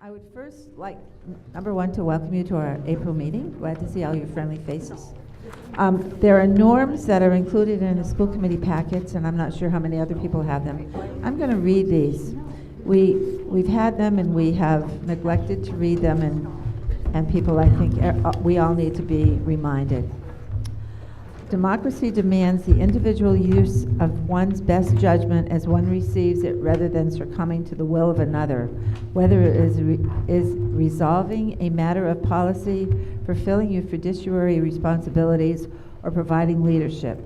I would first like, number one, to welcome you to our April meeting. Glad to see all your friendly faces. There are norms that are included in the school committee packets, and I'm not sure how many other people have them. I'm going to read these. We've had them, and we have neglected to read them, and people, I think, we all need to be reminded. Democracy demands the individual use of one's best judgment as one receives it rather than succumbing to the will of another, whether it is resolving a matter of policy, fulfilling your fiduciary responsibilities, or providing leadership.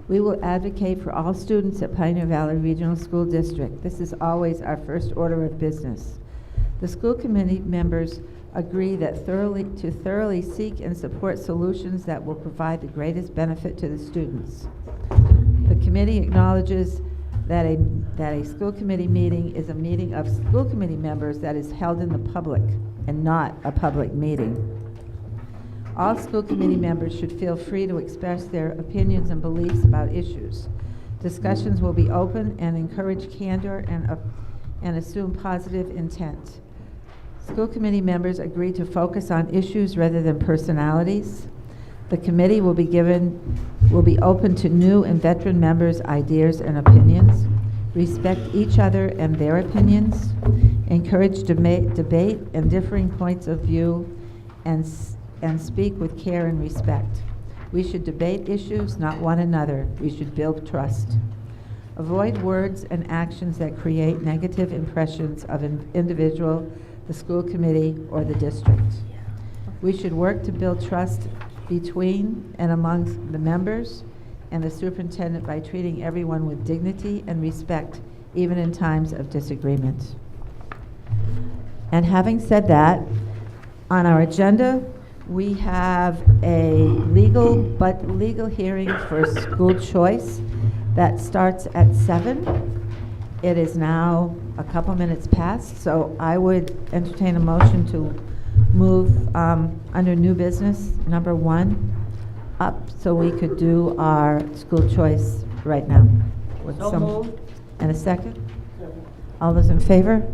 We will advocate for all students at Pioneer Valley Regional School District. This is always our first order of business. The school committee members agree that thoroughly seek and support solutions that will provide the greatest benefit to the students. The committee acknowledges that a school committee meeting is a meeting of school committee members that is held in the public and not a public meeting. All school committee members should feel free to express their opinions and beliefs about issues. Discussions will be open and encourage candor and assume positive intent. School committee members agree to focus on issues rather than personalities. The committee will be open to new and veteran members' ideas and opinions. Respect each other and their opinions. Encourage debate and differing points of view, and speak with care and respect. We should debate issues, not one another. We should build trust. Avoid words and actions that create negative impressions of an individual, the school committee, or the district. We should work to build trust between and amongst the members and the superintendent by treating everyone with dignity and respect, even in times of disagreement. And having said that, on our agenda, we have a legal hearing for school choice that starts at 7. It is now a couple minutes past, so I would entertain a motion to move under new business number 1 up so we could do our school choice right now. Moved. And a second? All those in favor?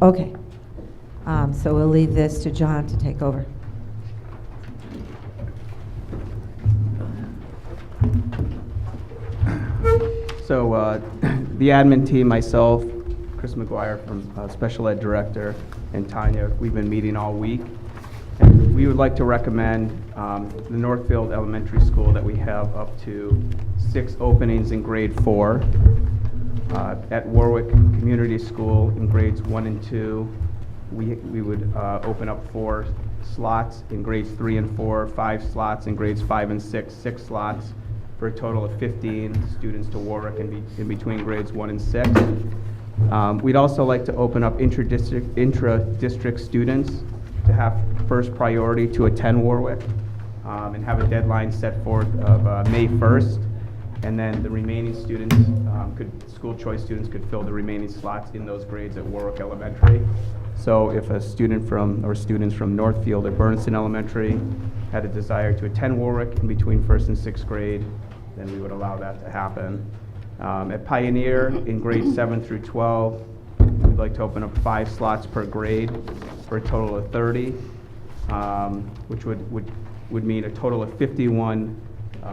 Okay. So we'll leave this to John to take over. So the admin team, myself, Chris McGuire from Special Ed Director, and Tanya, we've been meeting all week. And we would like to recommend the Northfield Elementary School that we have up to 6 openings in grade 4. At Warwick Community School in grades 1 and 2, we would open up 4 slots. In grades 3 and 4, 5 slots. In grades 5 and 6, 6 slots, for a total of 15 students to Warwick in between grades 1 and 6. We'd also like to open up intra-district students to have first priority to attend Warwick, and have a deadline set forth of May 1st. And then the remaining students, school choice students could fill the remaining slots in those grades at Warwick Elementary. So if a student or students from Northfield or Bernardston Elementary had a desire to attend Warwick in between 1st and 6th grade, then we would allow that to happen. At Pioneer, in grades 7 through 12, we'd like to open up 5 slots per grade for a total of 30, which would mean a total of 51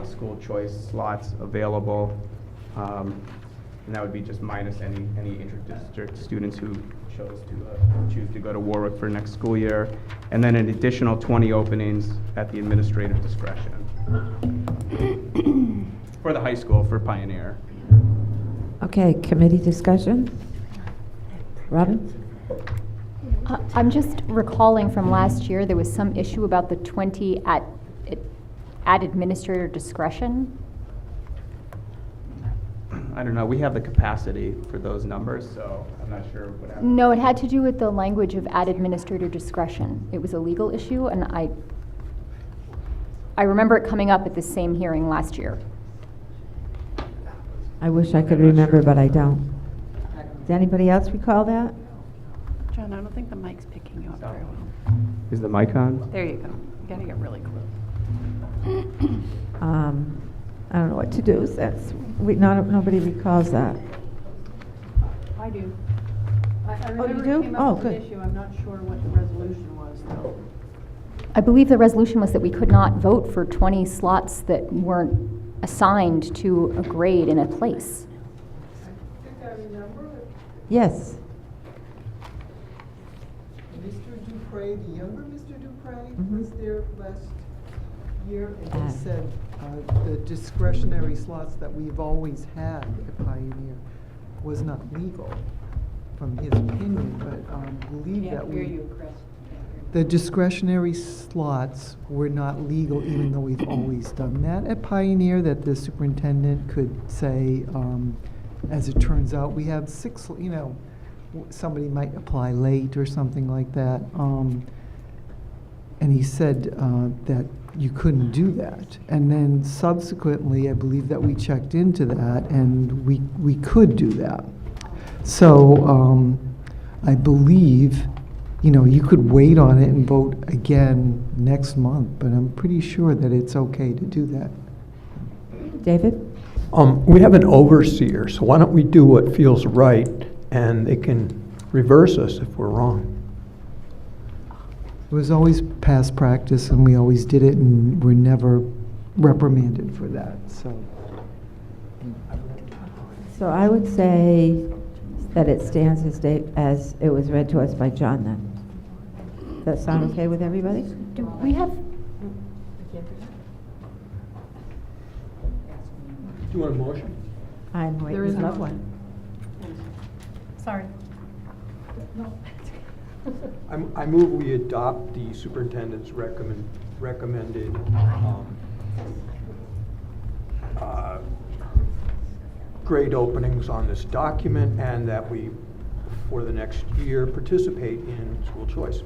school choice slots available. And that would be just minus any inter-district students who choose to go to Warwick for next school year, and then an additional 20 openings at the administrative discretion for the high school for Pioneer. Okay, committee discussion. Robin? I'm just recalling from last year there was some issue about the 20 at administrator discretion. I don't know, we have the capacity for those numbers, so I'm not sure what happened. No, it had to do with the language of at administrator discretion. It was a legal issue, and I remember it coming up at the same hearing last year. I wish I could remember, but I don't. Does anybody else recall that? John, I don't think the mic's picking you up very well. Is the mic on? There you go. You gotta get really close. I don't know what to do. Nobody recalls that. I do. I you remember do? it came Oh, up as an good. issue. I'm not sure what the resolution was, though. I believe the resolution was that we could not vote for 20 slots that weren't assigned to a grade in a place. I think I remember it. Yes. Mr. Dupre, the younger Mr. Dupre, Mhm. was there last year, and Ah. he said the discretionary slots that we've always had at Pioneer was not legal, from his opinion, but believe that the discretionary slots were not legal, even though we've always done that at Pioneer, that the superintendent could say, as it turns out, we have 6, somebody might apply late or something like that. And he said that you couldn't do that. And then subsequently, I believe that we checked into that, and we could do that. So I believe, you could wait on it and vote again next month, but I'm pretty sure that it's okay to do that. David? We have an overseer, so why don't we do what feels right, and they can reverse us if we're wrong. It was always past practice, and we always did it, and we're never reprimanded for that, so. So I would say that it stands as it was read to us by John then. Does that sound okay with everybody? Do we have, Do you want a motion? I'm There waiting is to a love motion. one. Sorry. I move we adopt the superintendent's recommended grade openings on this document, and that we, for the next year, participate in school choice.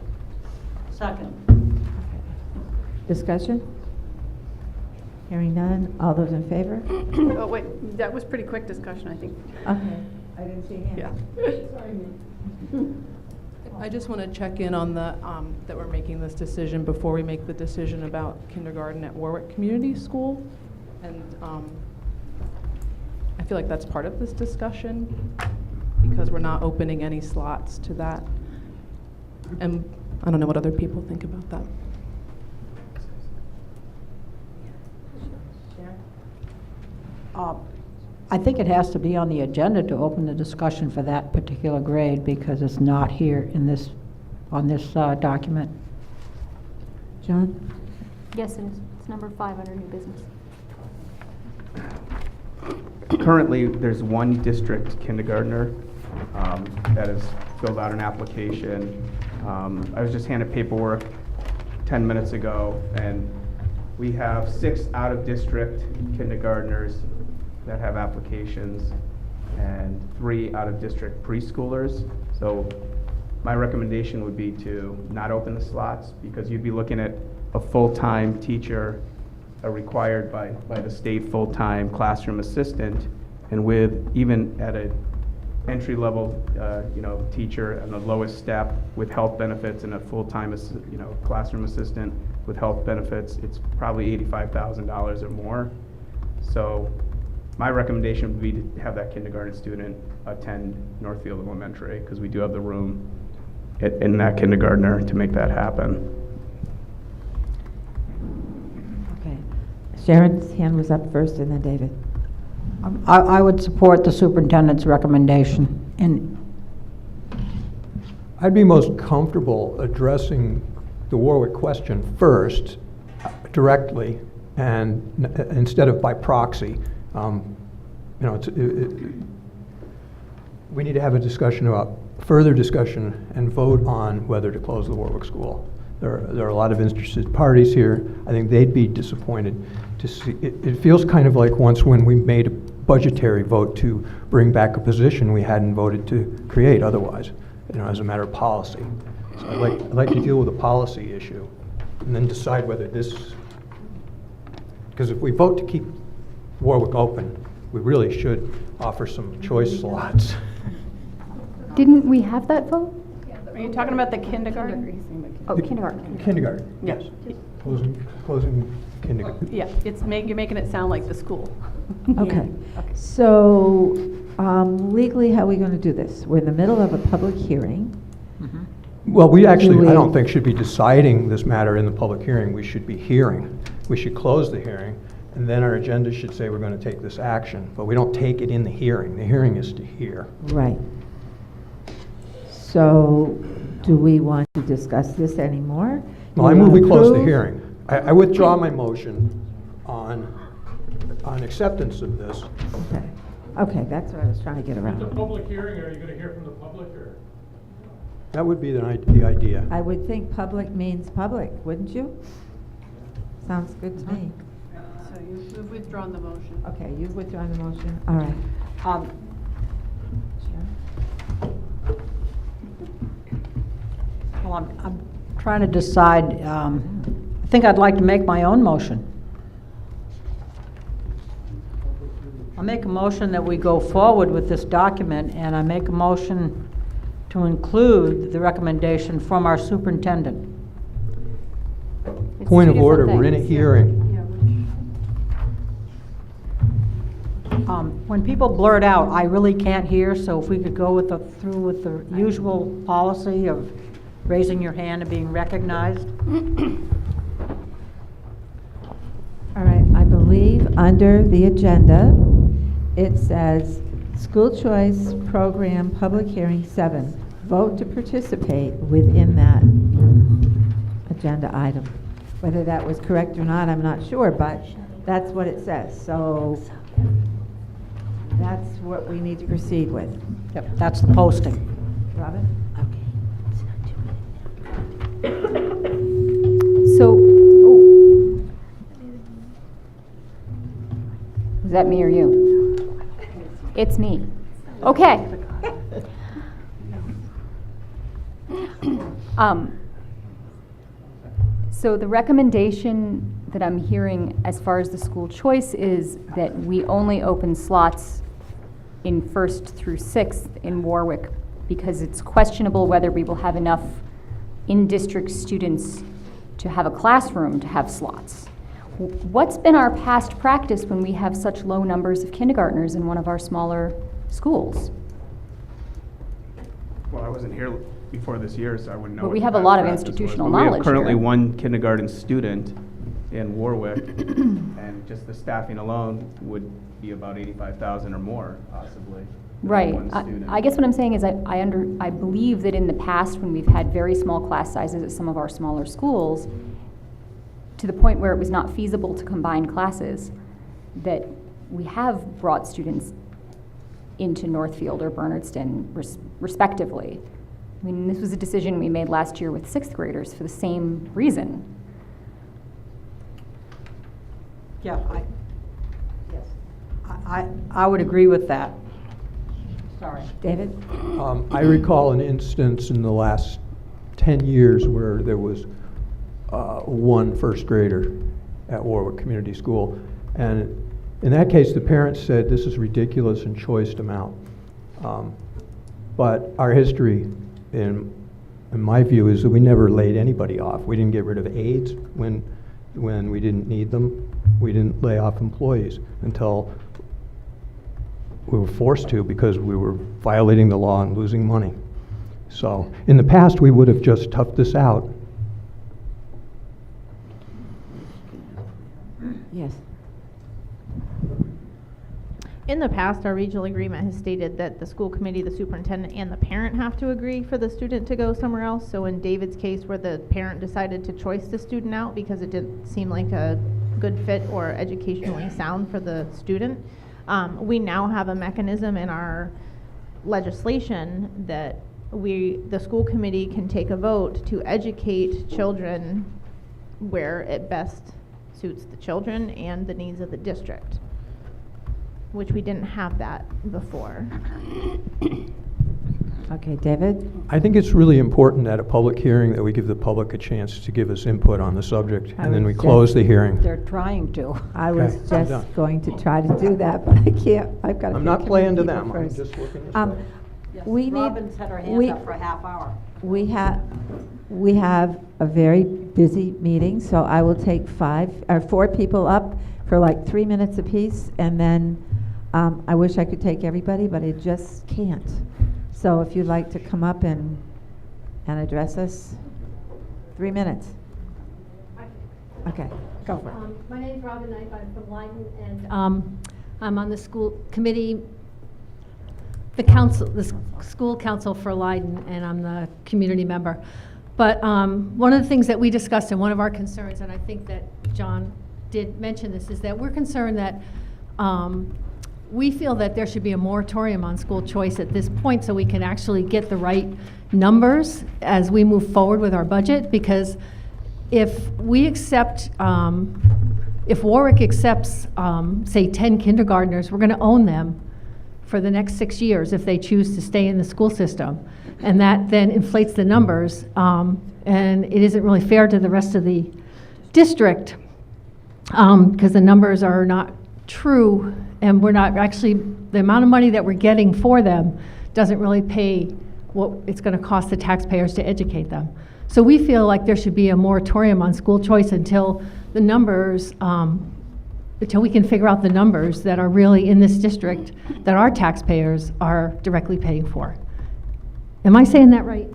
Discussion? Hearing none. All those in favor? Oh, wait, that was pretty quick discussion, I think. Okay. I didn't see hands. Yeah. I just want to check in on the, that we're making this decision before we make the decision about kindergarten at Warwick Community School. And I feel like that's part of this discussion because we're not opening any slots to that. And I don't know what other people think about that. I think it has to be on the agenda to open the discussion for that particular grade because it's not here in this, on this document. John? yes, it is. It's number 5 under new business. Currently, there's one district kindergartner that has filled out an application. I was just handed paperwork 10 minutes ago, and we have 6 out-of-district kindergartners that have applications and 3 out-of-district preschoolers. So my recommendation would be to not open the slots because you'd be looking at a full-time teacher, a required by the state full-time classroom assistant, and with even at a entry-level teacher on the lowest step with health benefits and a full-time classroom assistant with health benefits, it's probably $85,000 or more. So my recommendation would be to have that kindergarten student attend Northfield Elementary because we do have the room in that kindergartner to make that happen. Okay. Sharon's hand was up first and then David. I would support the superintendent's recommendation. And I'd be most comfortable addressing the Warwick question first, directly, and instead of by proxy. We need to have a discussion about, further discussion, and vote on whether to close the Warwick School. There are a lot of interested parties here. I think they'd be disappointed to see. It feels kind of like once when we made a budgetary vote to bring back a position we hadn't voted to create otherwise, as a matter of policy. So I'd like to deal with a policy issue and then decide whether this, because if we vote to keep Warwick open, we really should offer some choice slots. Didn't we have that vote? Are you talking about the kindergarten? Oh, kindergarten. Kindergarten, Yeah. yes. Closing kindergarten. Yeah, you're making it sound like the school. Okay. So Legally, how are we going to do this? We're in the middle of a public hearing. Well, we actually, we- I don't think should be deciding this matter in the public hearing. We should be hearing. We should close the hearing, and then our agenda should say we're going to take this action. But we don't take it in the hearing. The hearing is to hear. Right. So, do we want to discuss this anymore? Do Well, I move we close the approve? hearing. I withdraw my motion on acceptance of this. Okay. Okay, that's what I was trying to get It's a around. public hearing, are you going to hear from the public, or? That would be the idea. I would think public means public, wouldn't you? Sounds good to me. So you've withdrawn the motion. Okay, you've withdrawn the motion. All right. Um, Well, I'm trying to decide, I think I'd like to make my own motion. I'll make a motion that we go forward with this document, and I make a motion to include the recommendation from our superintendent. It's Point two of order, different we're in a things. hearing. When people blurt out, I really can't hear, so if we could go through with the usual policy of raising your hand and being recognized. All right, I believe under the agenda, it says, School Choice Program Public Hearing 7. Vote to participate within that agenda item. Whether that was correct or not, I'm not sure, but that's what it says. So that's what we need to proceed with. Yep, that's the posting. Robin? So, is that me or you? It's me. Okay. So the recommendation that I'm hearing as far as the school choice is that we only open slots in 1st through 6th in Warwick because it's questionable whether we will have enough in-district students to have a classroom to have slots. What's been our past practice when we have such low numbers of kindergartners in one of our smaller schools? Well, I wasn't here before this year, so I wouldn't know. But what we the have a best lot of practice was. institutional But we knowledge have currently here. one kindergarten student in Warwick, and just the staffing alone would be about 85,000 or more, possibly. for that Right. one student. I guess what I'm saying is I believe that in the past, when we've had very small class sizes at some of our smaller schools, to the point where it was not feasible to combine classes, that we have brought students into Northfield or Bernardston respectively. I mean, this was a decision we made last year with 6th graders for the same reason. Yeah, I would agree with that. Sorry. David? I recall an instance in the last 10 years where there was one first grader at Warwick Community School. And in that case, the parents said, this is ridiculous and choiced them out. But our history, in my view, is that we never laid anybody off. We didn't get rid of aides when we didn't need them. We didn't lay off employees until we were forced to because we were violating the law and losing money. So in the past, we would have just toughed this out. Yes. In the past, our regional agreement has stated that the school committee, the superintendent, and the parent have to agree for the student to go somewhere else. So in David's case, where the parent decided to choice the student out because it didn't seem like a good fit or educationally sound for the student, we now have a mechanism in our legislation that the school committee can take a vote to educate children where it best suits the children and the needs of the district, which we didn't have that before. Okay, David? I think it's really important at a public hearing that we give the public a chance to give us input on the subject, I and then we was close just- the hearing. They're trying to. I was Okay, I'm done. just going to try to do that, but I can't. I've got to. I'm not playing to them, I'm just looking this way. We need. Robin's had her hand we- up for a half hour. We have a very busy meeting, so I will take 4 people up for like 3 minutes apiece, and then I wish I could take everybody, but I just can't. So if you'd like to come up and address us, 3 minutes. Okay, go for it. My name's Robin Knight, I'm from Leiden, and I'm on the school committee, the school council for Leiden, and I'm the community member. But one of the things that we discussed, and one of our concerns, and I think that John did mention this, is that we're concerned that we feel that there should be a moratorium on school choice at this point so we can actually get the right numbers as we move forward with our budget, because if we accept, if Warwick accepts, say 10 kindergartners, we're gonna own them for the next 6 years if they choose to stay in the school system. And that then inflates the numbers, and it isn't really fair to the rest of the district, because the numbers are not true, and we're not actually, the amount of money that we're getting for them doesn't really pay what it's gonna cost the taxpayers to educate them. So we feel like there should be a moratorium on school choice until the numbers, until we can figure out the numbers that are really in this district that our taxpayers are directly paying for. Am I saying that right?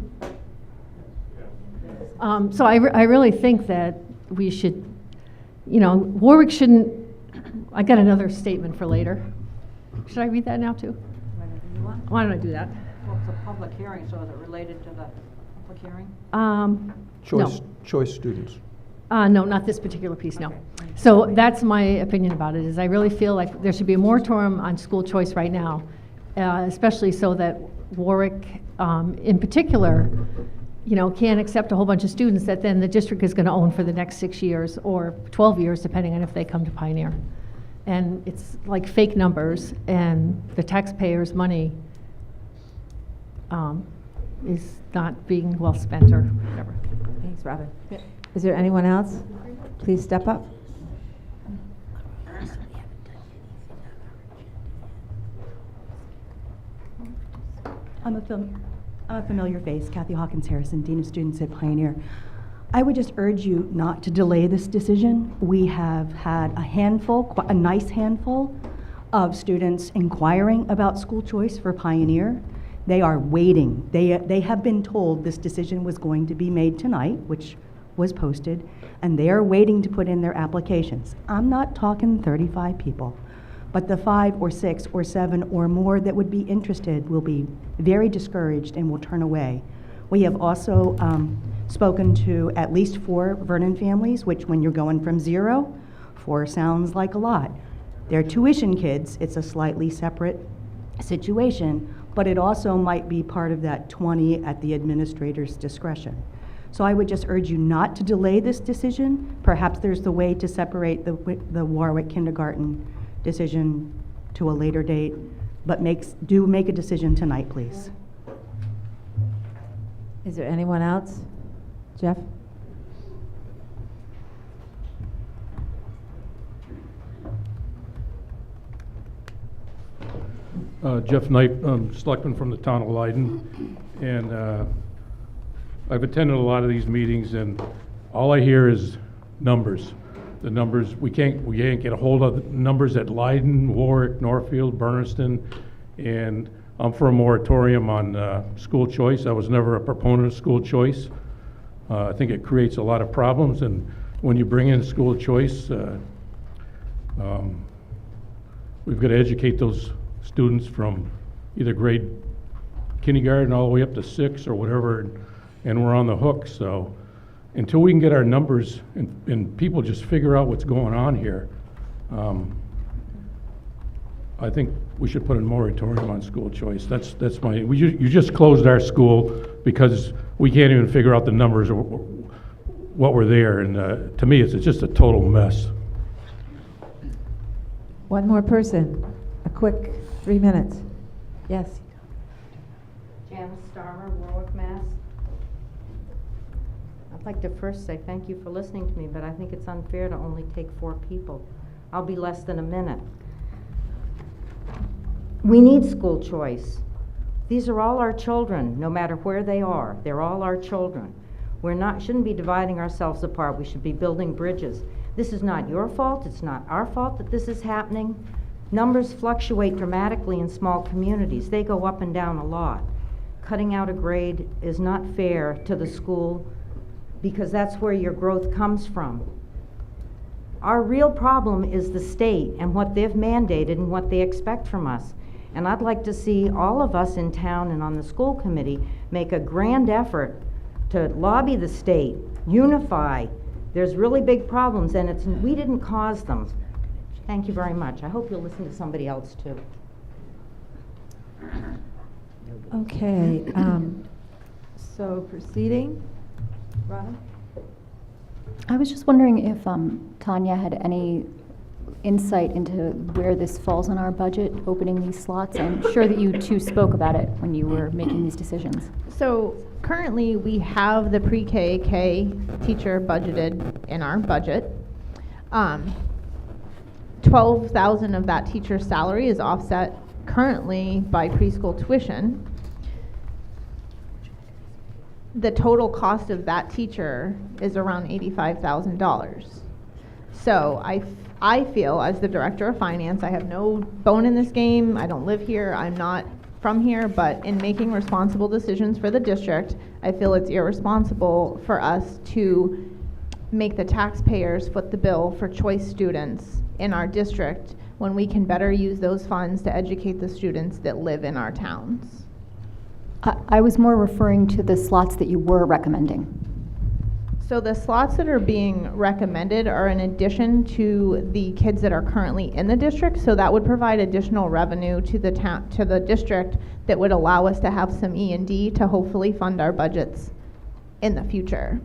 So I really think that we should, you know, Warwick shouldn't, I got another statement for later. Should I read that now too? Whatever you want. Why don't I do that? Well, it's a public hearing, so is it related to the public hearing? Choice students. No, not this particular piece, no. Okay. So that's my opinion about it, is I really feel like there should be a moratorium on school choice right now, especially so that Warwick, in particular, you know, can't accept a whole bunch of students that then the district is going to own for the next 6 years or 12 years, depending on if they come to Pioneer. And it's like fake numbers, and the taxpayers' money is not being well spent or whatever. Thanks, Robin. Is there anyone else? Please step up. I'm a familiar face, Kathy Hawkins Harrison, Dean of Students at Pioneer. I would just urge you not to delay this decision. We have had a handful, a nice handful of students inquiring about school choice for Pioneer. They are waiting. They have been told this decision was going to be made tonight, which was posted, and they are waiting to put in their applications. I'm not talking 35 people, but the 5 or 6 or 7 or more that would be interested will be very discouraged and will turn away. We have also spoken to at least 4 Vernon families, which when you're going from 0, 4 sounds like a lot. They're tuition kids. It's a slightly separate situation, but it also might be part of that 20 at the administrator's discretion. So I would just urge you not to delay this decision. Perhaps there's the way to separate the Warwick kindergarten decision to a later date, but do make a decision tonight, please. Is there anyone else? Jeff? Jeff Knight, selectman from the town of Leiden, and I've attended a lot of these meetings, and all I hear is numbers. The numbers, we can't get a hold of the numbers at Leiden, Warwick, Northfield, Bernardston, and I'm for a moratorium on school choice. I was never a proponent of school choice. I think it creates a lot of problems, and when you bring in school choice, we've got to educate those students from either grade kindergarten all the way up to 6 or whatever, and we're on the hook. So until we can get our numbers and people just figure out what's going on here, I think we should put a moratorium on school choice. That's my, you just closed our school because we can't even figure out the numbers or what were there, and to me it's just a total mess. One more person. A quick 3 minutes. Yes. Janice Starmer, Warwick, Mass. I'd like to first say thank you for listening to me, but I think it's unfair to only take 4 people. I'll be less than a minute. We need school choice. These are all our children, no matter where they are. They're all our children. Shouldn't be dividing ourselves apart. We should be building bridges. This is not your fault. It's not our fault that this is happening. Numbers fluctuate dramatically in small communities. They go up and down a lot. Cutting out a grade is not fair to the school because that's where your growth comes from. Our real problem is the state and what they've mandated and what they expect from us. And I'd like to see all of us in town and on the school committee make a grand effort to lobby the state, unify. There's really big problems, and we didn't cause them. Thank you very much. I hope you'll listen to somebody else too. Okay, so proceeding, Ron? I was just wondering if Tanya had any insight into where this falls in our budget, opening these slots. I'm sure that you two spoke about it when you were making these decisions. So currently, we have the pre-K teacher budgeted in our budget. 12,000 of that teacher's salary is offset currently by preschool tuition. The total cost of that teacher is around $85,000. So I feel, as the director of finance, I have no bone in this game. I don't live here. I'm not from here. But in making responsible decisions for the district, I feel it's irresponsible for us to make the taxpayers foot the bill for choice students in our district when we can better use those funds to educate the students that live in our towns. I was more referring to the slots that you were recommending. So the slots that are being recommended are in addition to the kids that are currently in the district, so that would provide additional revenue to the town, to the district, that would allow us to have some E&D to hopefully fund our budgets in the future.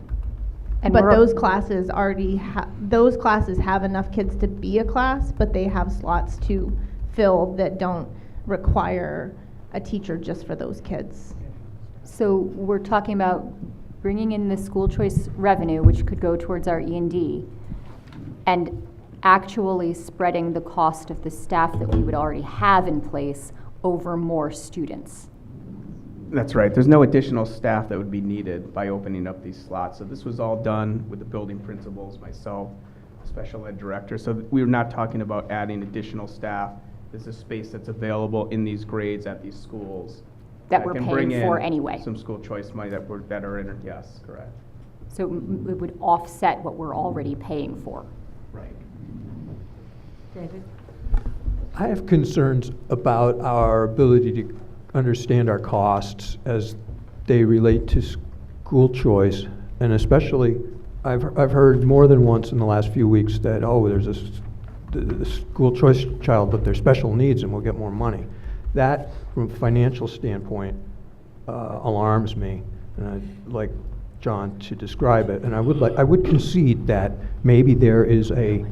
And but those classes already those classes have enough kids to be a class, but they have slots to fill that don't require a teacher just for those kids. So we're talking about bringing in the school choice revenue, which could go towards our E&D, and actually spreading the cost of the staff that we would already have in place over more students. That's right. There's no additional staff that would be needed by opening up these slots. So this was all done with the building principals, myself, special ed director. So we're not talking about adding additional staff. There's a space that's available in these grades at these schools That we're can paying bring in for anyway. some school choice money that are in. Yes, correct. So it would offset what we're already paying for. Right. David? I have concerns about our ability to understand our costs as they relate to school choice, and especially I've heard more than once in the last few weeks that, oh, there's the school choice child, but they're special needs and we'll get more money. That, from a financial standpoint, alarms me, and I'd like John to describe it. And I would concede that maybe there is a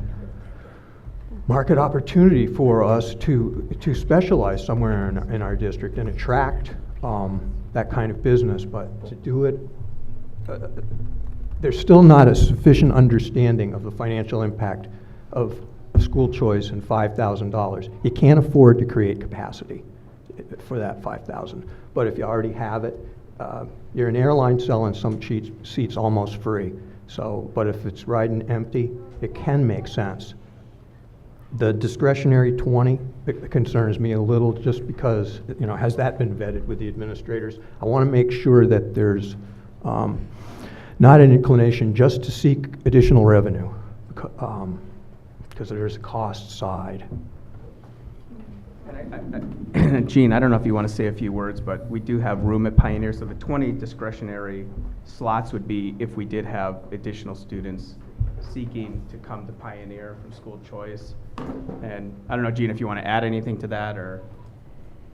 market opportunity for us to specialize somewhere in our district and attract that kind of business, but to do it, there's still not a sufficient understanding of the financial impact of school choice and $5,000. You can't afford to create capacity for that $5,000. But if you already have it, you're an airline selling some seats almost free. So, but if it's riding empty, it can make sense. The discretionary 20 concerns me a little, just because, has that been vetted with the administrators? I want to make sure that there's not an inclination just to seek additional revenue, because there's a cost side. And Gene, I don't know if you want to say a few words, but we do have room at Pioneer, so the 20 discretionary slots would be if we did have additional students seeking to come to Pioneer from school choice. And I don't know, Gene, if you want to add anything to that, or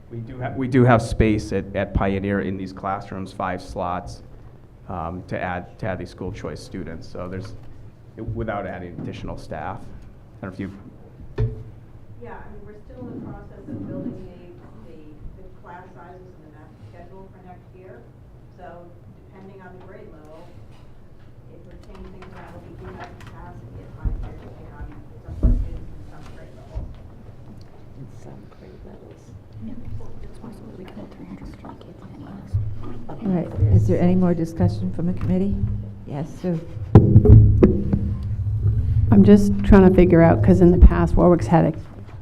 we do have space at Pioneer in these classrooms, 5 slots to add these school choice students. So there's, without adding additional staff. I don't know if you. Yeah, I mean, we're still in the process of building the class sizes and the math schedule for next year. So depending on the grade level, if we're changing things around, we do have capacity at 5 years to take on some more students in some grade levels. In some grade levels. All right, is there any more discussion from the committee? Yes, Sue. I'm just trying to figure out, because in the past, Warwick's had a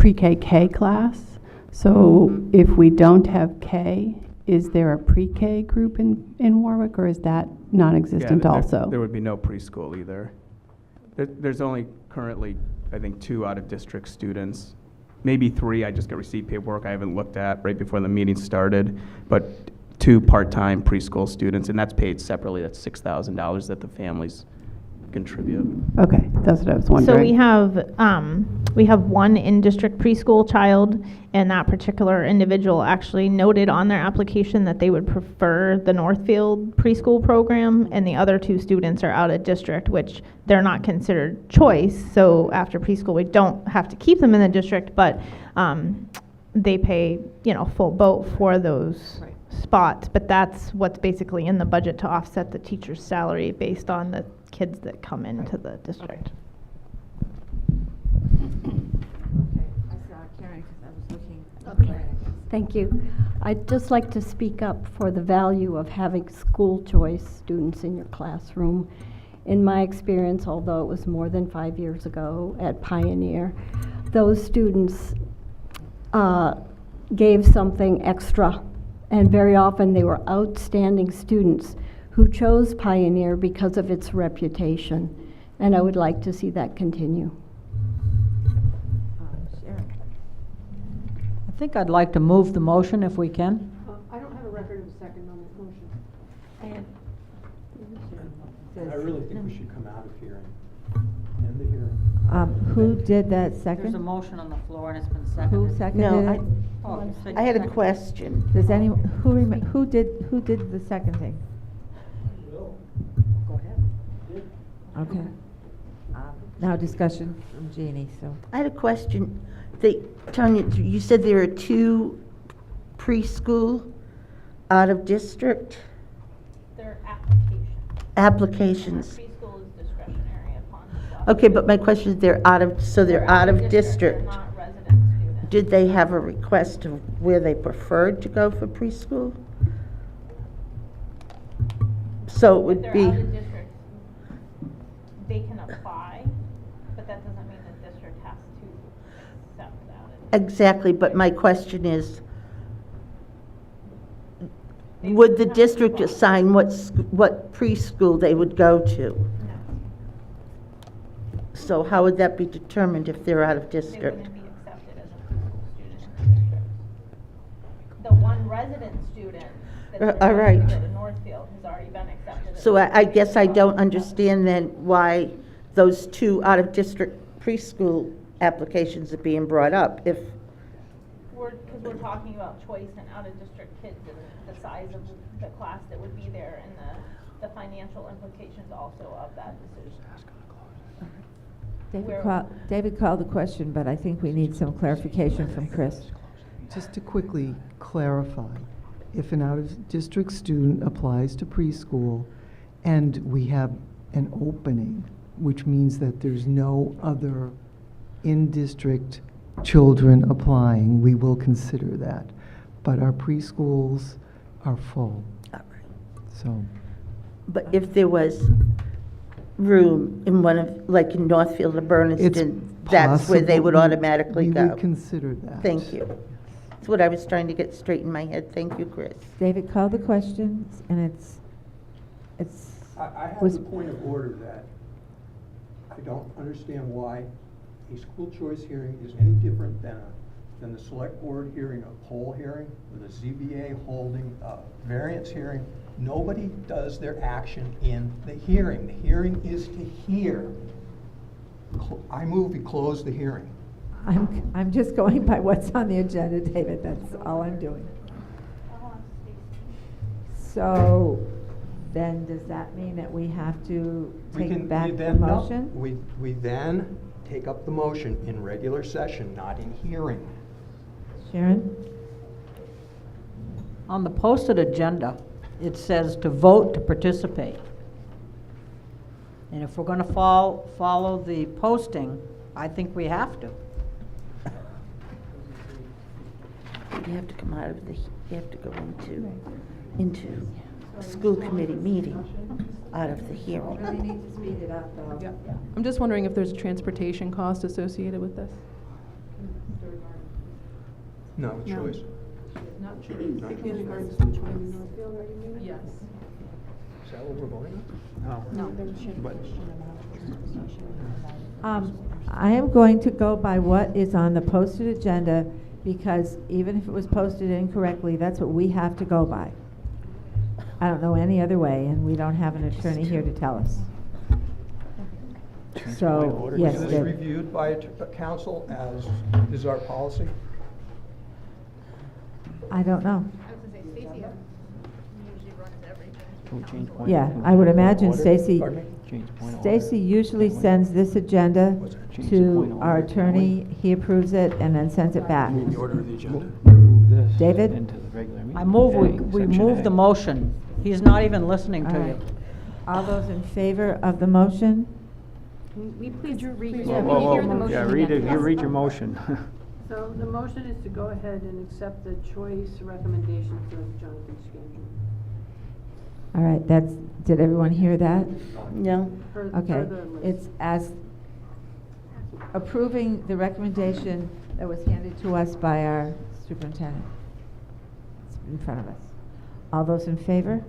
pre-K class. So if we don't have K, is there a pre-K group in Warwick, or is that non-existent Yeah, also? there would be no preschool either. There's only currently, I think, 2 out-of-district students, maybe 3. I just got received paperwork I haven't looked at right before the meeting started, but 2 part-time preschool students, and that's paid separately. That's $6,000 that the families contribute. Okay, that's what I was wondering. So we have one in-district preschool child, and that particular individual actually noted on their application that they would prefer the Northfield preschool program, and the other 2 students are out of district, which they're not considered choice. So after preschool, we don't have to keep them in the district, but they pay, full boat for those spots. But that's what's basically in the budget to offset the teacher's salary based on the kids that come into the district. I saw Karen because I was looking. Okay, thank you. I'd just like to speak up for the value of having school choice students in your classroom. In my experience, although it was more than 5 years ago at Pioneer, those students gave something extra, and very often they were outstanding students who chose Pioneer because of its reputation, and I would like to see that continue. Sharon. I think I'd like to move the motion if we can. I don't have a record of a second on that motion. I really think we should come out of here and end the hearing. Who did that There's a second? motion on the floor and it's been seconded. Who seconded No, it? Oh, you said I had a second. question. Does anyone, who did the seconding? Go ahead. Okay. Now discussion from Jeannie, so. I had a question. Tanya, you said there are 2 preschool out of district Their applications. Preschool is discretionary upon Okay, but my question is they're out of district. They're not resident students. Did they have a request of where they preferred to go for preschool? So it would be. If they're out of district, they can apply, but that doesn't mean the district has to accept that. Exactly, but my question is, would the district assign what preschool they would go to? So how would that be determined if they're out of They district? wouldn't be accepted as a preschool student in the district. The one resident student that's All right. registered in Northfield has already been accepted. as So a I guess I don't understand then why those 2 out-of-district preschool applications are being brought up if, Because we're talking about choice and out-of-district kids and the size of the class that would be there and the financial implications also of that decision. David called the question, but I think we need some clarification from Chris. Just to quickly clarify, if an out-of-district student applies to preschool and we have an opening, which means that there's no other in-district children applying, we will consider that. But our preschools are full. So, but if there was room in one of, like in Northfield or Bernardston, that's where they would automatically go. We would consider that. Thank you. That's what I was trying to get straight in my head. Thank you, Chris. David called the question, and it's. I have was- a point of order that I don't understand why a school choice hearing is any different than the select board hearing a poll hearing, or the ZBA holding a variance hearing. Nobody does their action in the hearing. The hearing is to hear. I move we close the hearing. I'm just going by what's on the agenda, David, that's all I'm doing. So, then does that mean that we have to take back the motion? We then take up the motion in regular session, not in hearing. Sharon? On the posted agenda, it says to vote to participate. And if we're going to follow the posting, I think we have to. You have to come out of you have to go into a school committee meeting out of the hearing. Really need to speed it up, though. Yeah. I'm just wondering if there's transportation cost associated with this. No, it's choice. Not choice. Yes. Is that what we're voting on? No. I am going to go by what is on the posted agenda, because even if it was posted incorrectly, that's what we have to go by. I don't know any other way, and we don't have an attorney here to tell us. So, yes, Was this Deb. reviewed by council as is our policy? I don't know. I was gonna say, Stacy usually runs everything. Yeah, I would imagine Stacy, Pardon me? Stacy usually sends this agenda to our attorney, he approves it, and then sends it back. The order of the agenda? David? I move, we move the motion. He's not even listening All to right. you. All those in favor of the motion? Can we please read Whoa, can we whoa, hear the whoa. motion Yeah, again? you read your motion. So the motion is to go ahead and accept the choice recommendations of Jonathan Scandron. All right, that's, did everyone hear that? No. Okay, it's as approving the recommendation that was handed to us by our superintendent. It's in front of us. All those in favor?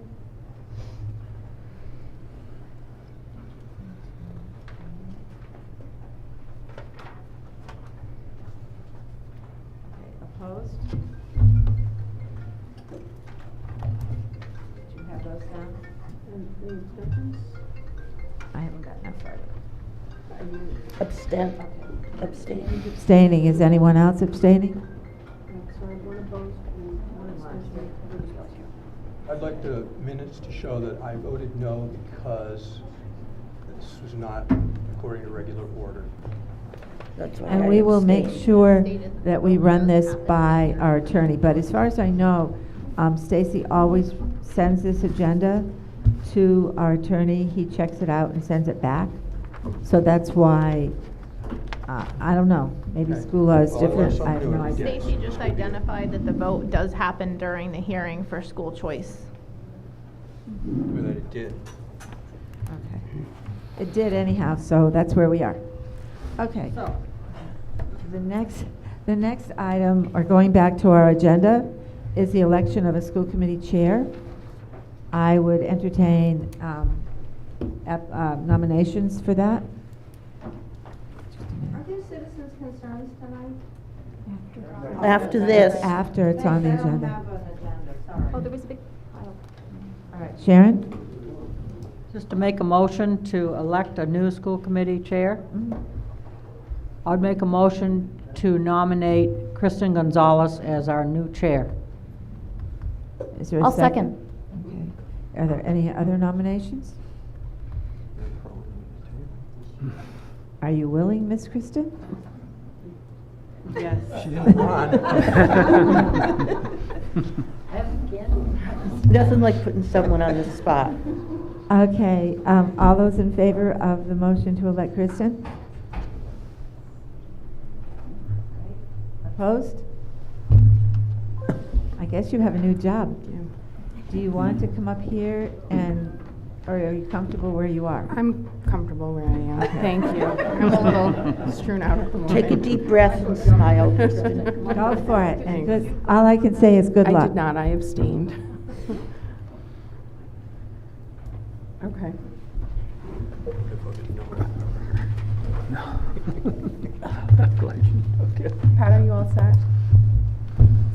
Opposed? Do you have those down? Any abstentions? I haven't gotten that far. Abstain. Abstain. Abstaining, is anyone else abstaining? So one opposed and one abstention for discussion. I'd like the minutes to show that I voted no because this was not according to regular order. That's why And I we will make abstained. sure that we run this by our attorney. But as far as I know, Stacy always sends this agenda to our attorney. He checks it out and sends it back. So that's why, I don't know, maybe Okay. school law is Well, I learned different. I something have new no every idea. day. Stacy just identified that the vote does happen during the hearing for school choice. Or that it did. Okay. It did anyhow, so that's where we are. Okay. So, The next item, or going back to our agenda, is the election of a school committee chair. I would entertain nominations for that. Are there citizens' concerns tonight? After this. After it's on the I don't agenda. have an agenda, sorry. Oh, there was a big pile. All right, Sharon? just to make a motion to elect a new school committee chair. I'd make a motion to nominate Kristen Gonzalez as our new chair. Is there a I'll second? Okay. Are there any other nominations? Are you willing, Miss Kristen? Yes. She didn't run. Nothing like putting someone on the spot. Okay, all those in favor of the motion to elect Kristen? Opposed? I guess you have a new job. Do you want to come up here and, or are you comfortable where you are? I'm comfortable where I am. Thank you. I'm a little strewn out at the moment. Take a deep breath and smile, Kristen. Go for it. Thanks. Good. All I can say is good luck. I did not. I abstained. Okay. Pat, are you all set?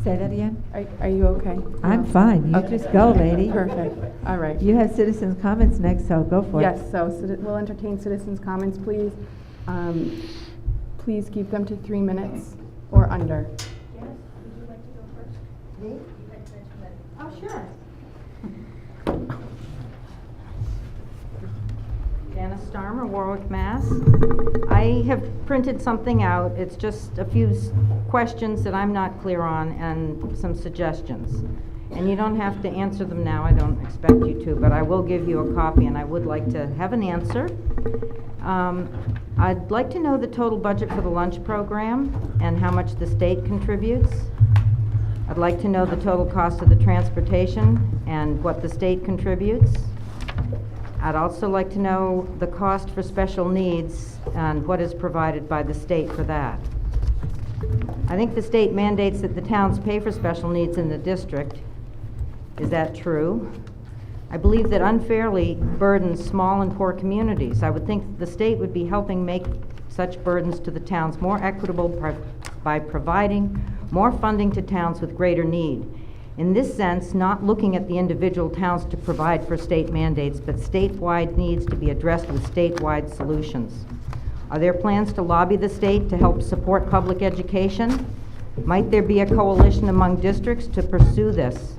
Say that again? Are you okay? I'm fine. You Okay. just go, lady. Perfect. All right. You have citizens' comments next, so go for it. Yes, so we'll entertain citizens' comments, please. Please keep them to 3 minutes or under. Yes, would you like to go first? Me? You'd like to mention that? Oh, sure. Janice Starmer, Warwick, Mass. I have printed something out. It's just a few questions that I'm not clear on and some suggestions. And you don't have to answer them now, I don't expect you to, but I will give you a copy and I would like to have an answer. I'd like to know the total budget for the lunch program and how much the state contributes. I'd like to know the total cost of the transportation and what the state contributes. I'd also like to know the cost for special needs and what is provided by the state for that. I think the state mandates that the towns pay for special needs in the district. Is that true? I believe that unfairly burdens small and poor communities. I would think the state would be helping make such burdens to the towns more equitable by providing more funding to towns with greater need. In this sense, not looking at the individual towns to provide for state mandates, but statewide needs to be addressed with statewide solutions. Are there plans to lobby the state to help support public education? Might there be a coalition among districts to pursue this?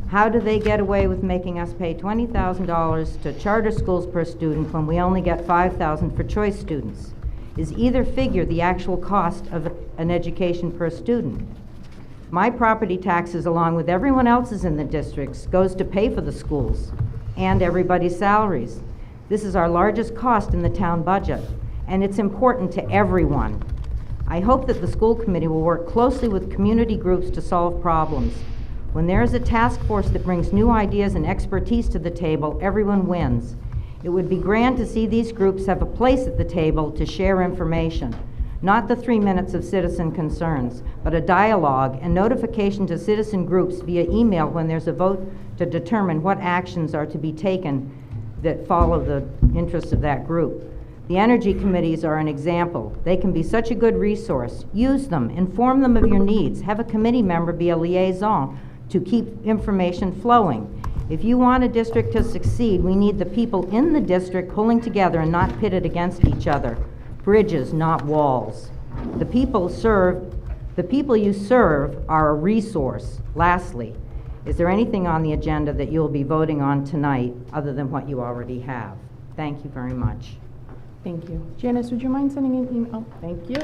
How do they get away with making us pay $20,000 to charter schools per student when we only get $5,000 for choice students? Is either figure the actual cost of an education per student? My property taxes, along with everyone else's in the districts, goes to pay for the schools and everybody's salaries. This is our largest cost in the town budget, and it's important to everyone. I hope that the school committee will work closely with community groups to solve problems. When there is a task force that brings new ideas and expertise to the table, everyone wins. It would be grand to see these groups have a place at the table to share information. Not the 3 minutes of citizen concerns, but a dialogue and notification to citizen groups via email when there's a vote to determine what actions are to be taken that follow the interests of that group. The energy committees are an example. They can be such a good resource. Use them, inform them of your needs, have a committee member be a liaison to keep information flowing. If you want a district to succeed, we need the people in the district pulling together and not pitted against each other. Bridges, not walls. The people you serve are a resource. Lastly, is there anything on the agenda that you'll be voting on tonight other than what you already have? Thank you very much. Thank you. Janice, would you mind sending an email? Oh, thank you.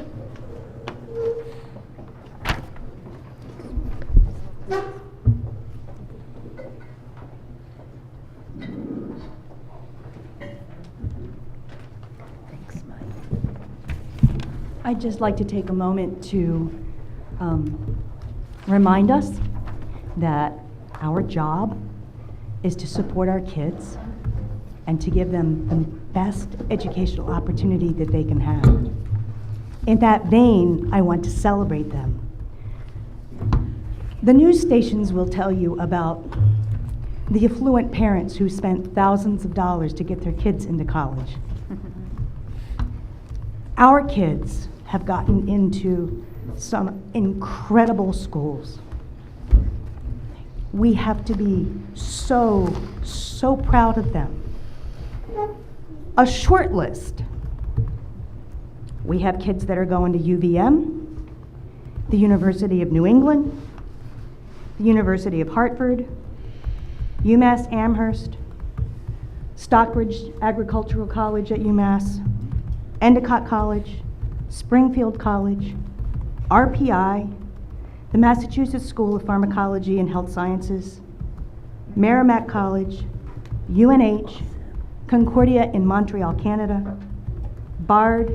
I'd just like to take a moment to remind us that our job is to support our kids and to give them the best educational opportunity that they can have. In that vein, I want to celebrate them. The news stations will tell you about the affluent parents who spent thousands of dollars to get their kids into college. Our kids have gotten into some incredible schools. We have to be so proud of them. A short list. We have kids that are going to UVM, the University of New England, the University of Hartford, UMass Amherst, Stockbridge Agricultural College at UMass, Endicott College, Springfield College, RPI, the Massachusetts School of Pharmacology and Health Sciences, Merrimack College, UNH, Concordia in Montreal, Canada, Bard,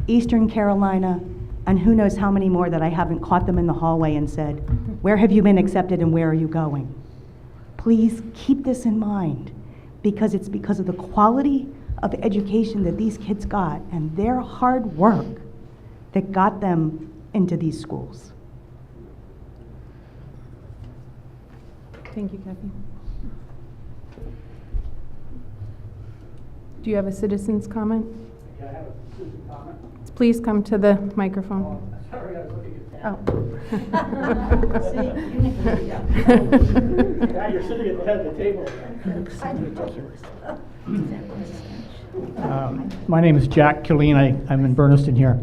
Eastern Carolina, and who knows how many more that I haven't caught them in the hallway and said, where have you been accepted and where are you going? Please keep this in mind, because it's because of the quality of education that these kids got and their hard work that got them into these schools. Thank you, Kathy. Do you have a citizen's comment? Yeah, I have a citizen comment. Please come to the microphone. Sorry, I was looking at that. Oh. Yeah, you're sitting at the head of the table. My name is Jack Killeen. I'm in Bernardston here.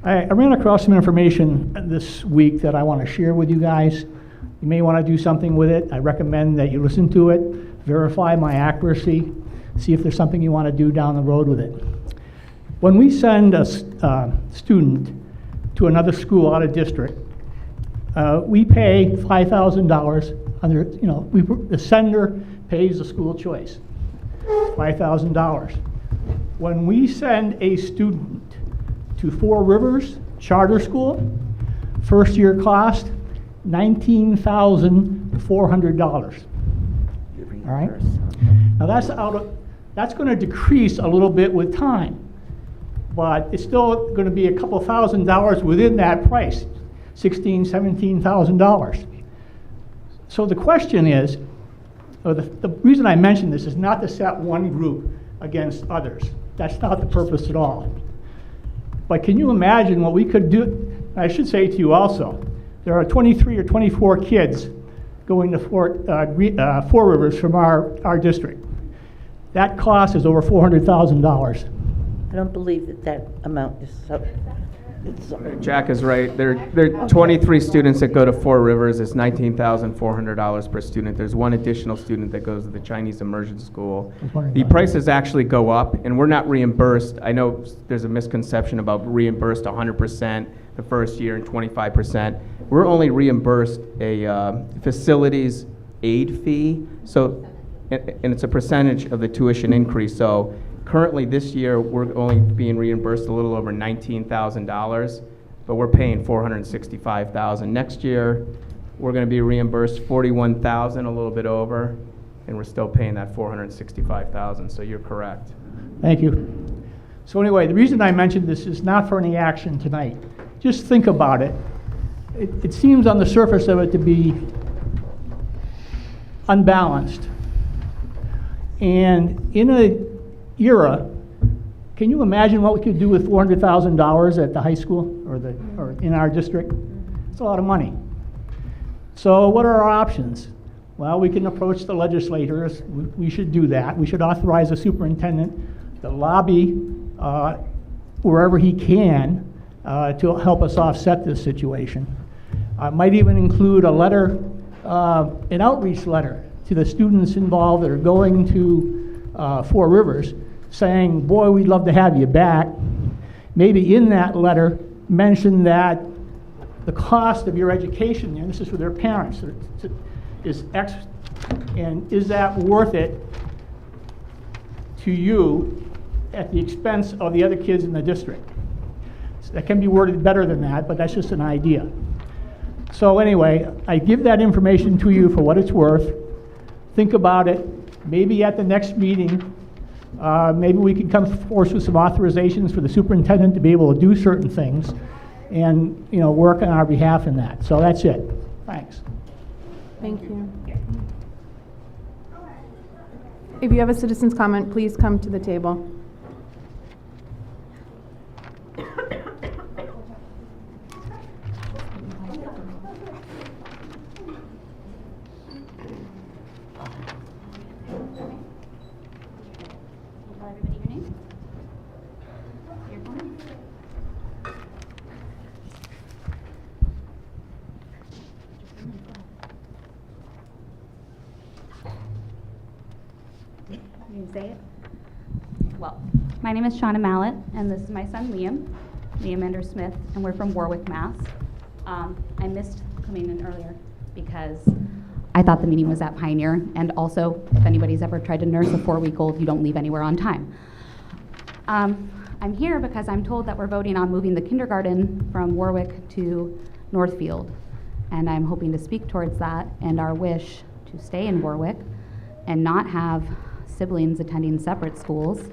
I ran across some information this week that I want to share with you guys. You may want to do something with it. I recommend that you listen to it, verify my accuracy, see if there's something you want to do down the road with it. When we send a student to another school out of district, we pay $5,000 under, the sender pays the school choice, $5,000. When we send a student to Four Rivers Charter School, first year cost, $19,400. All right? Now that's going to decrease a little bit with time. but it's still going to be a couple $1,000s within that price, $16,000, $17,000. So the question is, or the reason I mention this is not to set one group against others. That's not the purpose at all. But can you imagine what we could do? I should say to you also, there are 23 or 24 kids going to Four Rivers from our district. That cost is over $400,000. I don't believe that amount is so. Jack is right. There are 23 students that go to Four Rivers. It's $19,400 per student. There's one additional student that goes to the Chinese immersion school. The prices actually go up, and we're not reimbursed. I know there's a misconception about reimbursed 100% the first year and 25%. We're only reimbursed a facilities aid fee, so, and it's a percentage of the tuition increase. So currently this year, we're only being reimbursed a little over $19,000, but we're paying $465,000. Next year, we're going to be reimbursed $41,000, a little bit over, and we're still paying that $465,000. So you're correct. Thank you. So anyway, the reason I mentioned this is not for any action tonight. Just think about it. It seems on the surface of it to be unbalanced. And in a era, can you imagine what we could do with $400,000 at the high school or in our district? It's a lot of money. So what are our options? Well, we can approach the legislators. We should do that. We should authorize the superintendent to lobby wherever he can to help us offset this situation. I might even include a letter, an outreach letter to the students involved that are going to Four Rivers, saying, boy, we'd love to have you back. Maybe in that letter, mention that the cost of your education, and this is for their parents, is X, and is that worth it to you at the expense of the other kids in the district? So that can be worded better than that, but that's just an idea. So anyway, I give that information to you for what it's worth. Think about it. Maybe at the next meeting, maybe we can come forth with some authorizations for the superintendent to be able to do certain things and, you know, work on our behalf in that. So that's it. Thanks. Thank you. If you have a citizen's comment, please come to the table. Say it? Well, my name is Shauna Mallett, and this is my son Liam Ender Smith, and we're from Warwick, Mass. I missed coming in earlier because I thought the meeting was at Pioneer, and also, if anybody's ever tried to nurse a 4-week-old, you don't leave anywhere on time. I'm here because I'm told that we're voting on moving the kindergarten from Warwick to Northfield, and I'm hoping to speak towards that and our wish to stay in Warwick and not have siblings attending separate schools.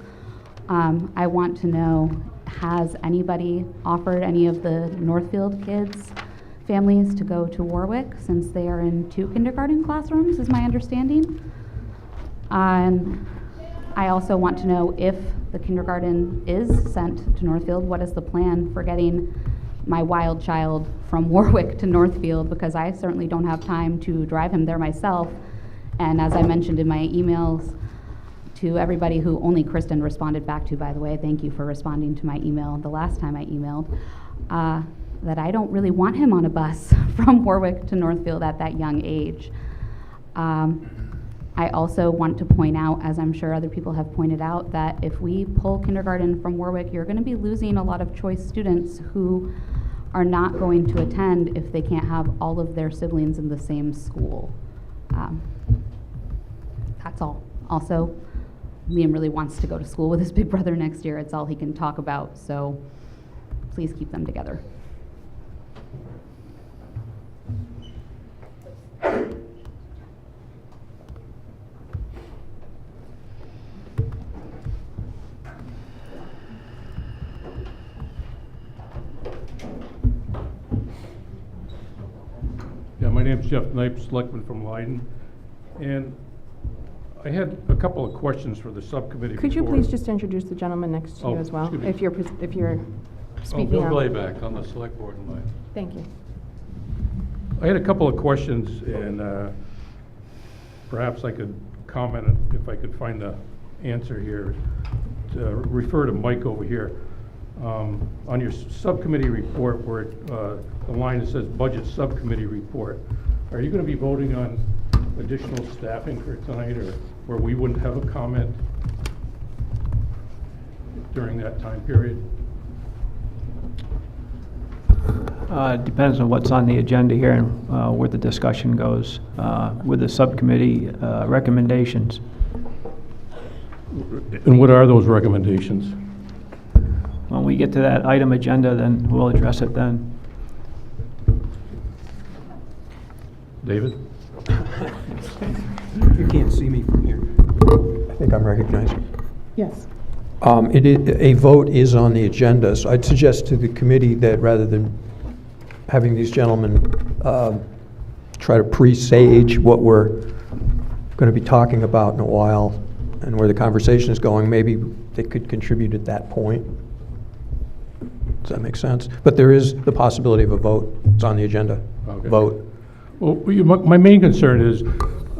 I want to know, has anybody offered any of the Northfield kids' families to go to Warwick, since they are in 2 kindergarten classrooms, is my understanding? And I also want to know, if the kindergarten is sent to Northfield, what is the plan for getting my wild child from Warwick to Northfield, because I certainly don't have time to drive him there myself. And as I mentioned in my emails to everybody who only Kristen responded back to, by the way, thank you for responding to my email the last time I emailed, that I don't really want him on a bus from Warwick to Northfield at that young age. I also want to point out, as I'm sure other people have pointed out, that if we pull kindergarten from Warwick, you're going to be losing a lot of choice students who are not going to attend if they can't have all of their siblings in the same school. That's all. Also, Liam really wants to go to school with his big brother next year. It's all he can talk about, so please keep them together. name's Jeff Knipe, selectman from Leiden, and I had a couple of questions for the subcommittee. Could you before- please just introduce the gentleman next to you Oh, as well, excuse me. if you're speaking Bill on? Blayback on the select board in Leiden. Thank you. I had a couple of questions, and perhaps I could comment if I could find the answer here. To refer to Mike over here. On your subcommittee report, where the line that says Budget Subcommittee Report, are you going to be voting on additional staffing for tonight, or where we wouldn't have a comment during that time period? Depends on what's on the agenda here and where the discussion goes with the subcommittee recommendations. And what are those recommendations? When we get to that item agenda, then we'll address it then. David? You can't see me from here. I think I'm recognized. Yes. A vote is on the agenda, so I'd suggest to the committee that rather than having these gentlemen try to presage what we're going to be talking about in a while and where the conversation is going, maybe they could contribute at that point. Does that make sense? But there is the possibility of a vote. It's on the agenda. Okay. Vote. Well, my main concern is,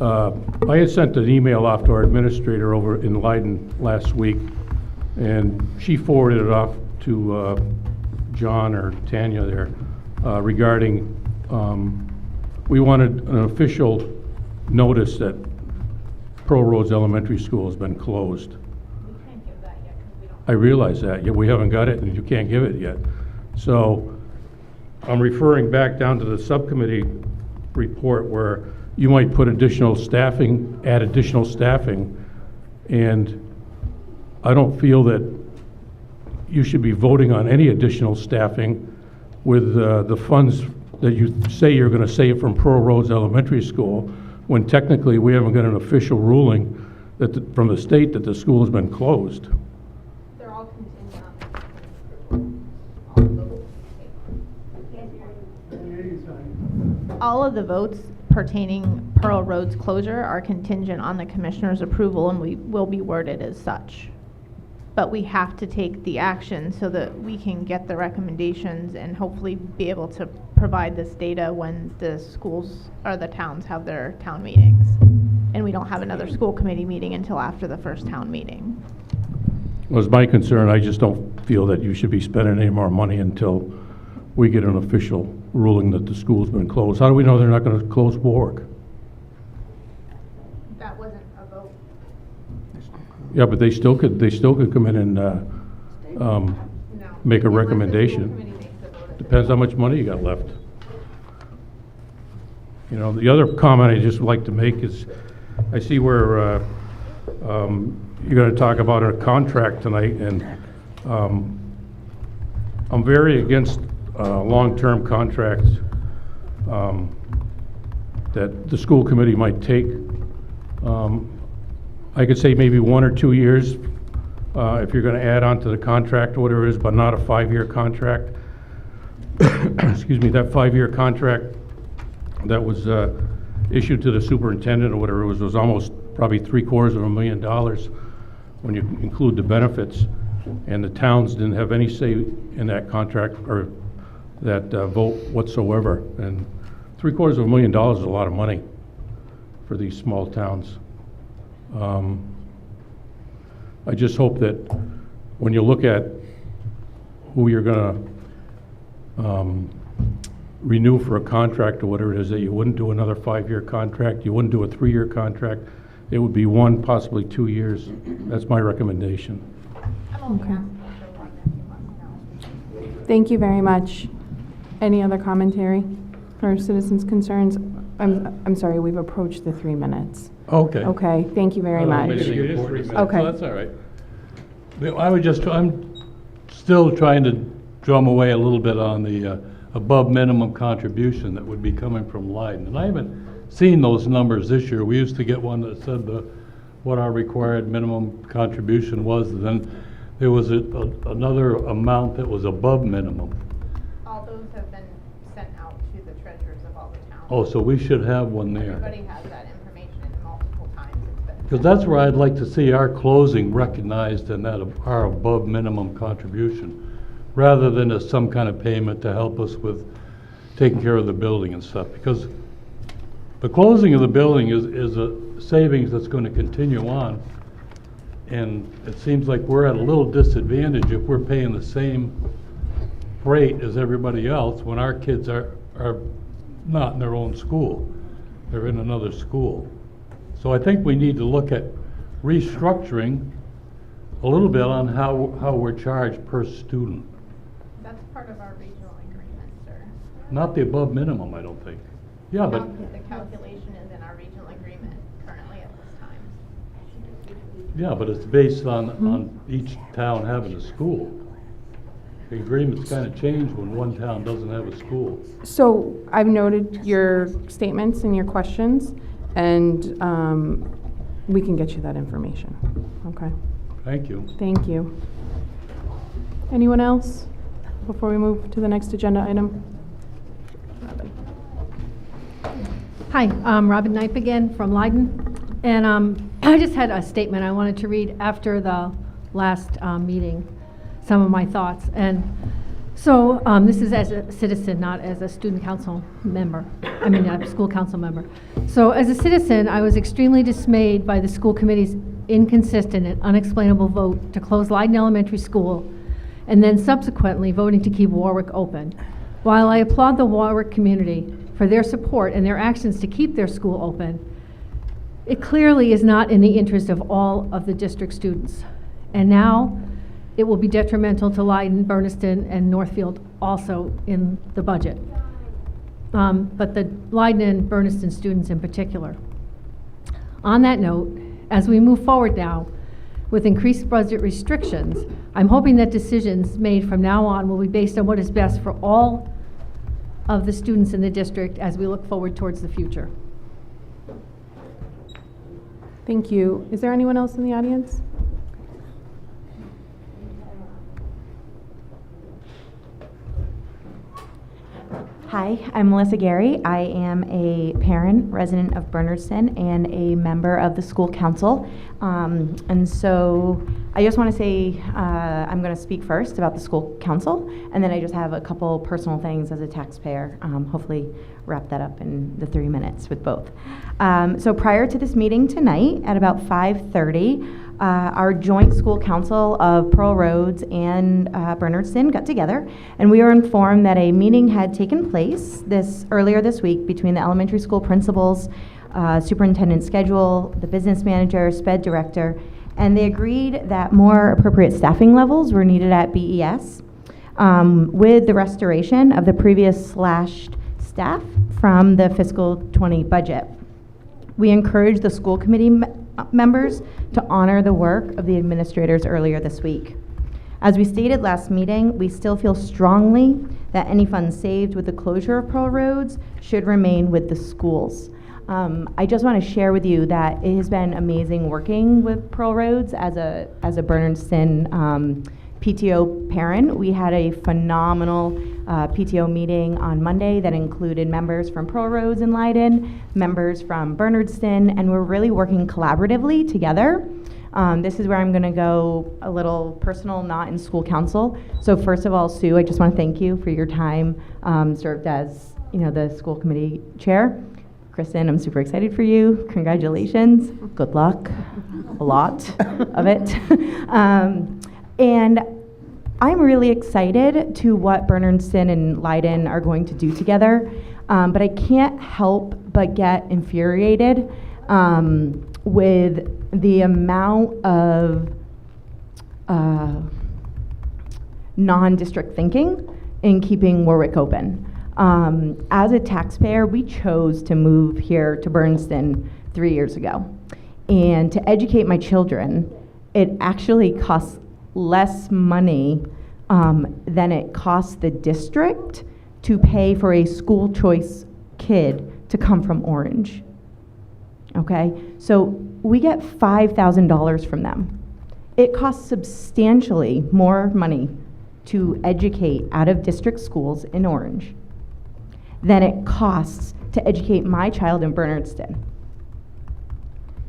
I had sent an email off to our administrator over in Leiden last week, and she forwarded it off to John or Tanya there regarding, we wanted an official notice that Pearl Roads Elementary School has been closed. I realize that, yet we haven't got it, and you can't give it yet. So I'm referring back down to the subcommittee report where you might put additional staffing, add additional staffing, and I don't feel that you should be voting on any additional staffing with the funds that you say you're going to save from Pearl Roads Elementary School, when technically we haven't got an official ruling that from the state that the school has been closed. All of the votes pertaining Pearl Road's closure are contingent on the commissioner's approval, and we will be worded as such. But we have to take the action so that we can get the recommendations and hopefully be able to provide this data when the schools or the towns have their town meetings. And we don't have another school committee meeting until after the first town meeting. Was my concern. I just don't feel that you should be spending any more money until we get an official ruling that the school's been closed. How do we know they're not going to close Warwick? That wasn't a vote. Yeah, but they still could come in and make a recommendation. Depends how much money you got left. You know, the other comment I just would like to make is, I see where you're going to talk about a contract tonight, and I'm very against long-term contracts that the school committee might take. I could say maybe 1 or 2 years if you're going to add on to the contract or whatever it is, but not a 5-year contract. Excuse me, that 5-year contract that was issued to the superintendent or whatever it was almost probably $750,000 when you include the benefits, and the towns didn't have any say in that contract or that vote whatsoever. And $750,000 is a lot of money for these small towns. I just hope that when you look at who you're going to renew for a contract or whatever it is, that you wouldn't do another 5-year contract, you wouldn't do a 3-year contract. It would be 1, possibly 2 years. That's my recommendation. Okay. Thank you very much. Any other commentary or citizens' concerns? I'm sorry, we've approached the 3 minutes. Okay. Okay, thank you very much. Okay. Okay. That's all right. I'm still trying to drum away a little bit on the above minimum contribution that would be coming from Leiden. And I haven't seen those numbers this year. We used to get one that said what our required minimum contribution was, and then there was another amount that was above minimum. All those have been sent out to the treasurers of all the towns. Oh, so we should have one there. Everybody has that information multiple times. It's been Because that's where I'd like to see our closing recognized in that of our above minimum contribution, rather than as some kind of payment to help us with taking care of the building and stuff. Because the closing of the building is a savings that's going to continue on. And it seems like we're at a little disadvantage if we're paying the same rate as everybody else when our kids are not in their own school. They're in another school. So I think we need to look at restructuring a little bit on how we're charged per student. That's part of our regional agreement, sir. Not the above minimum, I don't think. Yeah, but, The calculation is in our regional agreement currently at this time. yeah, but it's based on each town having a school. The agreements kind of change when one town doesn't have a school. So I've noted your statements and your questions, and we can get you that information. Okay. Thank you. Thank you. Anyone else before we move to the next agenda item? Robin. Hi, Robin Knipe again from Leiden. And I just had a statement I wanted to read after the last meeting, some of my thoughts. And so this is as a citizen, not as a student council member, a school council member. So as a citizen, I was extremely dismayed by the school committee's inconsistent and unexplainable vote to close Leiden Elementary School and then subsequently voting to keep Warwick open. While I applaud the Warwick community for their support and their actions to keep their school open, it clearly is not in the interest of all of the district students. And now it will be detrimental to Leiden, Bernardston, and Northfield also in the budget. But the Leiden and Bernardston students in particular. On that note, as we move forward now with increased budget restrictions, I'm hoping that decisions made from now on will be based on what is best for all of the students in the district as we look forward towards the future. Thank you. Is there anyone else in the audience? Hi, I'm Melissa Gary. I am a parent, resident of Bernardston, and a member of the school council. And so I just want to say I'm going to speak first about the school council, and then I just have a couple personal things as a taxpayer. Hopefully wrap that up in the 3 minutes with both. So prior to this meeting tonight at about 5:30, our joint school council of Pearl Roads and Bernardston got together, and we were informed that a meeting had taken place earlier this week between the elementary school principals, superintendent schedule, the business manager, SPED director, and they agreed that more appropriate staffing levels were needed at BES with the restoration of the previous slashed staff from the fiscal 20 budget. We encouraged the school committee members to honor the work of the administrators earlier this week. As we stated last meeting, we still feel strongly that any funds saved with the closure of Pearl Roads should remain with the schools. I just want to share with you that it has been amazing working with Pearl Roads as a Bernardston PTO parent. We had a phenomenal PTO meeting on Monday that included members from Pearl Roads and Leiden, members from Bernardston, and we're really working collaboratively together. This is where I'm going to go a little personal, not in school council. So first of all, Sue, I just want to thank you for your time served as the school committee chair. Kristen, I'm super excited for you. Congratulations. Good luck. A lot of it. And I'm really excited to what Bernardston and Leiden are going to do together, but I can't help but get infuriated with the amount of non-district thinking in keeping Warwick open. As a taxpayer, we chose to move here to Bernardston 3 years ago. And to educate my children, it actually costs less money than it costs the district to pay for a school choice kid to come from Orange. Okay, so we get $5,000 from them. It costs substantially more money to educate out of district schools in Orange than it costs to educate my child in Bernardston.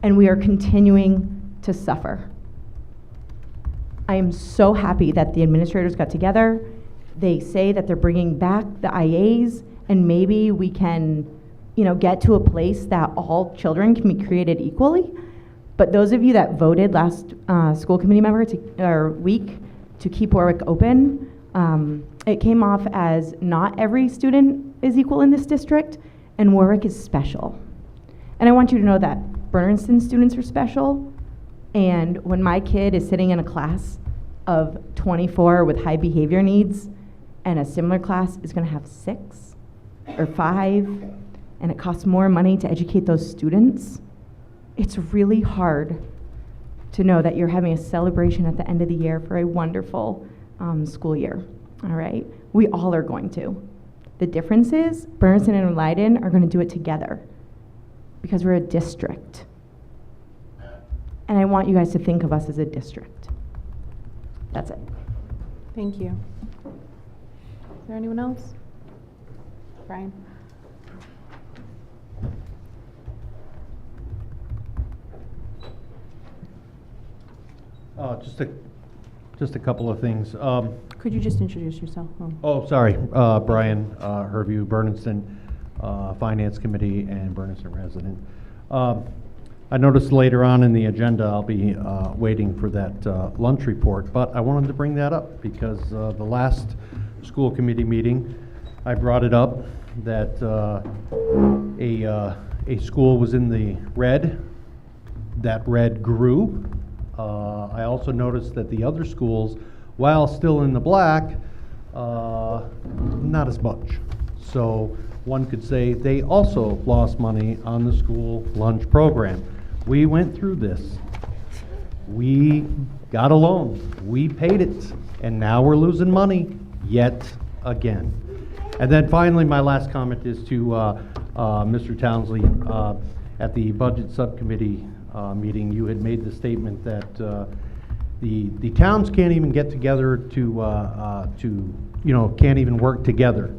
And we are continuing to suffer. I am so happy that the administrators got together. They say that they're bringing back the IAs, and maybe we can, get to a place that all children can be created equally. But those of you that voted last school committee week to keep Warwick open, it came off as not every student is equal in this district, and Warwick is special. And I want you to know that Bernardston students are special, and when my kid is sitting in a class of 24 with high behavior needs, and a similar class is going to have 6 or 5, and it costs more money to educate those students, it's really hard to know that you're having a celebration at the end of the year for a wonderful school year. All right? We all are going to. The difference is Bernardston and Leiden are going to do it together because we're a district. And I want you guys to think of us as a district. That's it. Thank you. Is there anyone else? Brian? Just a couple of things. Could you just introduce yourself? Oh, sorry. Brian Herview, Bernardston Finance Committee and Bernardston resident. I noticed later on in the agenda I'll be waiting for that lunch report, but I wanted to bring that up because the last school committee meeting, I brought it up that a school was in the red. That red grew. I also noticed that the other schools, while still in the black, not as much. So one could say they also lost money on the school lunch program. We went through this. We got a loan. We paid it. And now we're losing money yet again. And then finally, my last comment is to Mr. Townsley. At the budget subcommittee meeting, you had made the statement that the towns can't even get together to can't even work together.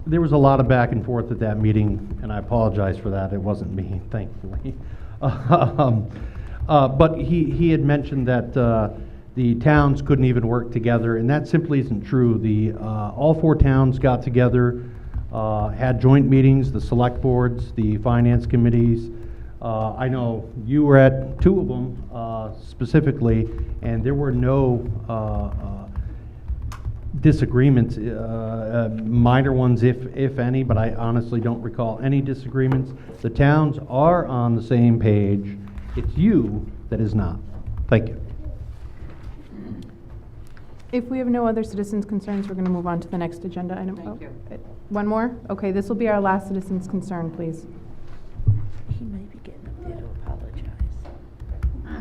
There was a lot of back and forth at that meeting, and I apologize for that. It wasn't me, thankfully. But he had mentioned that the towns couldn't even work together, and that simply isn't true. All 4 towns got together, had joint meetings, the select boards, the finance committees. I know you were at 2 of them specifically, and there were no disagreements, minor ones if any, but I honestly don't recall any disagreements. The towns are on the same page. It's you that is not. Thank you. If we have no other citizens' concerns, we're going to move on to the next agenda item. Thank you. One more? Okay, this will be our last citizens' concern, please. He may be getting up there to apologize.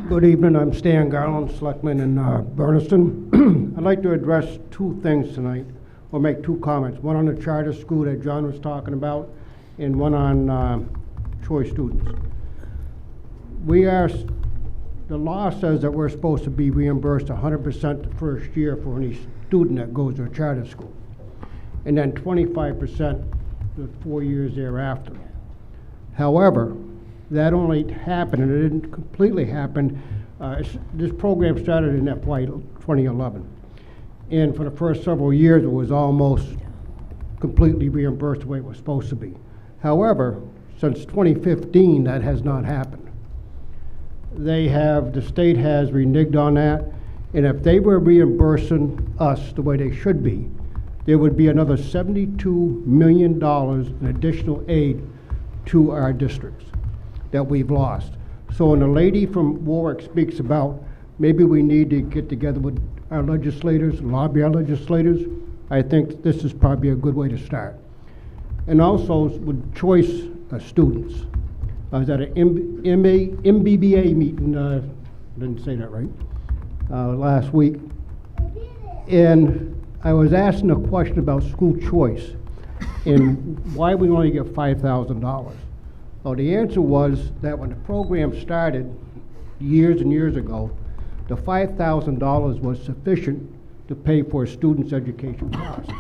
Good evening, I'm Stan Garland, Selectman in Bernardston. I'd like to address 2 things tonight, or make 2 comments. One on the charter school that John was talking about, and one on choice students. The law says that we're supposed to be reimbursed 100% the first year for any student that goes to a charter school, and then 25% the 4 years thereafter. However, that only happened, and it didn't completely happen. This program started in FY 2011, and for the first several years it was almost completely reimbursed the way it was supposed to be. However, since 2015 that has not happened. The state has reneged on that, and if they were reimbursing us the way they should be, there would be another $72 million in additional aid to our districts that we've lost. So when the lady from Warwick speaks about maybe we need to get together with our legislators, lobby our legislators, I think this is probably a good way to start. And also with choice students. I was at an MBBA meeting, didn't say that right, last week. And I was asking a question about school choice and why we only get $5,000. Well, the answer was that when the program started years and years ago, the $5,000 was sufficient to pay for a student's education costs.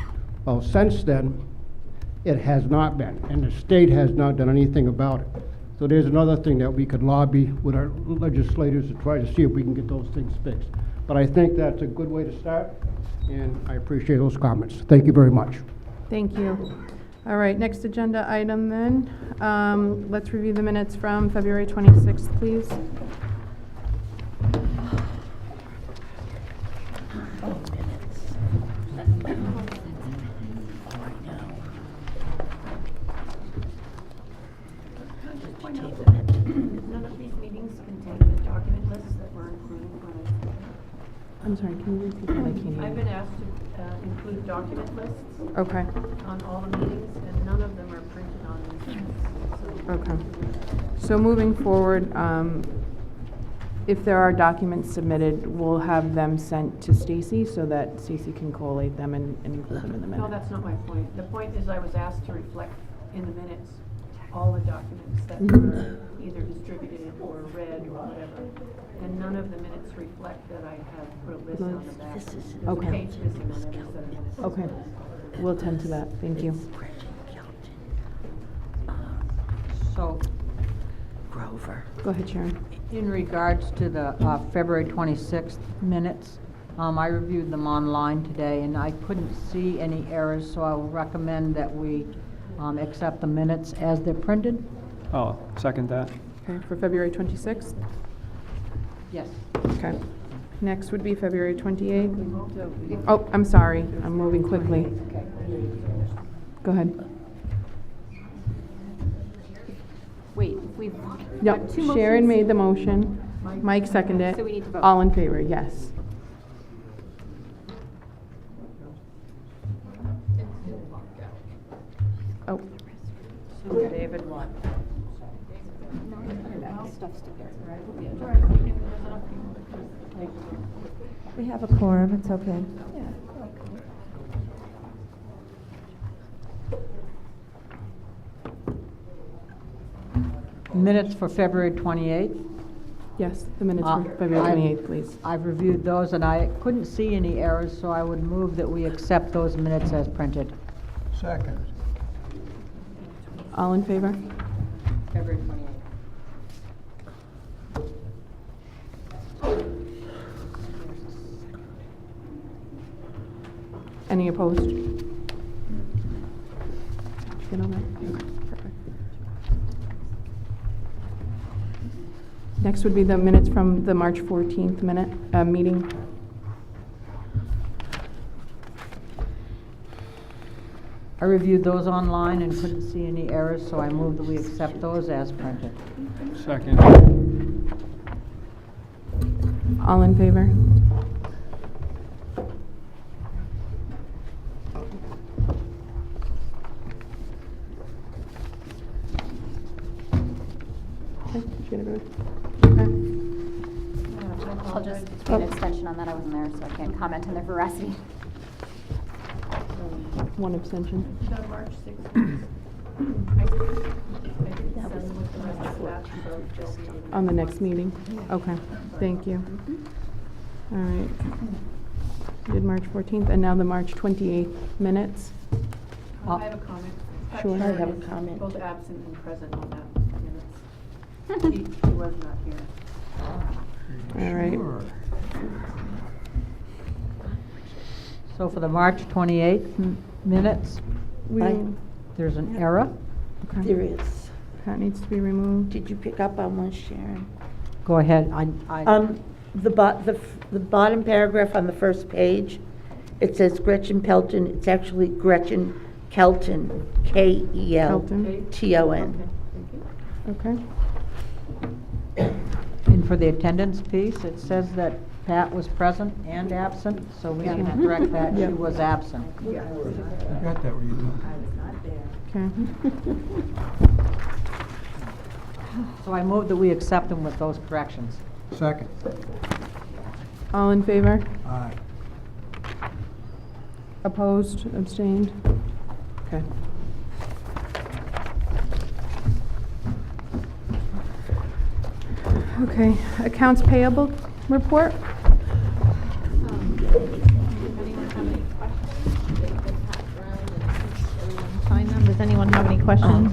Well, since then, It has not been, and the state has not done anything about it. So there's another thing that we could lobby with our legislators to try to see if we can get those things fixed. But I think that's a good way to start, and I appreciate those comments. Thank you very much. Thank you. All right, next agenda item then. Let's review the minutes from February 26th, please. None of these meetings contain the document lists that were included by... I'm sorry, can you repeat that? I can't hear I've you. been asked to include document lists Okay. on all the meetings, and none of them are printed on these minutes. So Okay. So moving forward, if there are documents submitted, we'll have them sent to Stacy so that Stacy can collate them and include them in the no, minutes. that's not my point. The point is I was asked to reflect in the minutes all the documents that Mhm. were either distributed or read or whatever. And none of the minutes reflect that I have put a list on the back. There's a Okay. page missing on every set of minutes. Okay. We'll attend to that. Thank you. So, Grover. Go ahead, Sharon. in regards to the February 26th minutes, I reviewed them online today, and I couldn't see any errors, so I will recommend that we accept the minutes as they're printed. Oh, second that. Okay, for February 26th? Yes. Okay. Next would be February 28th. Oh, I'm sorry. I'm moving quickly. Go ahead. Wait, we've No, got two Sharon motions. made the motion. Mike seconded So we it. need to vote. All in favor, yes. Oh. David, what? We have a quorum, it's okay. Minutes for February 28th. Yes, the minutes for February 28th, please. I've reviewed those, and I couldn't see any errors, so I would move that we accept those minutes as printed. Second. All in favor? February 28th. Any opposed? Did you get all that? Okay, perfect. Next would be the minutes from the March 14th meeting. I reviewed those online and couldn't see any errors, so I move that we accept those as printed. Second. All in favor? Okay, did you get it? Okay. I'll just take an extension on that. I wasn't there, so I can't comment on their veracity. One abstention. The March 6th. On the next meeting? Okay, thank you. All right. Did March 14th, and now the March 28th minutes. I have a comment. Sure. I have a comment. Both absent and present on that minutes. She was not here. All right. So for the March 28th minutes, there's an error. Okay. There is. That needs to be removed. Did you pick up on one, Sharon? Go ahead. The bottom paragraph on the first page, it says Gretchen Pelton. It's actually Gretchen Kelton, K-E-L-T-O-N. Okay. And for the attendance piece, it says that Pat was present and absent, so we need to correct that. She was absent. I got that where you go. Okay. So I move that we accept them with those corrections. Second. All in favor? Aye. Opposed? Abstained? Okay. Okay, accounts payable report? Sign them. Does questions?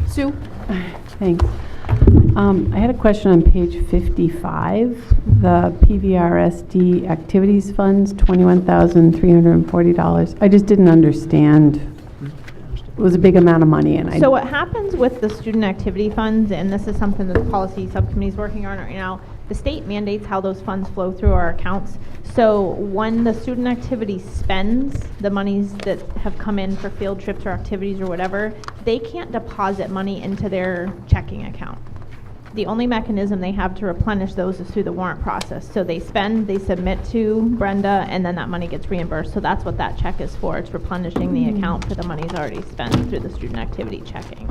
Sue? Thanks. I had a question on page 55, the PVRSD activities funds, $21,340. I just didn't understand. It was a big amount of money, and So what happens with the student activity funds, and this is something that the policy subcommittee is working on right now, the state mandates how those funds flow through our accounts. So when the student activity spends the monies that have come in for field trips or activities or whatever, they can't deposit money into their checking account. The only mechanism they have to replenish those is through the warrant process. So they spend, they submit to Brenda, and then that money gets reimbursed. So that's what that check is for. It's replenishing the account for the monies already spent through the student activity checking.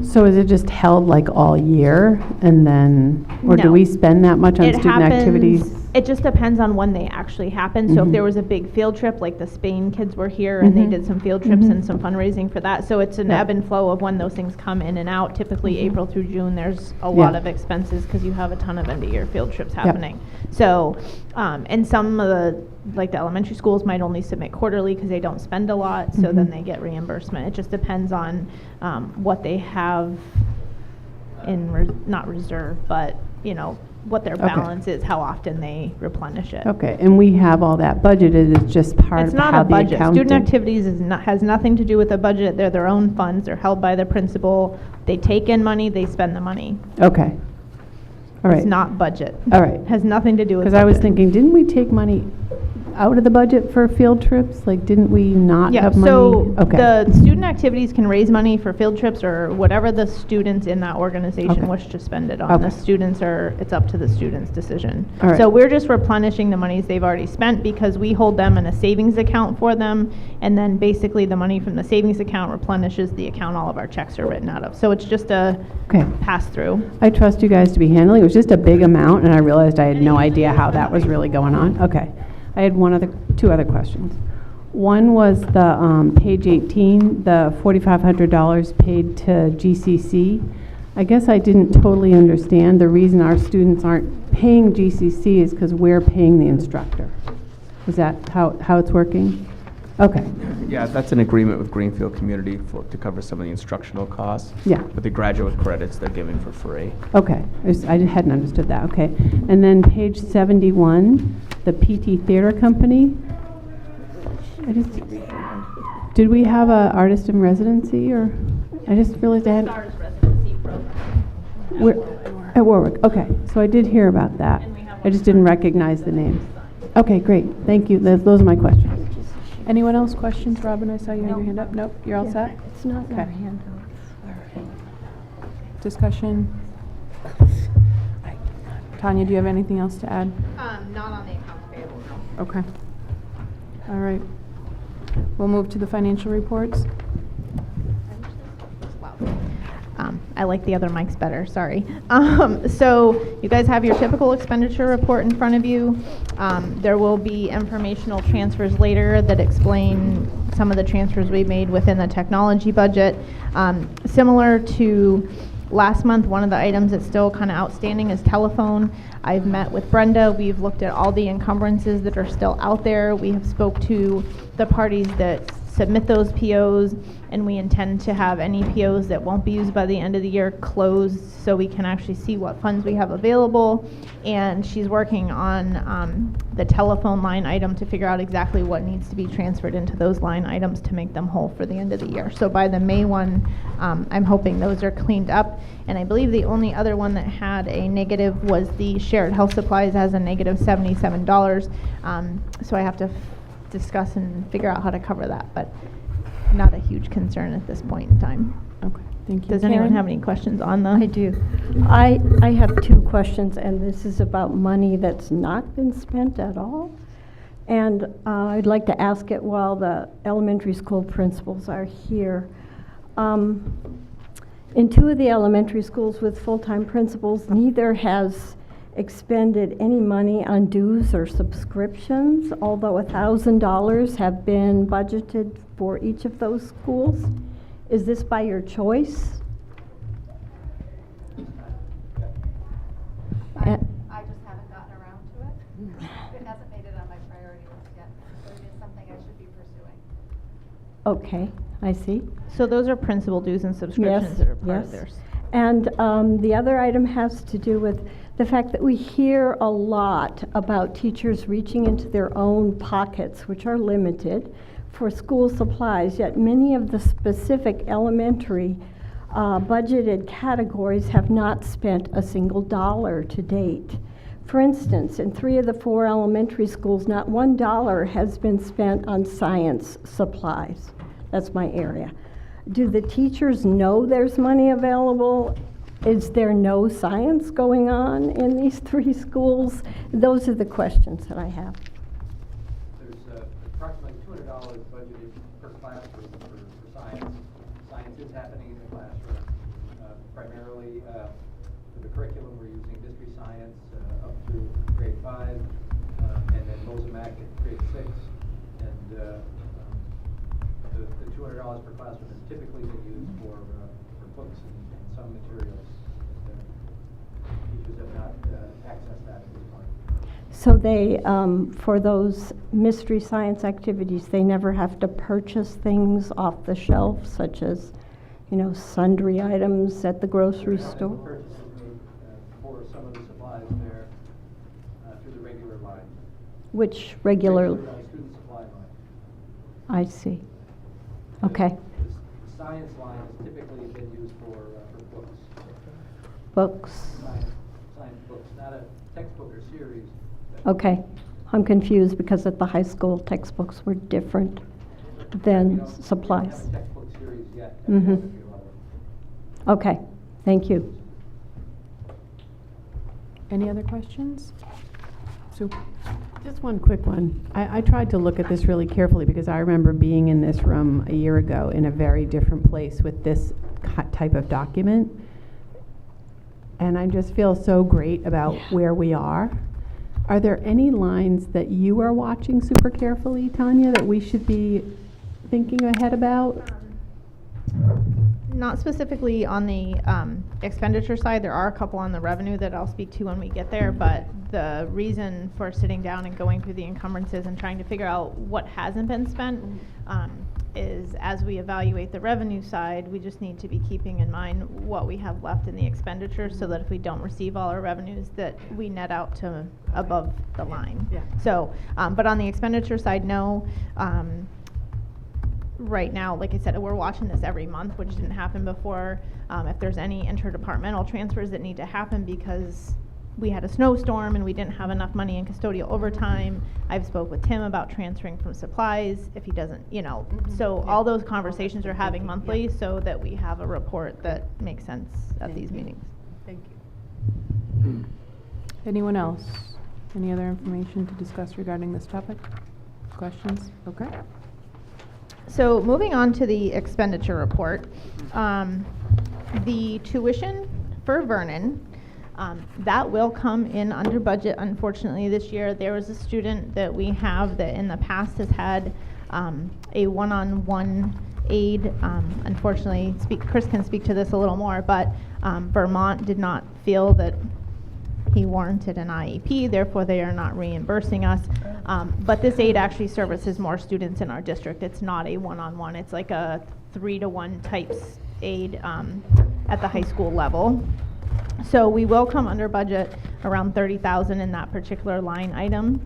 so is it just held like all year, and then, or do No. we spend that much on student activities? It just depends on when they actually happen. So if Mhm. there was a big field trip, like the Spain kids were here and they Mhm. did some field trips Mhm. and some fundraising for that. So it's an Yeah. ebb and flow of when those things come in and out. Typically Mhm. April through June, there's a Yeah. lot of expenses because you have a ton of end of year field trips Yep. happening. So, and some of the, like the elementary schools might only submit quarterly because they don't spend a lot. So then Mhm. they get reimbursement. It just depends on what they have in, not reserve, but, you know, what their Okay. balance is, how often they replenish it. Okay, and we have all that budgeted, it's just part It's of not how a the budget. accounting. Student activities has nothing to do with a budget. They're their own funds. They're held by the principal. They take in money, they spend the money. Okay. All right. It's not budget. All right. Has nothing to do with Because I was budget. thinking, didn't we take money out of the budget for field trips? Like, didn't we not Yeah, have money? so Okay. the student activities can raise money for field trips or whatever the students in that organization Okay. wish to spend it on. Okay. The students it's up to the students' decision. All right. So we're just replenishing the monies they've already spent because we hold them in a savings account for them. And then basically the money from the savings account replenishes the account all of our checks are written out of. So it's just a Okay. pass-through. I trust you guys to be handling. It was just a big amount, and I realized I had no idea how that was really going on. Okay. I had two other questions. One was the page 18, the $4,500 paid to GCC. I guess I didn't totally understand. The reason our students aren't paying GCC is because we're paying the instructor. Is that how it's working? Okay. Yeah, that's an agreement with Greenfield Community to cover some of the instructional costs. Yeah. But the graduate credits they're giving for free. Okay, I hadn't understood that, okay. And then page 71, the PT Theater Company. Did we have a artist in residency, or, I just realized I hadn't. At Warwick, okay, so I did hear about that. I just didn't recognize the name. Okay, great, thank you, those are my questions. Anyone else questions? Robin, I saw you have your hand up. Nope, you're all set? It's not in our Okay. handouts. Discussion? Tanya, do you have anything else to add? Not on the accounts payable, no. Okay. All right. We'll move to the financial reports. I like the other mics better, sorry. So you guys have your typical expenditure report in front of you. There will be informational transfers later that explain some of the transfers we made within the technology budget. Similar to last month, one of the items that's still kind of outstanding is telephone. I've met with Brenda. We've looked at all the encumbrances that are still out there. We have spoke to the parties that submit those POs, and we intend to have any POs that won't be used by the end of the year closed so we can actually see what funds we have available. And she's working on the telephone line item to figure out exactly what needs to be transferred into those line items to make them whole for the end of the year. So by the May one, I'm hoping those are cleaned up. And I believe the only other one that had a negative was the shared health supplies as a negative $77. So I have to discuss and figure out how to cover that, but not a huge concern at this point in time. Okay, thank you. Does anyone Karen? have any questions on the? I do. I have two questions, and this is about money that's not been spent at all. And I'd like to ask it while the elementary school principals are here. In two of the elementary schools with full-time principals, neither has expended any money on dues or subscriptions, although $1,000 have been budgeted for each of those schools. Is this by your choice? I just haven't gotten around to it. It hasn't made it on my priority list yet, but it is something I should be pursuing. Okay, I see. So those are principal dues and subscriptions that are part of theirs. And the other item has to do with the fact that we hear a lot about teachers reaching into their own pockets, which are limited, for school supplies, yet many of the specific elementary budgeted categories have not spent a single dollar to date. For instance, in 3 of the 4 elementary schools, not $1 has been spent on science supplies. That's my area. Do the teachers know there's money available? Is there no science going on in these 3 schools? Those are the questions that I have. There's approximately $200 budgeted per classroom for science. Science is happening in the classroom. Primarily for the curriculum, we're using history science up through grade 5, and then Mosamac at grade 6. And the $200 per classroom has typically been used for books and some materials. Teachers have not accessed that at this point. So they, for those mystery science activities, they never have to purchase things off the shelf, such as, you know, sundry items at the grocery store? Purchases made for some of the supplies there through the regular line. Which regular? Student supply line. I see. Okay. The science line has typically been used for books. Books. Science books, not a textbook or series. Okay. I'm confused because at the high school, textbooks were different than supplies. We don't have a textbook series yet. Mm-hmm. Okay. Thank you. Any other questions? Sue? Just one quick one. I tried to look at this really carefully because I remember being in this room a year ago in a very different place with this type of document. And I just feel so great about where we are. Are there any lines that you are watching super carefully, Tanya, that we should be thinking ahead about? Not specifically on the expenditure side. There are a couple on the revenue that I'll speak to when we get there, but the reason for sitting down and going through the encumbrances and trying to figure out what hasn't been spent is as we evaluate the revenue side, we just need to be keeping in mind what we have left in the expenditure so that if we don't receive all our revenues, that we net out to above the line. Yeah. So, but on the expenditure side, no. Right now, like I said, we're watching this every month, which didn't happen before. If there's any interdepartmental transfers that need to happen because we had a snowstorm and we didn't have enough money in custodial overtime, I've spoke with Tim about transferring from supplies if he doesn't, you know. So all those conversations are having monthly so that we have a report that makes sense at these meetings. Thank you. Anyone else? Any other information to discuss regarding this topic? Questions? Okay. So moving on to the expenditure report, the tuition for Vernon, that will come in under budget. Unfortunately, this year there was a student that we have that in the past has had a one-on-one aid. Unfortunately, Chris can speak to this a little more, but Vermont did not feel that he warranted an IEP, therefore they are not reimbursing us. But this aid actually services more students in our district. It's not a one-on-one. It's like a 3-to-1 types aid at the high school level. So we will come under budget around $30,000 in that particular line item.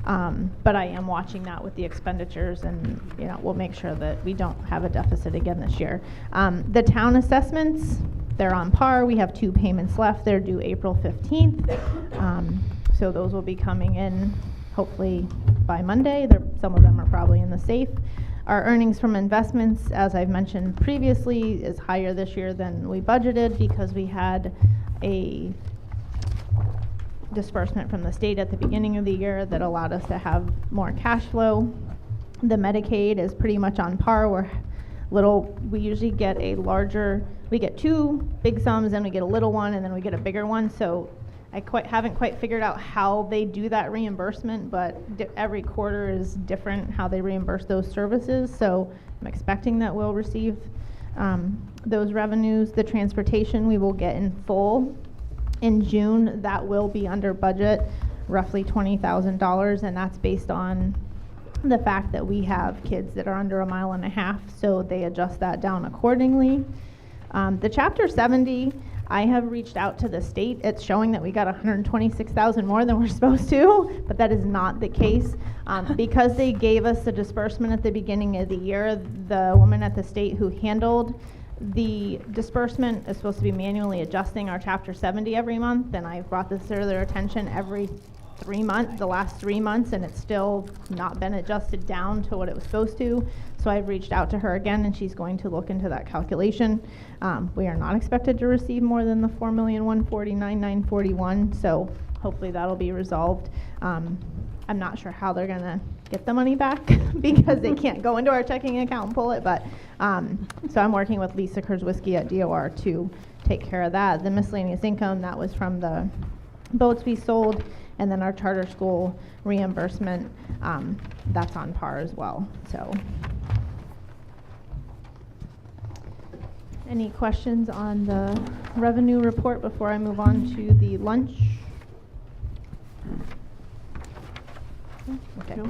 But I am watching that with the expenditures, and you know, we'll make sure that we don't have a deficit again this year. The town assessments, they're on par. We have 2 payments left. They're due April 15th. So those will be coming in hopefully by Monday. Some of them are probably in the safe. Our earnings from investments, as I've mentioned previously, is higher this year than we budgeted because we had a disbursement from the state at the beginning of the year that allowed us to have more cash flow. The Medicaid is pretty much on par. We usually get we get 2 big sums, then we get a little one, and then we get a bigger one. So I haven't quite figured out how they do that reimbursement, but every quarter is different how they reimburse those services. So I'm expecting that we'll receive those revenues. The transportation we will get in full in June. That will be under budget, roughly $20,000, and that's based on the fact that we have kids that are under 1.5 miles, so they adjust that down accordingly. The Chapter 70, I have reached out to the state. It's showing that we got 126,000 more than we're supposed to, but that is not the case. Because they gave us the disbursement at the beginning of the year, the woman at the state who handled the disbursement is supposed to be manually adjusting our Chapter 70 every month, and I've brought this to their attention every 3 months, the last 3 months, and it's still not been adjusted down to what it was supposed to. So I've reached out to her again, and she's going to look into that calculation. We are not expected to receive more than the $4,149,941, so hopefully that'll be resolved. I'm not sure how they're gonna get the money back because they can't go into our checking account and pull it, but so I'm working with Lisa Kurzwiski at DOR to take care of that. The miscellaneous income, that was from the boats we sold, and then our charter school reimbursement, that's on par as well. So, any questions on the revenue report before I move on to the lunch? Okay.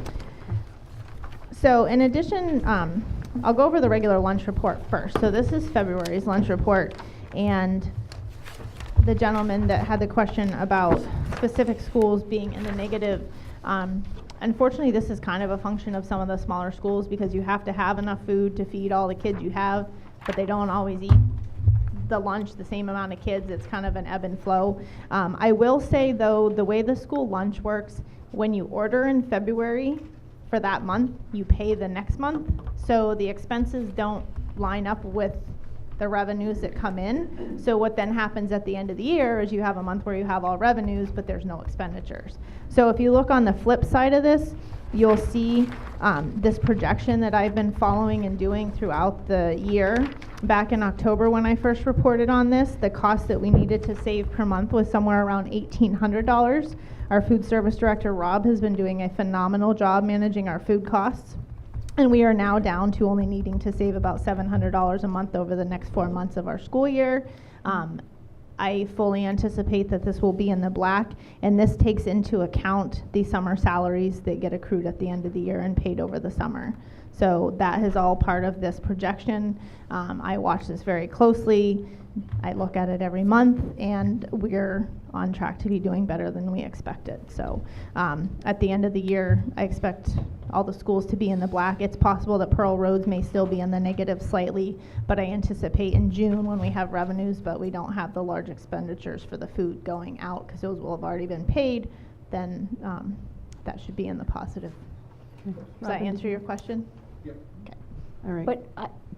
So in addition, I'll go over the regular lunch report first. So this is February's lunch report, and the gentleman that had the question about specific schools being in the negative, unfortunately this is kind of a function of some of the smaller schools because you have to have enough food to feed all the kids you have, but they don't always eat the lunch the same amount of kids. It's kind of an ebb and flow. I will say though, the way the school lunch works, when you order in February for that month, you pay the next month, so the expenses don't line up with the revenues that come in. So what then happens at the end of the year is you have a month where you have all revenues, but there's no expenditures. So if you look on the flip side of this, you'll see this projection that I've been following and doing throughout the year. Back in October when I first reported on this, the cost that we needed to save per month was somewhere around $1,800. Our food service director, Rob, has been doing a phenomenal job managing our food costs. And we are now down to only needing to save about $700 a month over the next 4 months of our school year. I fully anticipate that this will be in the black, and this takes into account the summer salaries that get accrued at the end of the year and paid over the summer. So that is all part of this projection. I watch this very closely. I look at it every month, and we're on track to be doing better than we expected. So at the end of the year, I expect all the schools to be in the black. It's possible that Pearl Roads may still be in the negative slightly, but I anticipate in June when we have revenues, but we don't have the large expenditures for the food going out because those will have already been paid, then that should be in the positive. Okay. Does that answer your question? Yep. Okay. All right. But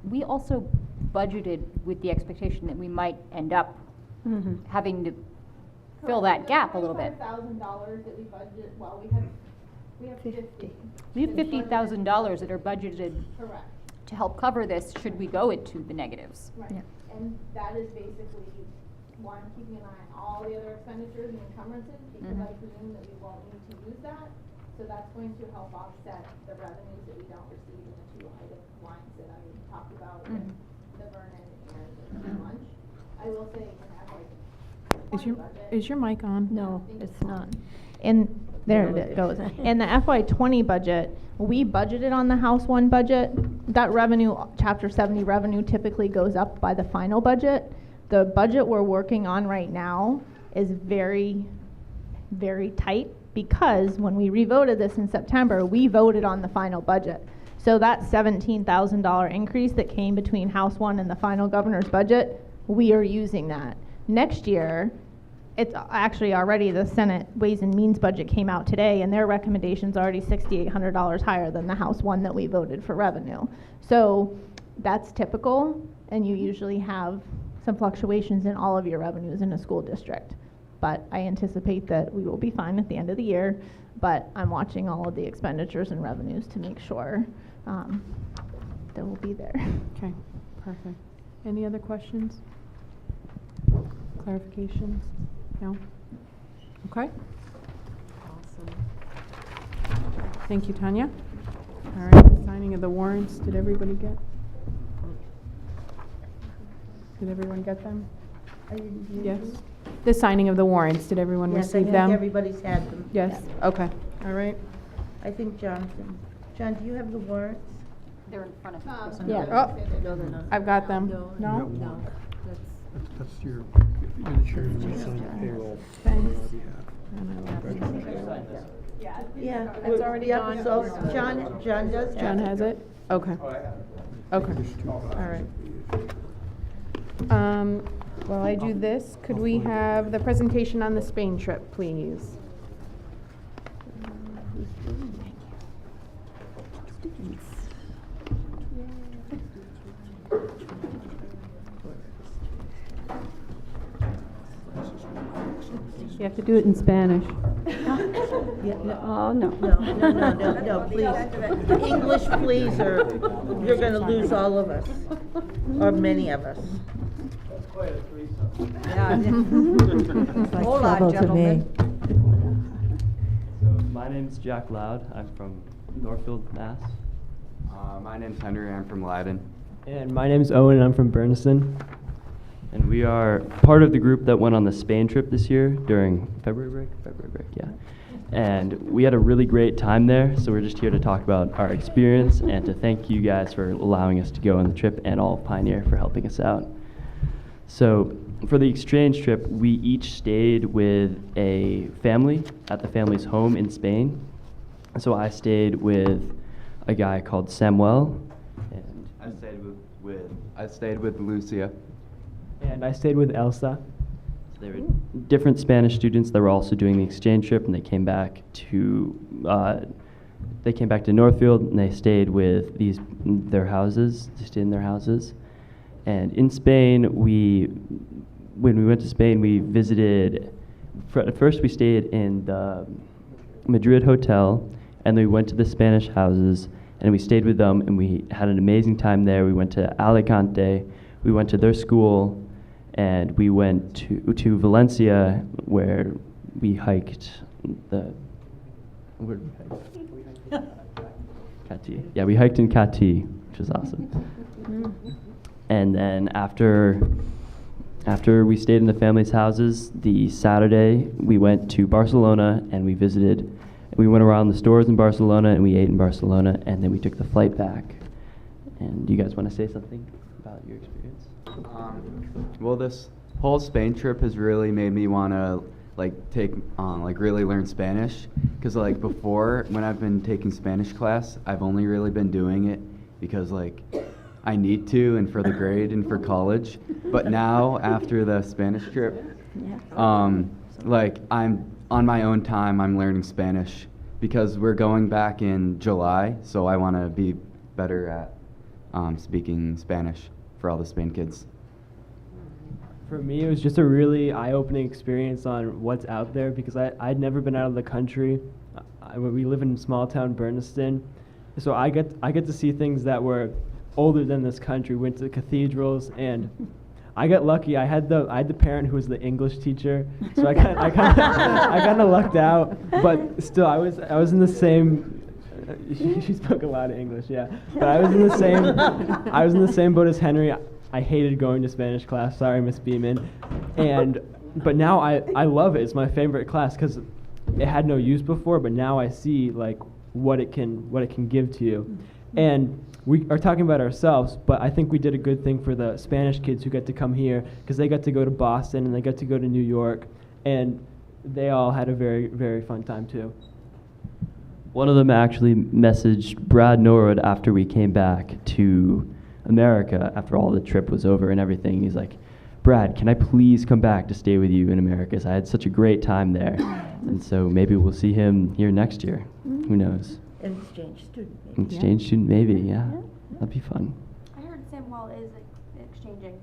we also budgeted with the expectation that we might end up having to fill that gap a little bit. $1,000 that we budgeted, well, we have 50. We have $50,000 that are budgeted Correct. to help cover this should we go into the negatives. Right. Yeah. And that is basically, one, keeping an eye on all the other expenditures and encumbrances, because I presume that we won't need to use that. So that's going to help offset the revenues that we don't receive in the two item lines that I talked about, the Vernon and the lunch. I will say, Is your mic on? no, it's not. There it goes. In the FY20 budget, we budgeted on the House 1 budget. That revenue, Chapter 70 revenue, typically goes up by the final budget. The budget we're working on right now is very, very tight because when we revoted this in September, we voted on the final budget. So that $17,000 increase that came between House 1 and the final governor's budget, we are using that. Next year, it's actually already the Senate Ways and Means budget came out today, and their recommendation's already $6,800 higher than the House 1 that we voted for revenue. So that's typical, and you usually have some fluctuations in all of your revenues in a school district. But I anticipate that we will be fine at the end of the year, but I'm watching all of the expenditures and revenues to make sure that we'll be there. Okay, perfect. Any other questions? Clarifications? No? Okay. Awesome. Thank you, Tanya. All right, signing of the warrants. Did everybody get? Did everyone get them? Are you reviewing Yes. these? The signing of the warrants. Did everyone Yes, I receive think them? everybody's had them. Yes. Yeah. Okay. All right. I think Jonathan. John, do you have the warrants? They're in front of you. Yeah. Oh, No, they're not. I've got them. No? No? That's your, you're the chair, you sign the payroll. Yeah. It's already Yep, gone. so John does have John it. has it? Okay. Okay, all right. While I do this, could we have the presentation on the Spain trip, please? You have to do it in Spanish. Oh, no, please. English, please, or you're gonna lose all of us, or many of us. It's like Hold on, trouble to me. So my name's Jack Loud. I'm from Northfield, Mass. My name's Henry. I'm from Leiden. And my name's Owen, and I'm from Bernardston. And we are part of the group that went on the Spain trip this year during February break, yeah. And we had a really great time there, so we're just here to talk about our experience and to thank you guys for allowing us to go on the trip and all of Pioneer for helping us out. So for the exchange trip, we each stayed with a family at the family's home in Spain. So I stayed with a guy called Samuel. And I stayed with Lucia. And I stayed with Elsa. So they were different Spanish students that were also doing the exchange trip, and they came back to Northfield, and they stayed with their houses. They stayed in their houses. And in Spain, when we went to Spain, we visited. At first, we stayed in the Madrid hotel, and then we went to the Spanish houses, and we stayed with them, and we had an amazing time there. We went to Alicante. We went to their school, and we went to Valencia, where we hiked where did we hike? Cati. Yeah, we hiked in Cati, which was awesome. And then after we stayed in the family's houses, the Saturday we went to Barcelona and we visited. We went around the stores in Barcelona and we ate in Barcelona, and then we took the flight back. And do you guys want to say something about your experience? Well, this whole Spain trip has really made me want to really learn Spanish, because like before, when I've been taking Spanish class, I've only really been doing it because like I need to and for the grade and for college. But now after the Spanish trip, like I'm on my own time, I'm learning Spanish because we're going back in July, so I want to be better at speaking Spanish for all the Spain kids. For me, it was just a really eye-opening experience on what's out there, because I'd never been out of the country. We live in small town Bernardston, so I get to see things that were older than this country. Went to cathedrals, and I got lucky. I had the parent who was the English teacher, so I kind of lucked out. But still, I was in the same. She spoke a lot of English, yeah. But I was in the same boat as Henry. I hated going to Spanish class. Sorry, Miss Beeman. But now I love it. It's my favorite class because it had no use before. But now I see like what it can give to you. And we are talking about ourselves, but I think we did a good thing for the Spanish kids who get to come here, because they got to go to Boston and they got to go to New York, and they all had a very, very fun time too. One of them actually messaged Brad Norwood after we came back to America, after all the trip was over and everything. He's like, Brad, can I please come back to stay with you in America? So I had such a great time there. And so maybe we'll see him here next year. Who knows? An exchange student. Maybe. Exchange student, maybe, yeah. That'd be fun. I heard Samuel is exchanging.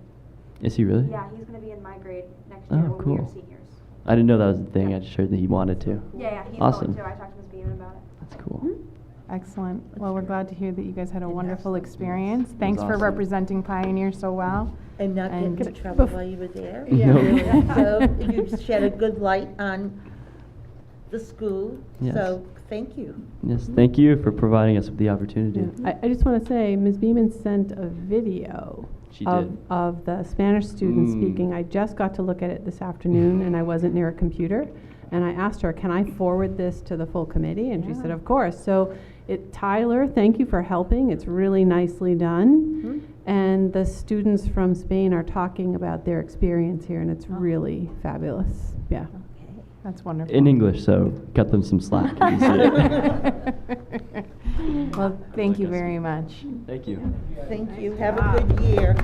Is he really? Yeah, he's going to be in my grade next year when we are seniors. I didn't know that was the thing. I just heard that he wanted to. Yeah, he's awesome. going to. I talked to Ms. Beeman about it. That's cool. Excellent. Well, we're glad to hear that you guys had a wonderful experience. Thanks for awesome. representing Pioneer so well. And not get into trouble while you were there. Yeah. So you shed a good light on the school. Yes. So thank you. Yes, thank you for providing us with the opportunity. I just want to say, Ms. Beeman sent a video She did. of the Spanish student speaking. I just got to look at it this afternoon, and I wasn't near a computer. And I asked her, can I forward this to the full committee? And she said, of course. So Tyler, thank you for helping. It's really nicely done. And the students from Spain are talking about their experience here, and it's really fabulous. Yeah. That's wonderful. In English, so cut them some slack. if you see it. Well, thank you very much. Thank you. Thank you. Have a good year.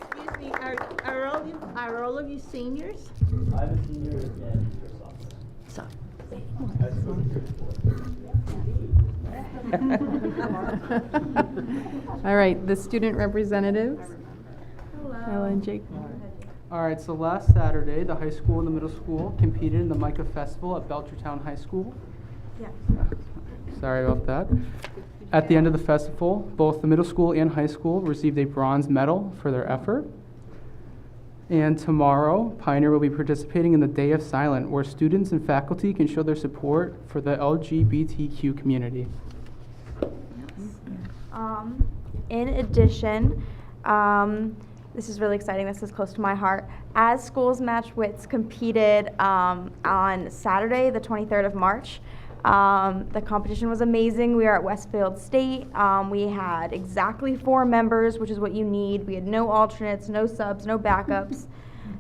Excuse me, are all of you seniors? I'm a senior and So. All right, the student representatives. Ella and Jake. All right, so last Saturday, the high school and the middle school competed in the Micah Festival at Belchertown High School. Yeah. Sorry about that. At the end of the festival, both the middle school and high school received a bronze medal for their effort. And tomorrow, Pioneer will be participating in the Day of Silence, where students and faculty can show their support for the LGBTQ community. In addition, this is really exciting. This is close to my heart. As Schools Match Wits competed on Saturday, the 23rd of March, the competition was amazing. We were at Westfield State. We had exactly 4 members, which is what you need. We had no alternates, no subs, no backups.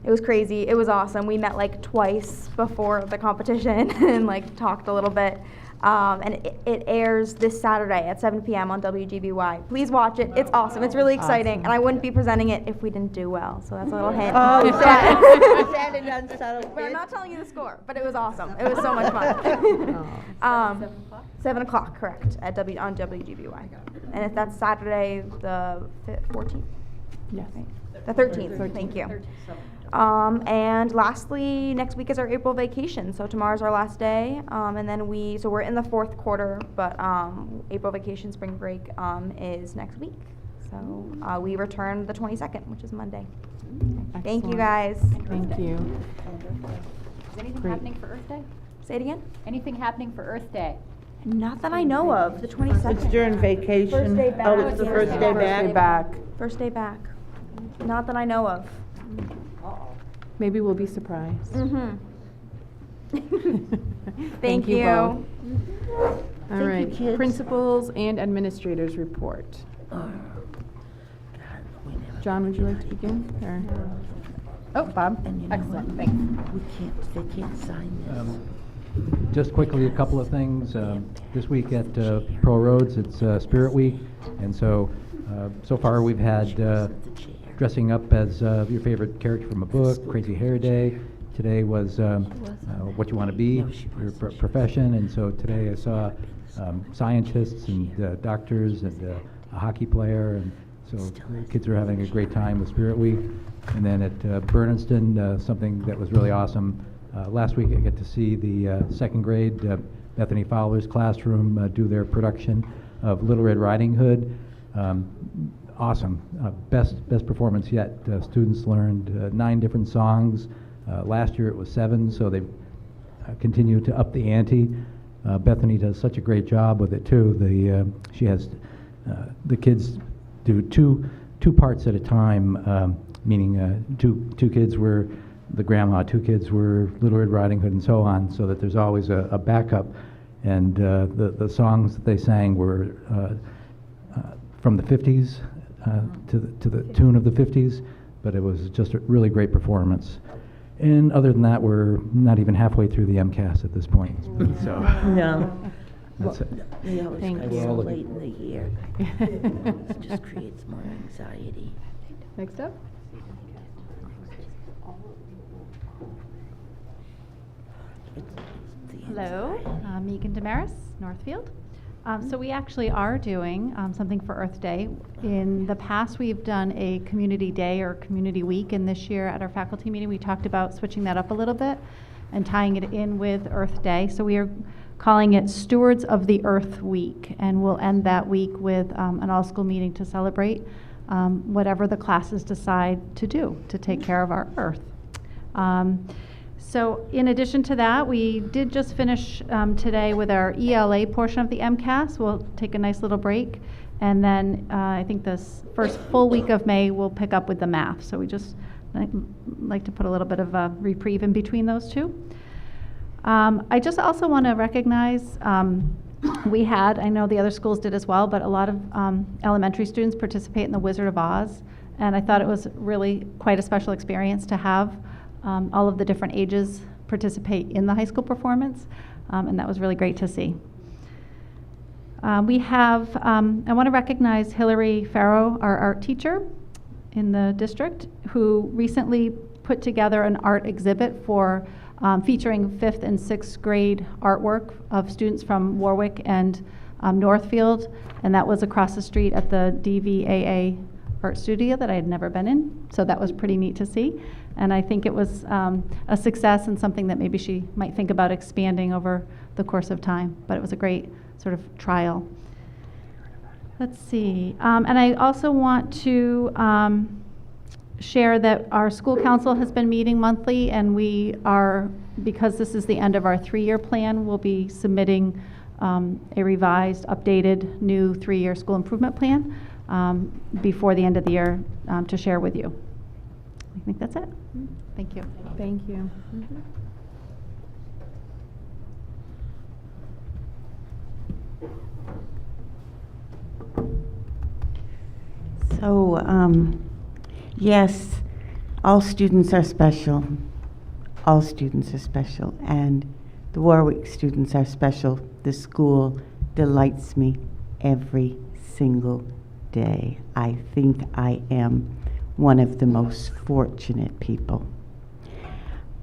It was crazy. It was awesome. We met like twice before the competition and like talked a little bit. And it airs this Saturday at 7 p.m. on WGBY. Please watch it. It's awesome. It's really exciting. And I wouldn't be presenting it if we didn't do well. So that's a little hint. Oh, sad and unsettled. But I'm not telling you the score, but it was awesome. It was so much fun. 7 o'clock, correct, at on WGBY. And if that's Saturday, the 14th? Yes. The 13th, thank you. And lastly, next week is our April vacation. So tomorrow's our last day. And then we're in the 4th quarter, but April vacation, spring break is next week. So we return the 22nd, which is Monday. Thank you, Excellent. guys. Thank you. Is anything Great. happening for Earth Day? Say it again? Anything happening for Earth Day? Not that I know of. The 22nd. It's during vacation. First day back. Oh, it's the first day back? First day back. Not that I know of. Maybe we'll be surprised. Thank you. both. All Thank you, right, kids. principals and administrators report. John, would you like to begin? Or? Oh, Bob. And you know Excellent, what? thanks. They can't sign this. Just quickly, a couple of things. This week at Pro Roads, it's Spirit Week, and so far we've had dressing up as your favorite character from a book, Crazy Hair Day. Today was what you want to be, your profession, and so today I saw scientists and doctors and a hockey player, and so the kids are having a great time with Spirit Week. And then at Bernardston, something that was really awesome. Last week I got to see the second grade Bethany Fowler's classroom do their production of Little Red Riding Hood. Awesome, best performance yet. Students learned 9 different songs. Last year it was 7, so they continue to up the ante. Bethany does such a great job with it too. She has the kids do two parts at a time, meaning two kids were the grandma, 2 kids were Little Red Riding Hood, and so on, so that there's always a backup. And the songs that they sang were from the 50s to the tune of the 50s, but it was just a really great performance. And other than that, we're not even halfway through the MCAS at this point. So No. that's it. We always Thank come you. so late in the year. It just creates more anxiety. Next up. Hello, Megan Damaris, Northfield. So we actually are doing something for Earth Day. In the past, we've done a community day or community week, and this year at our faculty meeting, we talked about switching that up a little bit and tying it in with Earth Day. So we are calling it Stewards of the Earth Week, and we'll end that week with an all-school meeting to celebrate whatever the classes decide to do to take care of our Earth. So in addition to that, we did just finish today with our ELA portion of the MCAS. We'll take a nice little break. And then I think this first full week of May, we'll pick up with the math. So we just like to put a little bit of a reprieve in between those two. I just also want to recognize, we had, I know the other schools did as well, but a lot of elementary students participate in the Wizard of Oz. And I thought it was really quite a special experience to have all of the different ages participate in the high school performance. And that was really great to see. We have, I want to recognize Hillary Farrow, our art teacher in the district, who recently put together an art exhibit for featuring 5th and 6th grade artwork of students from Warwick and Northfield, and that was across the street at the DVAA art studio that I had never been in, so that was pretty neat to see. And I think it was a success and something that maybe she might think about expanding over the course of time, but it was a great sort of trial. Let's see, and I also want to share that our school council has been meeting monthly, and we are, because this is the end of our 3-year plan, we'll be submitting a revised, updated, new 3-year school improvement plan before the end of the year to share with you. I think that's it. Thank you. Thank you. So, yes, all students are special. All students are special. And the Warwick students are special. The school delights me every single day. I think I am one of the most fortunate people.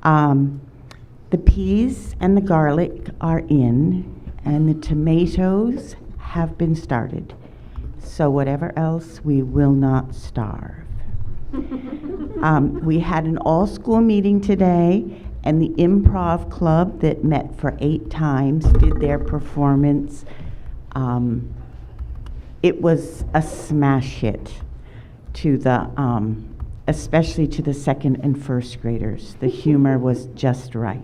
The peas and the garlic are in, and the tomatoes have been started. So whatever else, we will not starve. We had an all-school meeting today, and the improv club that met for 8 times did their performance. It was a smash hit to the, especially to the 2nd and 1st graders. The humor was just right.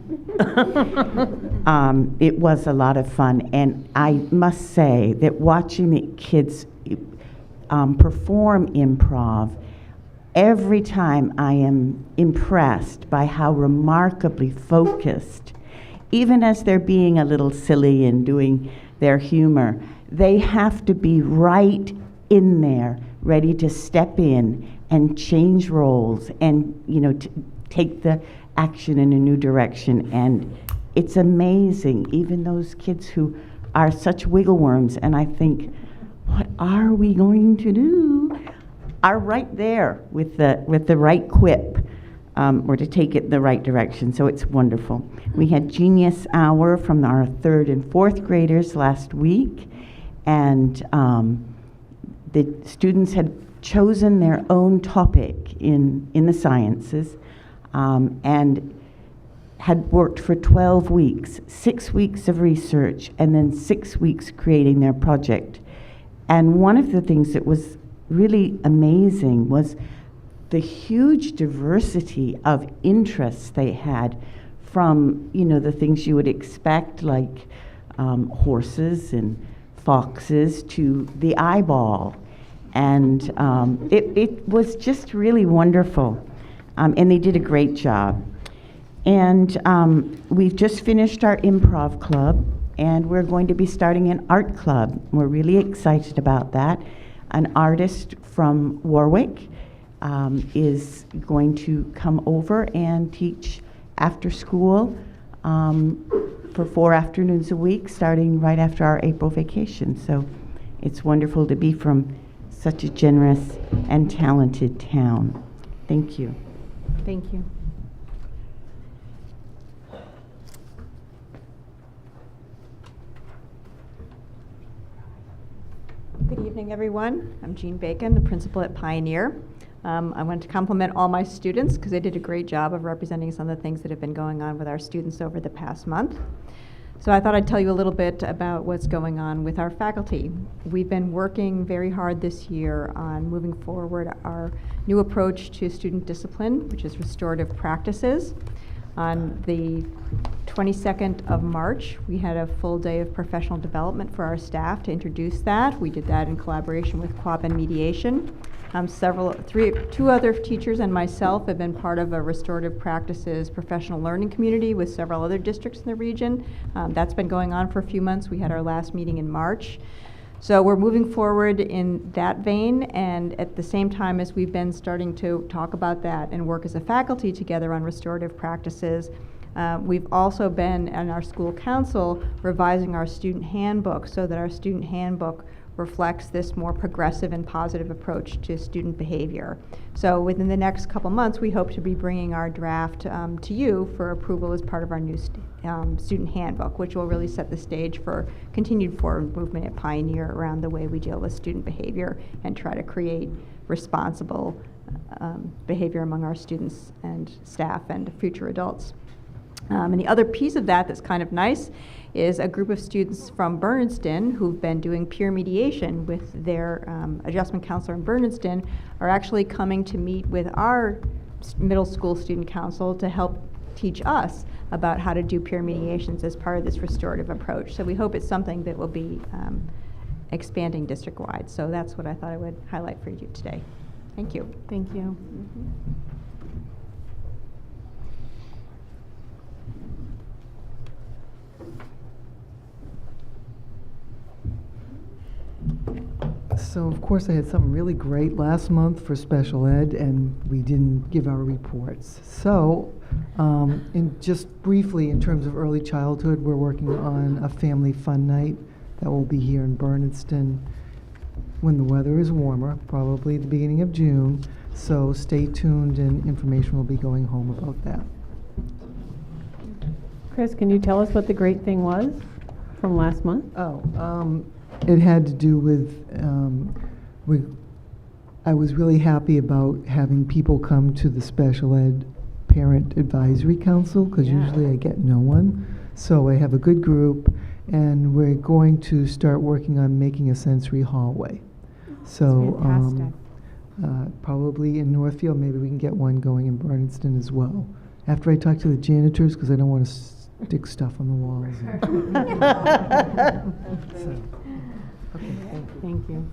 It was a lot of fun, and I must say that watching the kids perform improv, every time I am impressed by how remarkably focused, even as they're being a little silly and doing their humor, they have to be right in there, ready to step in and change roles and, you know, take the action in a new direction. And it's amazing, even those kids who are such wiggle worms, and I think, what are we going to do, are right there with the right quip, or to take it in the right direction. So it's wonderful. We had Genius Hour from our 3rd and 4th graders last week, and the students had chosen their own topic in the sciences, and had worked for 12 weeks, 6 weeks of research, and then 6 weeks creating their project. And one of the things that was really amazing was the huge diversity of interests they had, from, you know, the things you would expect, like horses and foxes, to the eyeball. And it was just really wonderful. And they did a great job. And we've just finished our improv club, and we're going to be starting an art club. We're really excited about that. An artist from Warwick is going to come over and teach after school for 4 afternoons a week, starting right after our April vacation. So it's wonderful to be from such a generous and talented town. Thank you. Thank you. Good evening, everyone. I'm Jean Bacon, the principal at Pioneer. I want to compliment all my students because they did a great job of representing some of the things that have been going on with our students over the past month. So I thought I'd tell you a little bit about what's going on with our faculty. We've been working very hard this year on moving forward our new approach to student discipline, which is restorative practices. On the 22nd of March, we had a full day of professional development for our staff to introduce that. We did that in collaboration with Quabbin Mediation. Two other teachers and myself have been part of a restorative practices professional learning community with several other districts in the region. That's been going on for a few months. We had our last meeting in March. So we're moving forward in that vein, and at the same time as we've been starting to talk about that and work as a faculty together on restorative practices, we've also been in our school council revising our student handbook so that our student handbook reflects this more progressive and positive approach to student behavior. So within the next couple months, we hope to be bringing our draft to you for approval as part of our new student handbook, which will really set the stage for continued forward movement at Pioneer around the way we deal with student behavior and try to create responsible behavior among our students and staff and future adults. And the other piece of that that's kind of nice is a group of students from Bernardston who've been doing peer mediation with their adjustment counselor in Bernardston are actually coming to meet with our middle school student council to help teach us about how to do peer mediations as part of this restorative approach. So we hope it's something that will be expanding district-wide. So that's what I thought I would highlight for you today. Thank you. Thank you. So of course I had something really great last month for special ed, and we didn't give our reports. So just briefly, in terms of early childhood, we're working on a family fun night that will be here in Bernardston when the weather is warmer, probably the beginning of June. So stay tuned, and information will be going home about that. Chris, can you tell us what the great thing was from last month? It had to do with, I was really happy about having people come to the Special Ed Parent Advisory Council, because usually I get no one. So I have a good group, and we're going to start working on making a sensory hallway. So probably in Northfield, maybe we can get one going in Bernardston as well. After I talk to the janitors, because I don't want to stick stuff on the walls. Okay, thank you.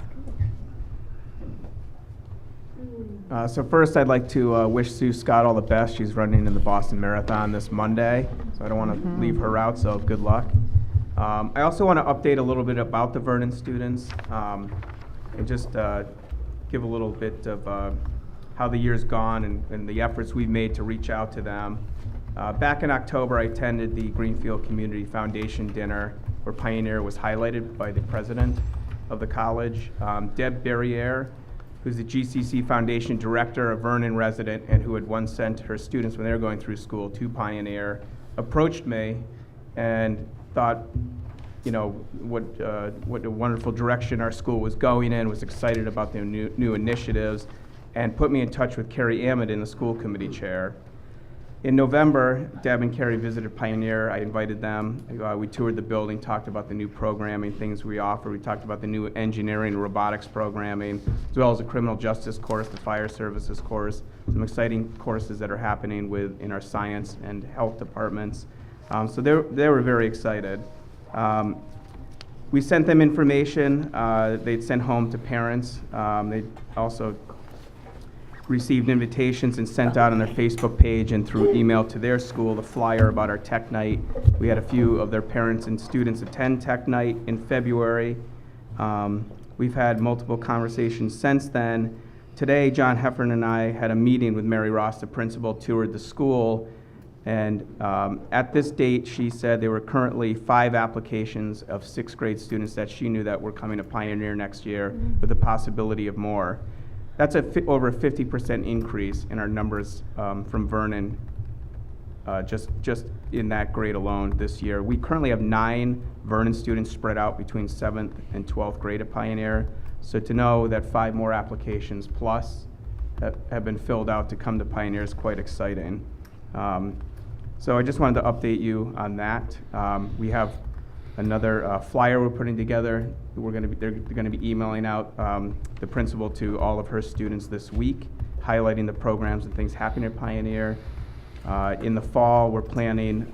So first, I'd like to wish Sue Scott all the best. She's running in the Boston Marathon this Monday, so I don't want to leave her out, so good luck. I also want to update a little bit about the Vernon students and just give a little bit of how the year's gone and the efforts we've made to reach out to them. Back in October, I attended the Greenfield Community Foundation dinner where Pioneer was highlighted by the president of the college. Deb Berriere, who's the GCC Foundation director, a Vernon resident, and who had once sent her students when they were going through school to Pioneer, approached me and thought, you know, what a wonderful direction our school was going in, was excited about their new initiatives, and put me in touch with Carrie Amidon, the school committee chair. In November, Deb and Carrie visited Pioneer. I invited them. We toured the building, talked about the new programming, things we offer. We talked about the new engineering and robotics programming, as well as the criminal justice course, the fire services course, some exciting courses that are happening in our science and health departments. So they were very excited. We sent them information they'd sent home to parents. They also received invitations and sent out on their Facebook page and through email to their school the flyer about our tech night. We had a few of their parents and students attend tech night in February. We've had multiple conversations since then. Today, John Heffern and I had a meeting with Mary Ross, the principal, toured the school, and at this date, she said there were currently 5 applications of 6th grade students that she knew that were coming to Pioneer next year, with the possibility of more. That's over a 50% increase in our numbers from Vernon, just in that grade alone this year. We currently have 9 Vernon students spread out between 7th and 12th grade at Pioneer. So to know that 5 more applications plus have been filled out to come to Pioneer is quite exciting. So I just wanted to update you on that. We have another flyer we're putting together. They're going to be emailing out the principal to all of her students this week, highlighting the programs and things happening at Pioneer. In the fall, we're planning,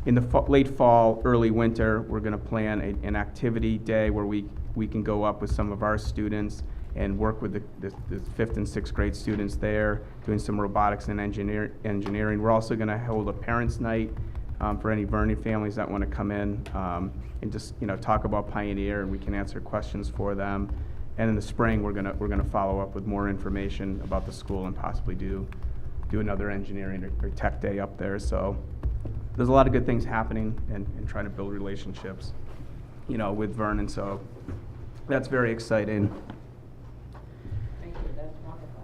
in the late fall, early winter, we're going to plan an activity day where we can go up with some of our students and work with the 5th and 6th grade students there, doing some robotics and engineering. We're also going to hold a parents' night for any Vernon families that want to come in and just talk about Pioneer, and we can answer questions for them. And in the spring, we're gonna follow up with more information about the school and possibly do another engineering or tech day up there. So there's a lot of good things happening and trying to build relationships, with Vernon. So that's very exciting.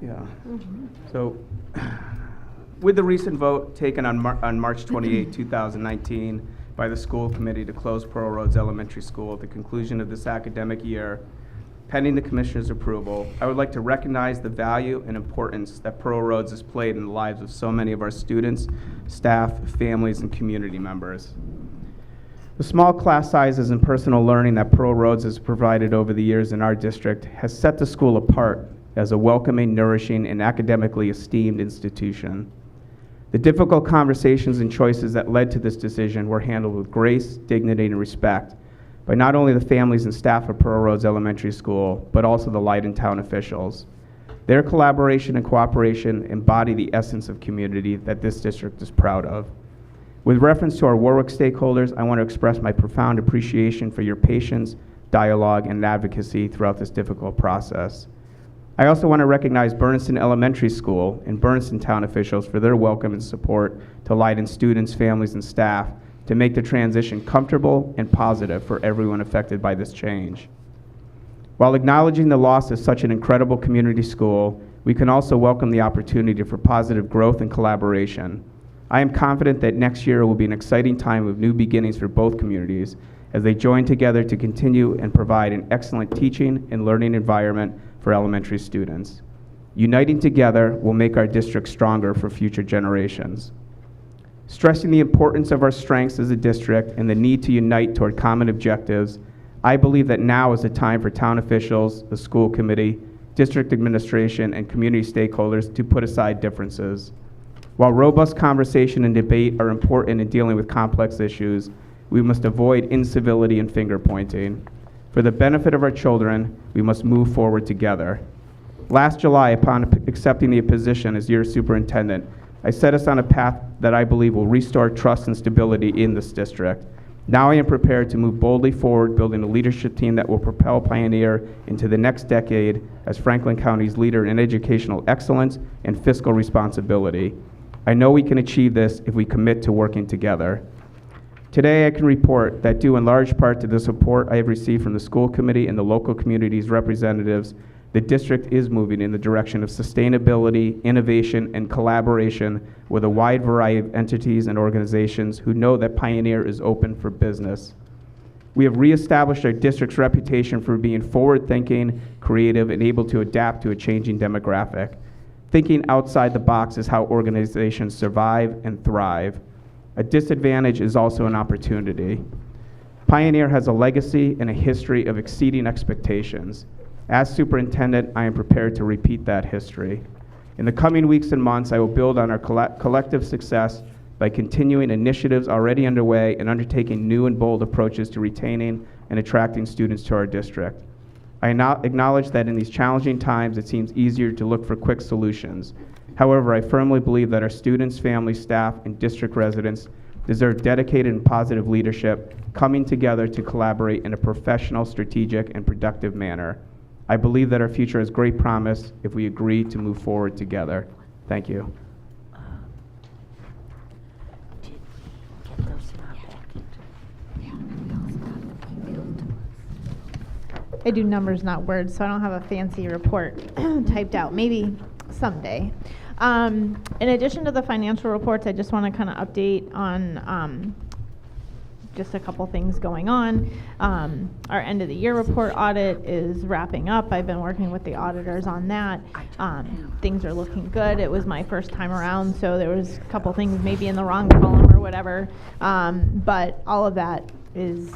Yeah. So with the recent vote taken on March 28, 2019 by the school committee to close Pearl Roads Elementary School at the conclusion of this academic year, pending the commissioner's approval, I would like to recognize the value and importance that Pearl Roads has played in the lives of so many of our students, staff, families, and community members. The small class sizes and personal learning that Pearl Roads has provided over the years in our district has set the school apart as a welcoming, nourishing, and academically esteemed institution. The difficult conversations and choices that led to this decision were handled with grace, dignity, and respect by not only the families and staff of Pearl Roads Elementary School, but also the Light and Town officials. Their collaboration and cooperation embody the essence of community that this district is proud of. With reference to our Warwick stakeholders, I want to express my profound appreciation for your patience, dialogue, and advocacy throughout this difficult process. I also want to recognize Bernardston Elementary School and Bernardston Town officials for their welcome and support to Leiden students, families, and staff to make the transition comfortable and positive for everyone affected by this change. While acknowledging the loss of such an incredible community school, we can also welcome the opportunity for positive growth and collaboration. I am confident that next year will be an exciting time of new beginnings for both communities as they join together to continue and provide an excellent teaching and learning environment for elementary students. Uniting together will make our district stronger for future generations. Stressing the importance of our strengths as a district and the need to unite toward common objectives, I believe that now is the time for town officials, the school committee, district administration, and community stakeholders to put aside differences. While robust conversation and debate are important in dealing with complex issues, we must avoid incivility and finger pointing. For the benefit of our children, we must move forward together. Last July, upon accepting the position as your superintendent, I set us on a path that I believe will restore trust and stability in this district. Now I am prepared to move boldly forward, building a leadership team that will propel Pioneer into the next decade as Franklin County's leader in educational excellence and fiscal responsibility. I know we can achieve this if we commit to working together. Today, I can report that due in large part to the support I have received from the school committee and the local community's representatives, the district is moving in the direction of sustainability, innovation, and collaboration with a wide variety of entities and organizations who know that Pioneer is open for business. We have reestablished our district's reputation for being forward-thinking, creative, and able to adapt to a changing demographic. Thinking outside the box is how organizations survive and thrive. A disadvantage is also an opportunity. Pioneer has a legacy and a history of exceeding expectations. As superintendent, I am prepared to repeat that history. In the coming weeks and months, I will build on our collective success by continuing initiatives already underway and undertaking new and bold approaches to retaining and attracting students to our district. I now acknowledge that in these challenging times, it seems easier to look for quick solutions. However, I firmly believe that our students, families, staff, and district residents deserve dedicated and positive leadership coming together to collaborate in a professional, strategic, and productive manner. I believe that our future has great promise if we agree to move forward together. Thank you. I do numbers, not words, so I don't have a fancy report typed out. Maybe someday. In addition to the financial reports, I just want to kind of update on just a couple things going on. Our end of the year report audit is wrapping up. I've been working with the auditors on that. Things are looking good. It was my first time around, so there was a couple things maybe in the wrong column or whatever. But all of that is,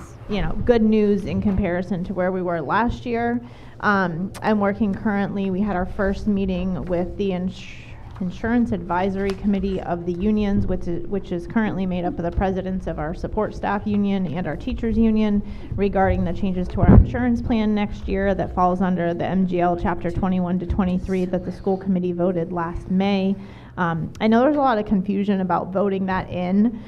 good news in comparison to where we were last year. I'm working currently. We had our first meeting with the Insurance Advisory Committee of the unions, which is currently made up of the presidents of our support staff union and our teachers union, regarding the changes to our insurance plan next year that falls under the MGL Chapter 21 to 23 that the school committee voted last May. I know there's a lot of confusion about voting that in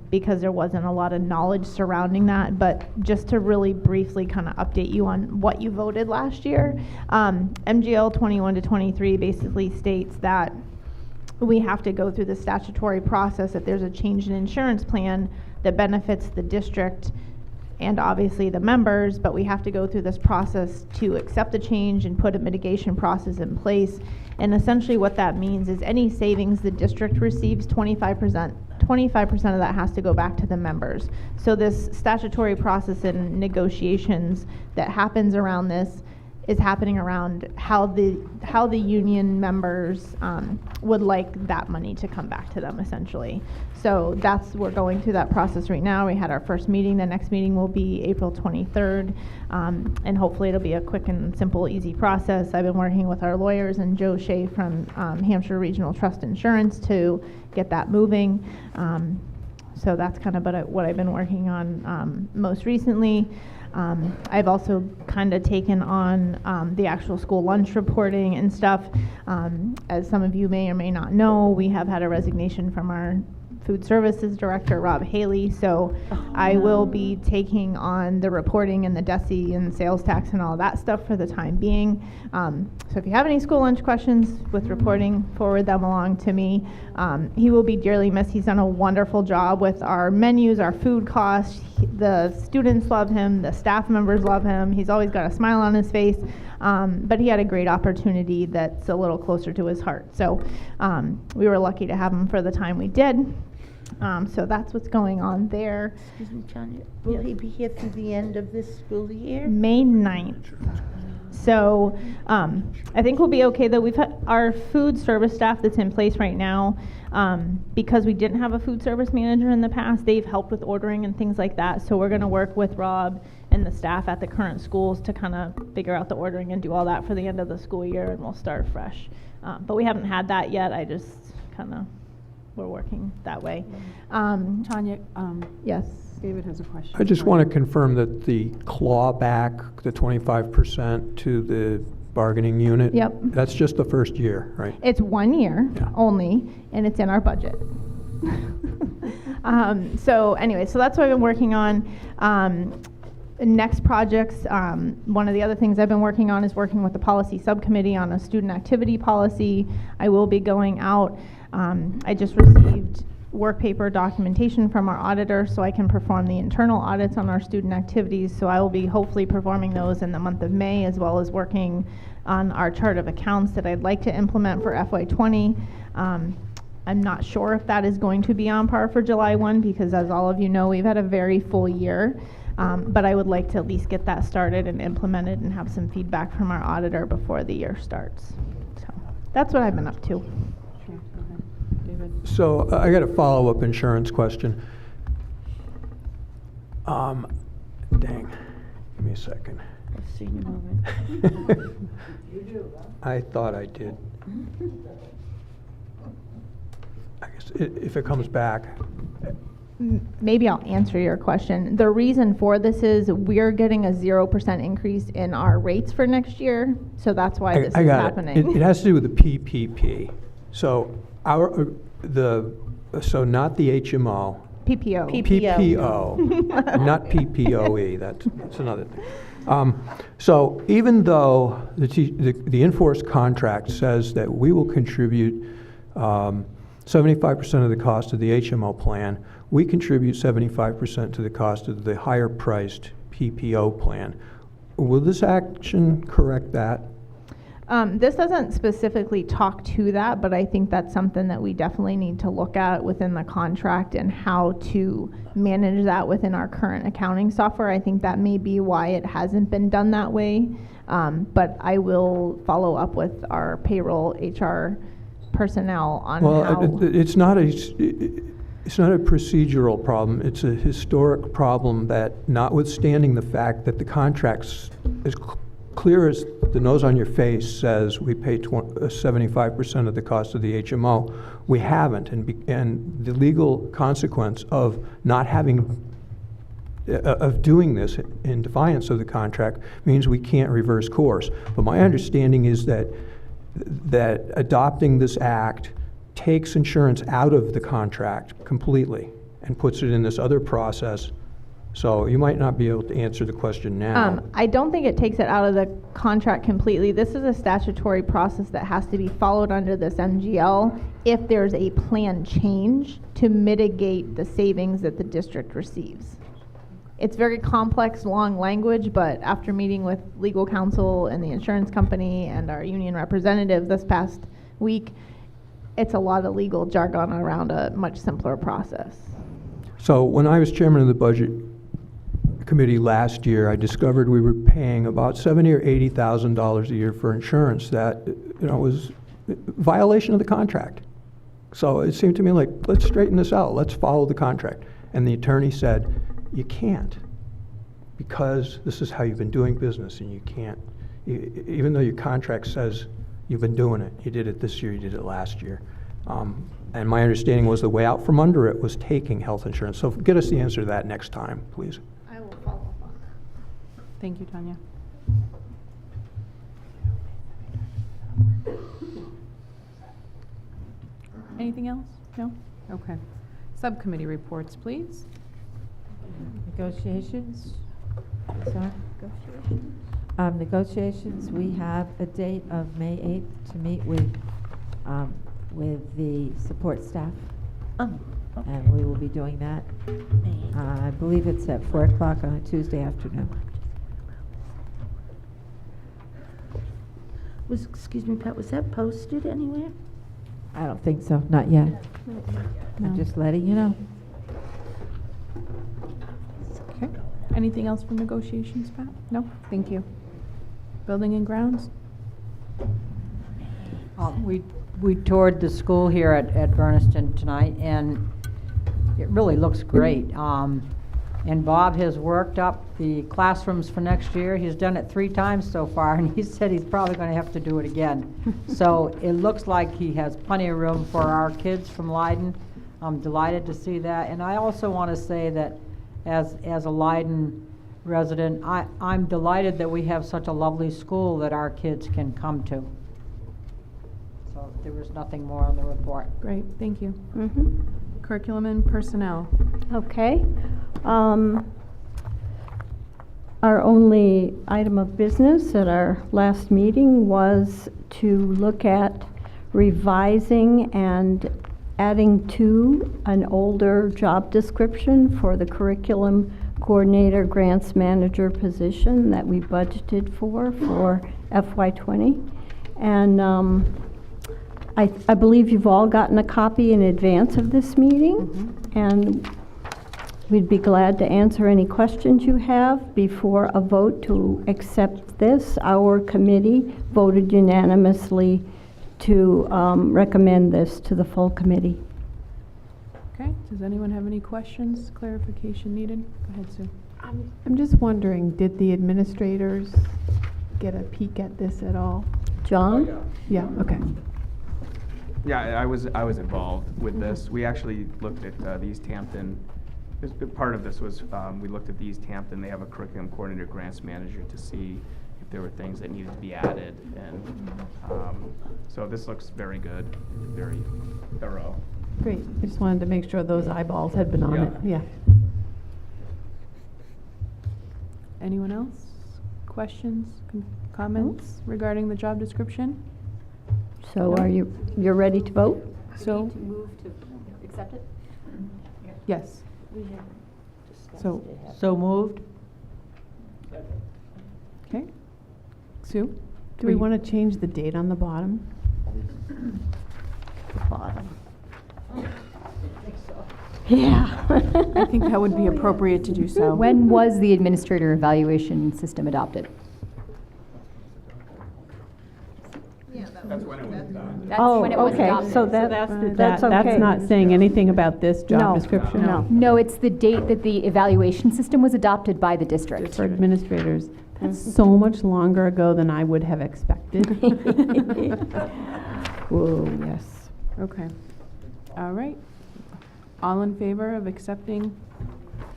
because there wasn't a lot of knowledge surrounding that, but just to really briefly kind of update you on what you voted last year, MGL 21 to 23 basically states that we have to go through the statutory process if there's a change in insurance plan that benefits the district and obviously the members, but we have to go through this process to accept the change and put a mitigation process in place. And essentially what that means is any savings the district receives, 25% of that has to go back to the members. So this statutory process and negotiations that happens around this is happening around how the union members would like that money to come back to them, essentially. So we're going through that process right now. We had our first meeting. The next meeting will be April 23rd, and hopefully it'll be a quick and simple, easy process. I've been working with our lawyers and Joe Shea from Hampshire Regional Trust Insurance to get that moving. So that's kind of what I've been working on most recently. I've also kind of taken on the actual school lunch reporting and stuff. As some of you may or may not know, we have had a resignation from our food services director, Rob Haley, so I will be taking on the reporting and the DESI and sales tax and all that stuff for the time being. So if you have any school lunch questions with reporting, forward them along to me. He will be dearly missed. He's done a wonderful job with our menus, our food costs. The students love him, the staff members love him. He's always got a smile on his face, but he had a great opportunity that's a little closer to his heart. So we were lucky to have him for the time we did. So that's what's going on there. Excuse me, Tanya, will he be here through the end of this school year? May 9th. So I think we'll be okay, though. We've had our food service staff that's in place right now, because we didn't have a food service manager in the past. They've helped with ordering and things like that. So we're going to work with Rob and the staff at the current schools to kind of figure out the ordering and do all that for the end of the school year, and we'll start fresh. But we haven't had that yet. I just kind of, we're working that way. Tanya, yes. David has a question. I just want to confirm that the clawback, the 25% to the bargaining unit. Yep. That's just the first year, right? It's 1 year only, and it's in our budget. So anyway, so that's what I've been working on. Next projects, one of the other things I've been working on is working with the policy subcommittee on a student activity policy. I will be going out. I just received work paper documentation from our auditor so I can perform the internal audits on our student activities. So I will be hopefully performing those in the month of May, as well as working on our chart of accounts that I'd like to implement for FY20. I'm not sure if that is going to be on par for July 1 because, as all of you know, we've had a very full year. But I would like to at least get that started and implemented and have some feedback from our auditor before the year starts. So that's what I've been up to. So I got a follow-up insurance question. Dang, give me a second. I've seen you moving. I thought I did. I guess if it comes back. Maybe I'll answer your question. The reason for this is we're getting a 0% increase in our rates for next year, so that's why this is happening. It has to do with the PPP. So so not the HMO. PPO. PPO, not PPOE. That's another thing. So even though the enforced contract says that we will contribute 75% of the cost of the HMO plan, we contribute 75% to the cost of the higher priced PPO plan. Will this action correct that? This doesn't specifically talk to that, but I think that's something that we definitely need to look at within the contract and how to manage that within our current accounting software. I think that may be why it hasn't been done that way, but I will follow up with our payroll HR personnel on how. It's not a procedural problem. It's a historic problem that, notwithstanding the fact that the contract is clear as the nose on your face says we pay 75% of the cost of the HMO. We haven't, and the legal consequence of not having of doing this in defiance of the contract means we can't reverse course. But my understanding is that adopting this act takes insurance out of the contract completely and puts it in this other process. So you might not be able to answer the question now. I don't think it takes it out of the contract completely. This is a statutory process that has to be followed under this MGL if there's a plan change to mitigate the savings that the district receives. It's very complex, long language, but after meeting with legal counsel and the insurance company and our union representative this past week, it's a lot of legal jargon around a much simpler process. So when I was chairman of the budget committee last year, I discovered we were paying about $70,000 or $80,000 a year for insurance that was violation of the contract. So it seemed to me like, let's straighten this out. Let's follow the contract. And the attorney said, you can't, because this is how you've been doing business, and you can't, even though your contract says you've been doing it. You did it this year, you did it last year. And my understanding was the way out from under it was taking health insurance. So get us the answer to that next time, please. I will follow up on that. Thank you, Tanya. Anything else? No? Okay. Subcommittee reports, please. Negotiations. Sorry. Negotiations, we have a date of May 8th to meet with the support staff. And we will be doing that. I believe it's at 4 o'clock on a Tuesday afternoon. Excuse me, Pat, was that posted anywhere? I don't think so, not yet. I'm just letting you know. Okay. Anything else from negotiations, Pat? No? Thank you. Building and grounds? We toured the school here at Bernardston tonight, and it really looks great. And Bob has worked up the classrooms for next year. He's done it 3 times so far, and he said he's probably going to have to do it again. So it looks like he has plenty of room for our kids from Leiden. I'm delighted to see that. And I also want to say that as a Leiden resident, I'm delighted that we have such a lovely school that our kids can come to. So there was nothing more on the report. Great, thank you. Mm-hmm. Curriculum and personnel. Okay. Our only item of business at our last meeting was to look at revising and adding to an older job description for the curriculum coordinator grants manager position that we budgeted for FY20. And I believe you've all gotten a copy in advance of this meeting, and we'd be glad to answer any questions you have before a vote to accept this. Our committee voted unanimously to recommend this to the full committee. Okay, does anyone have any questions, clarification needed? Go ahead, Sue. I'm just wondering, did the administrators get a peek at this at all? John? Yeah, okay. Yeah, I was involved with this. We actually looked at the East Hampton. Part of this was we looked at the East Hampton. They have a curriculum coordinator grants manager to see if there were things that needed to be added, and so this looks very good, very thorough. Great. I just wanted to make sure those eyeballs had been on it. Yeah. Anyone else? Questions, comments regarding the job description? So are you're ready to vote? So need to move to accept it? Yes. So moved. Okay. Sue? Do we want to change the date on the bottom? The bottom. Yeah. I think that would be appropriate to do so. When was the administrator evaluation system adopted? That's when it was done. That's Oh, when it was okay, adopted. so that's okay. That's not saying anything about this job No, description. no. No, it's the date that the evaluation system was adopted by the district. For administrators. That's so much longer ago than I would have expected. Whoa, yes. Okay. All right. All in favor of accepting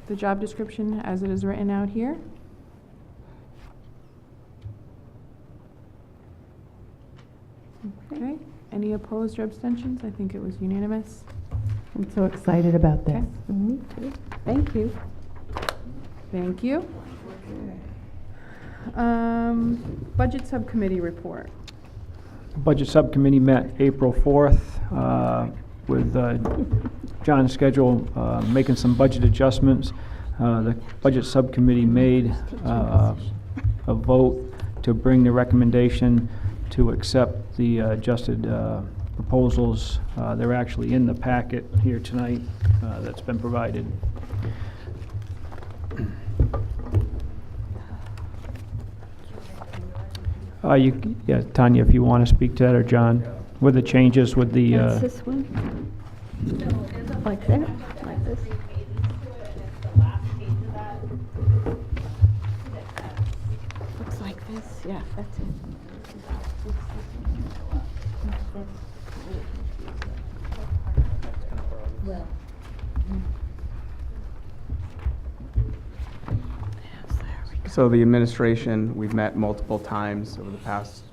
the job description as it is written out here? Okay. Any opposed or abstentions? I think it was unanimous. I'm so excited about this. Me too. Thank you. Thank you. Budget Subcommittee report. Budget Subcommittee met April 4th with John's schedule making some budget adjustments. The Budget Subcommittee made a vote to bring the recommendation to accept the adjusted proposals. They're actually in the packet here tonight that's been provided. Yeah, Tanya, if you want to speak to that, or John, with the changes with the. That's this one? Like that? Like this? Looks like this, yeah, that's it. Well. So the administration, we've met multiple times over the past,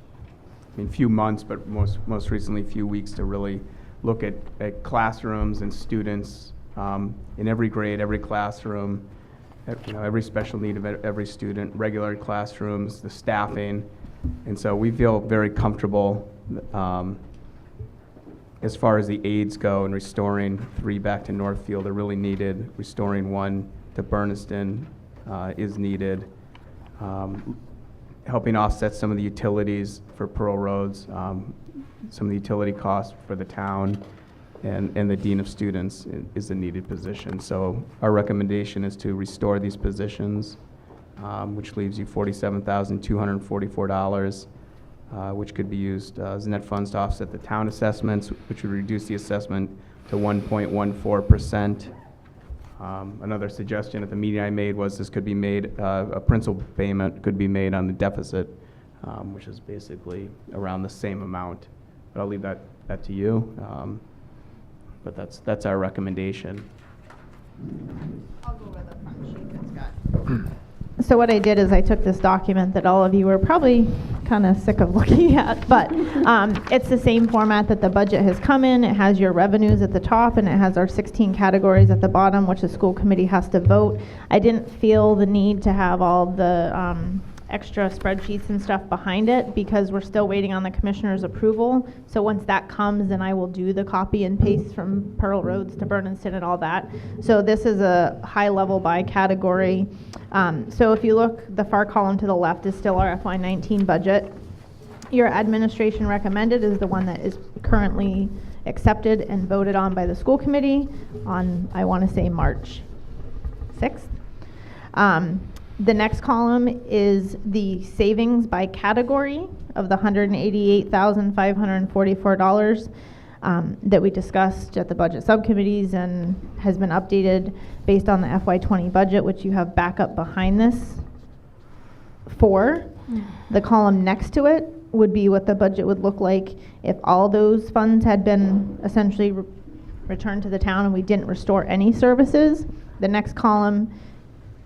few months, but most recently few weeks, to really look at classrooms and students in every grade, every classroom, every special need of every student, regular classrooms, the staffing. And so we feel very comfortable as far as the aides go, and restoring 3 back to Northfield are really needed. Restoring 1 to Bernardston is needed. Helping offset some of the utilities for Pearl Roads, some of the utility costs for the town, and the Dean of Students is a needed position. So our recommendation is to restore these positions, which leaves you $47,244, which could be used as net funds to offset the town assessments, which would reduce the assessment to 1.14%. Another suggestion at the meeting I made was this could be made, a principal payment could be made on the deficit, which is basically around the same amount. But I'll leave that to you. But that's our recommendation. I'll go over the front sheet that's got. So what I did is I took this document that all of you are probably kind of sick of looking at, but it's the same format that the budget has come in. It has your revenues at the top, and it has our 16 categories at the bottom, which the school committee has to vote. I didn't feel the need to have all the extra spreadsheets and stuff behind it because we're still waiting on the commissioner's approval. So once that comes, then I will do the copy and paste from Pearl Roads to Bernardston and all that. So this is a high level by category. So if you look, the far column to the left is still our FY19 budget. Your administration recommended is the one that is currently accepted and voted on by the school committee on, I want to say, March 6th. The next column is the savings by category of the $188,544 that we discussed at the budget subcommittees and has been updated based on the FY20 budget, which you have backup behind this for. The column next to it would be what the budget would look like if all those funds had been essentially returned to the town and we didn't restore any services. The next column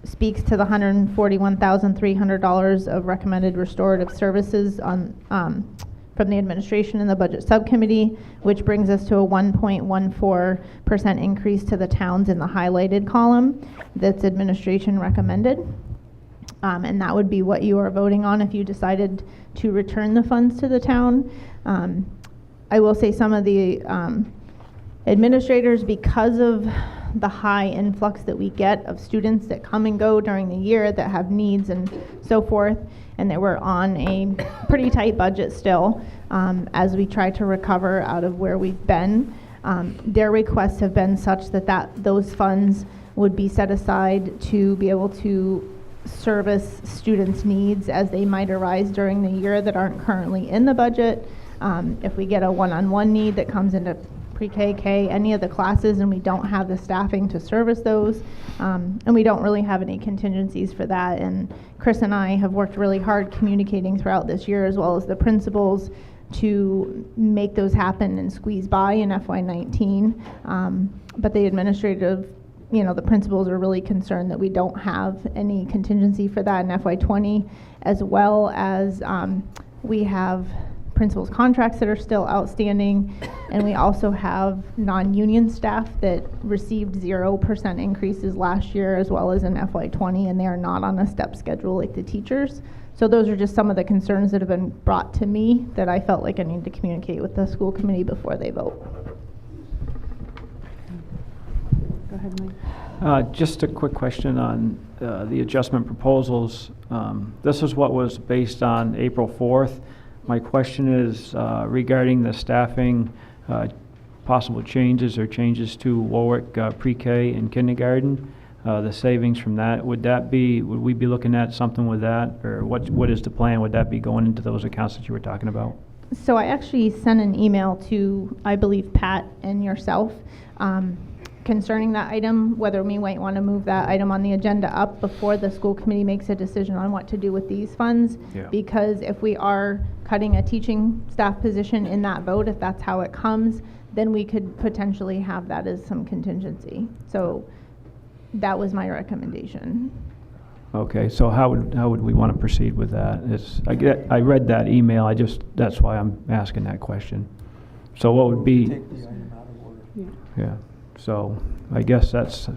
speaks to the $141,300 of recommended restorative services on from the administration and the budget subcommittee, which brings us to a 1.14% increase to the towns in the highlighted column that's administration recommended. And that would be what you are voting on if you decided to return the funds to the town. I will say some of the administrators, because of the high influx that we get of students that come and go during the year that have needs and so forth, and that we're on a pretty tight budget still as we try to recover out of where we've been. Their requests have been such that those funds would be set aside to be able to service students' needs as they might arise during the year that aren't currently in the budget. If we get a one-on-one need that comes into pre-K, K, any of the classes, and we don't have the staffing to service those. And we don't really have any contingencies for that. And Chris and I have worked really hard communicating throughout this year, as well as the principals, to make those happen and squeeze by in FY19. But the administrative, the principals are really concerned that we don't have any contingency for that in FY20, as well as we have principals' contracts that are still outstanding, and we also have non-union staff that received 0% increases last year as well as in FY20, and they are not on a step schedule like the teachers. So those are just some of the concerns that have been brought to me that I felt like I needed to communicate with the school committee before they vote. Go ahead, Mike. Just a quick question on the adjustment proposals. This is what was based on April 4th. My question is regarding the staffing, possible changes or changes to Warwick pre-K and kindergarten, the savings from that. Would we be looking at something with that, or what is the plan? Would that be going into those accounts that you were talking about? So I actually sent an email to, I believe, Pat and yourself concerning that item, whether we might want to move that item on the agenda up before the school committee makes a decision on what to do with these funds. Yeah. Because if we are cutting a teaching staff position in that vote, if that's how it comes, then we could potentially have that as some contingency. So that was my recommendation. Okay, so how would we want to proceed with that? I read that email. That's why I'm asking that question. So what would be? Take the item out of order. Yeah. So I guess that's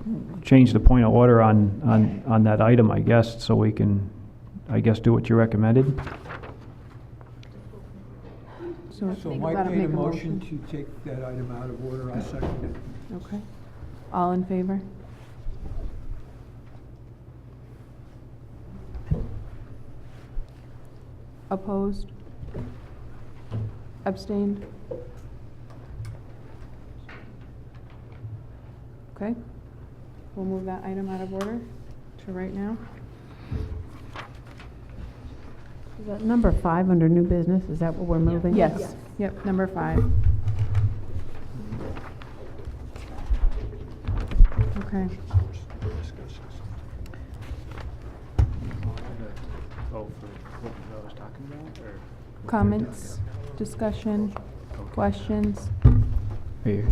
change the point of order on that item, I guess, so we can, I guess, do what you recommended. So Mike made a motion to take that item out of order. I second it. Okay. All in favor? Opposed? Abstained? Okay. We'll move that item out of order to right now. Is that number 5 under new business? Is that what we're moving? Yes. Yep, number 5. Okay. Comments, discussion, questions? Here.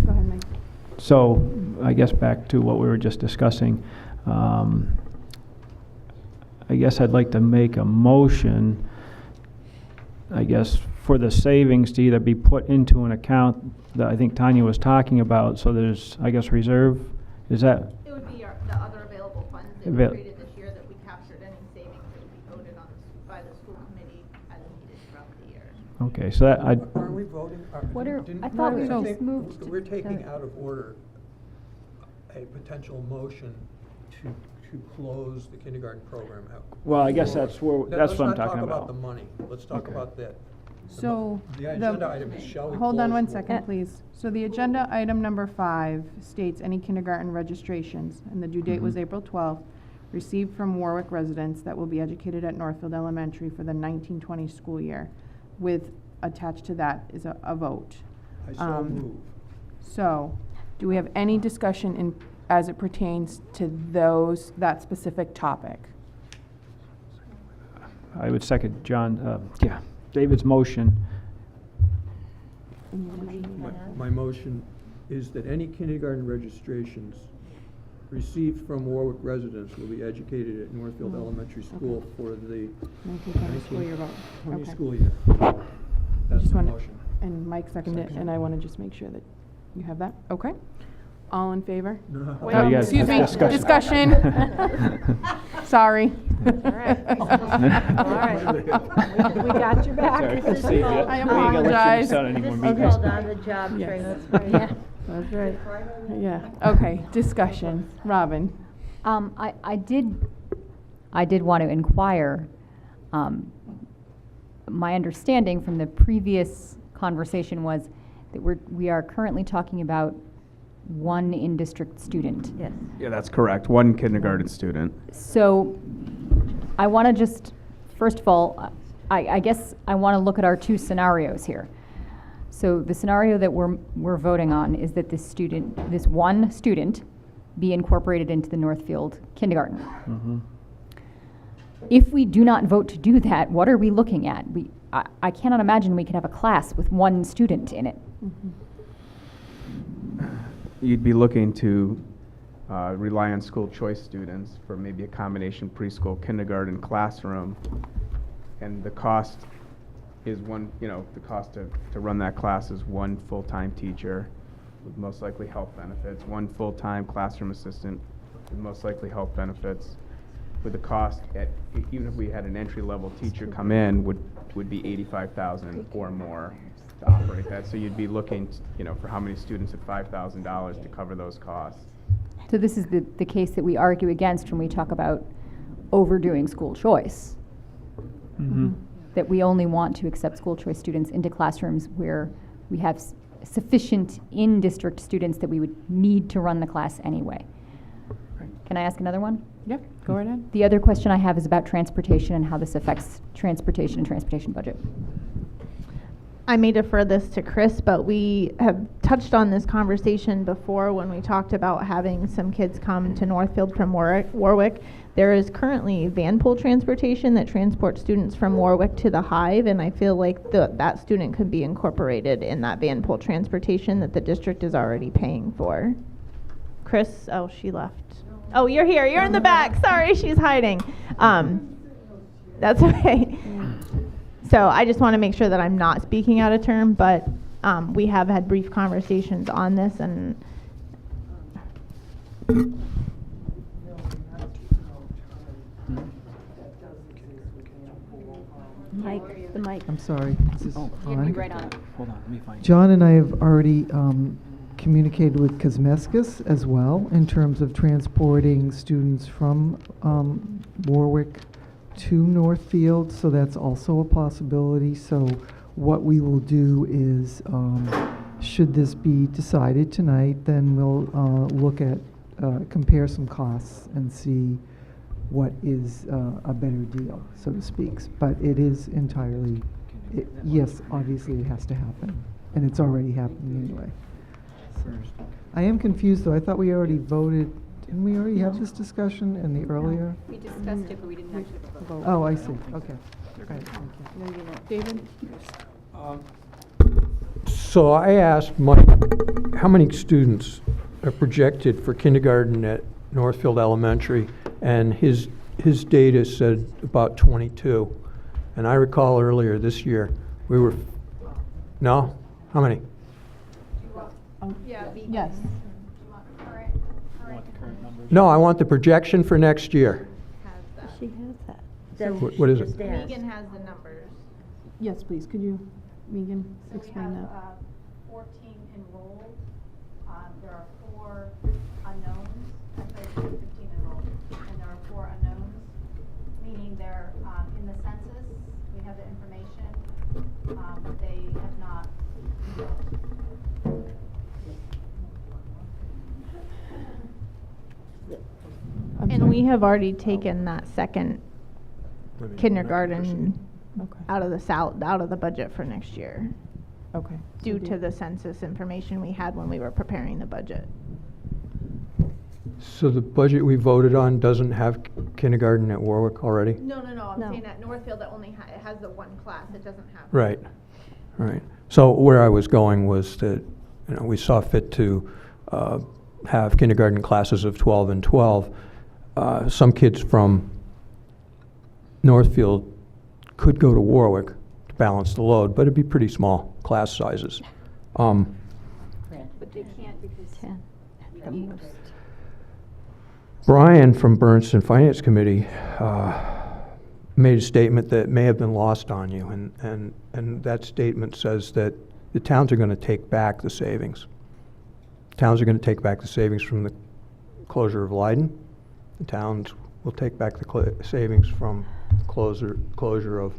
Go ahead, Mike. So I guess back to what we were just discussing. I guess I'd like to make a motion, I guess, for the savings to either be put into an account that I think Tanya was talking about. So there's, I guess, reserve. Is that? It would be the other available funds that we created this year that we captured any savings that would be voted on by the school committee as needed throughout the year. Okay, so that Are we voting? I thought we No, just moved. We're taking out of order a potential motion to close the kindergarten program out. Well, I guess that's what I'm talking Let's not talk about. about the money. Let's talk Okay. about that. So, The agenda item is, shall we hold on close one the- second, please. So the agenda item number 5 states any kindergarten registrations, and the due date was April 12th, received from Warwick residents that will be educated at Northfield Elementary for the 1920 school year. With attached to that is a vote. I so move. So, do we have any discussion as it pertains to that specific topic? I would second David's motion. My motion is that any kindergarten registrations received from Warwick residents will be educated at Northfield Elementary School for the 1920 school year vote. 20 Okay. school year. That's Just the wanna- motion. And Mike seconded it, and I want to just make sure that you have that. Okay. All in favor? No. Wait, Oh, yes, excuse me, discussion. Sorry. All right. We got your back. I apologize. Called on the job Yes. training. Yeah. That's right. Yeah, okay, discussion. Robin? I did want to inquire, my understanding from the previous conversation was that we are currently talking about one in-district student. Yes. Yeah, that's correct. One kindergarten student. So I want to just, first of all, I guess I want to look at our two scenarios here. So the scenario that we're voting on is that this one student, be incorporated into the Northfield kindergarten. Mm-hmm. If we do not vote to do that, what are we looking at? I cannot imagine we could have a class with one student in it. You'd be looking to rely on school choice students for maybe a combination preschool, kindergarten, classroom, and the cost is the cost to run that class is one full-time teacher with most likely health benefits, one full-time classroom assistant with most likely health benefits, with the cost even if we had an entry-level teacher come in would be $85,000 or more to operate that. So you'd be looking, for how many students at $5,000 to cover those costs. So this is the case that we argue against when we talk about overdoing school choice. Mm-hmm. That we only want to accept school choice students into classrooms where we have sufficient in-district students that we would need to run the class anyway. Can I ask another one? Yep, go right ahead. The other question I have is about transportation and how this affects transportation and transportation budget. I may defer this to Chris, but we have touched on this conversation before when we talked about having some kids come to Northfield from Warwick. There is currently van pool transportation that transports students from Warwick to the Hive, and I feel like that student could be incorporated in that van pool transportation that the district is already paying for. Chris, oh, she left. Oh, you're here. You're in the back. Sorry, she's hiding. That's okay. So I just want to make sure that I'm not speaking out of turn, but we have had brief conversations on this, and Mike, the mic. I'm sorry. Is this You on? have me right on it. Hold on, let me find it. John and I have already communicated with Kosmeskis as well in terms of transporting students from Warwick to Northfield, so that's also a possibility. So what we will do is, should this be decided tonight, then we'll look at, compare some costs and see what is a better deal, so to speak. But it is entirely, yes, obviously it has to happen, and it's already happening anyway. I am confused, though. I thought we already voted. Didn't we already have this discussion in the earlier? We discussed it, but we didn't actually vote. Oh, I see. Okay. Right, thank you. David? So I asked Mike, how many students are projected for kindergarten at Northfield Elementary, and his data said about 22. And I recall earlier this year, we were, no? How many? Yes. No, I want the projection for next year. She has that. What is it? Megan has the numbers. Yes, please. Could you, Megan, explain that? 14 enrolled. There are 4 unknowns. I'm sorry, 15 enrolled. And there are 4 unknowns, meaning they're in the census. We have the information. They have not enrolled. And we have already taken that second kindergarten out of the budget for next year. Okay. Due to the census information we had when we were preparing the budget. So the budget we voted on doesn't have kindergarten at Warwick already? No. I'm No. saying at Northfield that only it has the one class. It doesn't have. Right, right. So where I was going was that, we saw fit to have kindergarten classes of 12 and 12. Some kids from Northfield could go to Warwick to balance the load, but it'd be pretty small class sizes. But they can't because 10 at the most. Brian from Bernardston Finance Committee made a statement that may have been lost on you, and that statement says that the towns are going to take back the savings. Towns are going to take back the savings from the closure of Leiden. The towns will take back the savings from closure of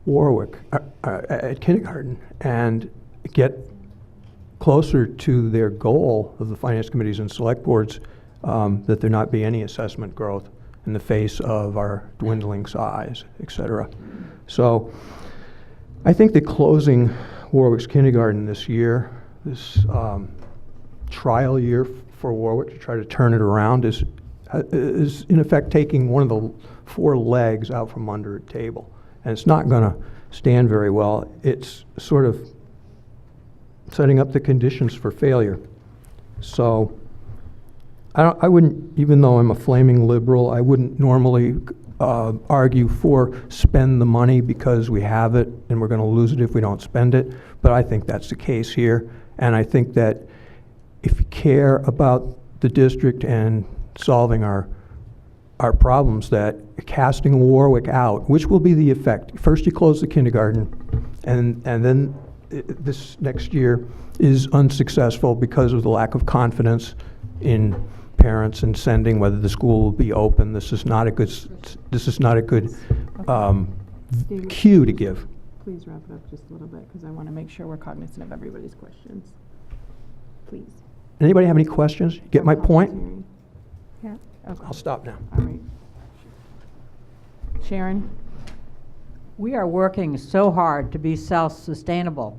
Warwick at kindergarten and get closer to their goal of the finance committees and select boards, that there not be any assessment growth in the face of our dwindling size, et cetera. So I think that closing Warwick's kindergarten this year, this trial year for Warwick to try to turn it around, is in effect taking one of the 4 legs out from under a table. And it's not going to stand very well. It's sort of setting up the conditions for failure. So I wouldn't, even though I'm a flaming liberal, I wouldn't normally argue for spend the money because we have it and we're going to lose it if we don't spend it. But I think that's the case here. And I think that if you care about the district and solving our problems, that casting Warwick out, which will be the effect. First you close the kindergarten, and then this next year is unsuccessful because of the lack of confidence in parents and sending whether the school will be open. This is not a good cue to give. Please wrap it up just a little bit, because I want to make sure we're cognizant of everybody's questions. Please. Anybody have any questions? Get my point? Yeah. Okay. I'll stop now. All right. Sharon? We are working so hard to be self-sustainable.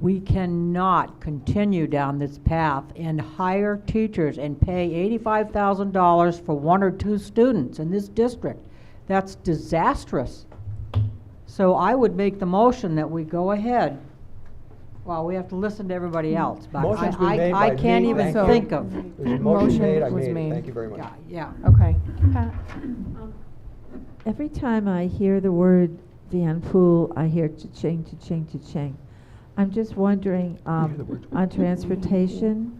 We cannot continue down this path and hire teachers and pay $85,000 for 1 or 2 students in this district. That's disastrous. So I would make the motion that we go ahead. Well, we have to listen to everybody else, but Motion's been made I by can't me. even Thank you. think of. There's a motion made, I was made it. made. Thank you very much. Yeah. Okay. Every time I hear the word Van Pool, I hear cha-ching, cha-ching, cha-ching. I'm just wondering, on transportation,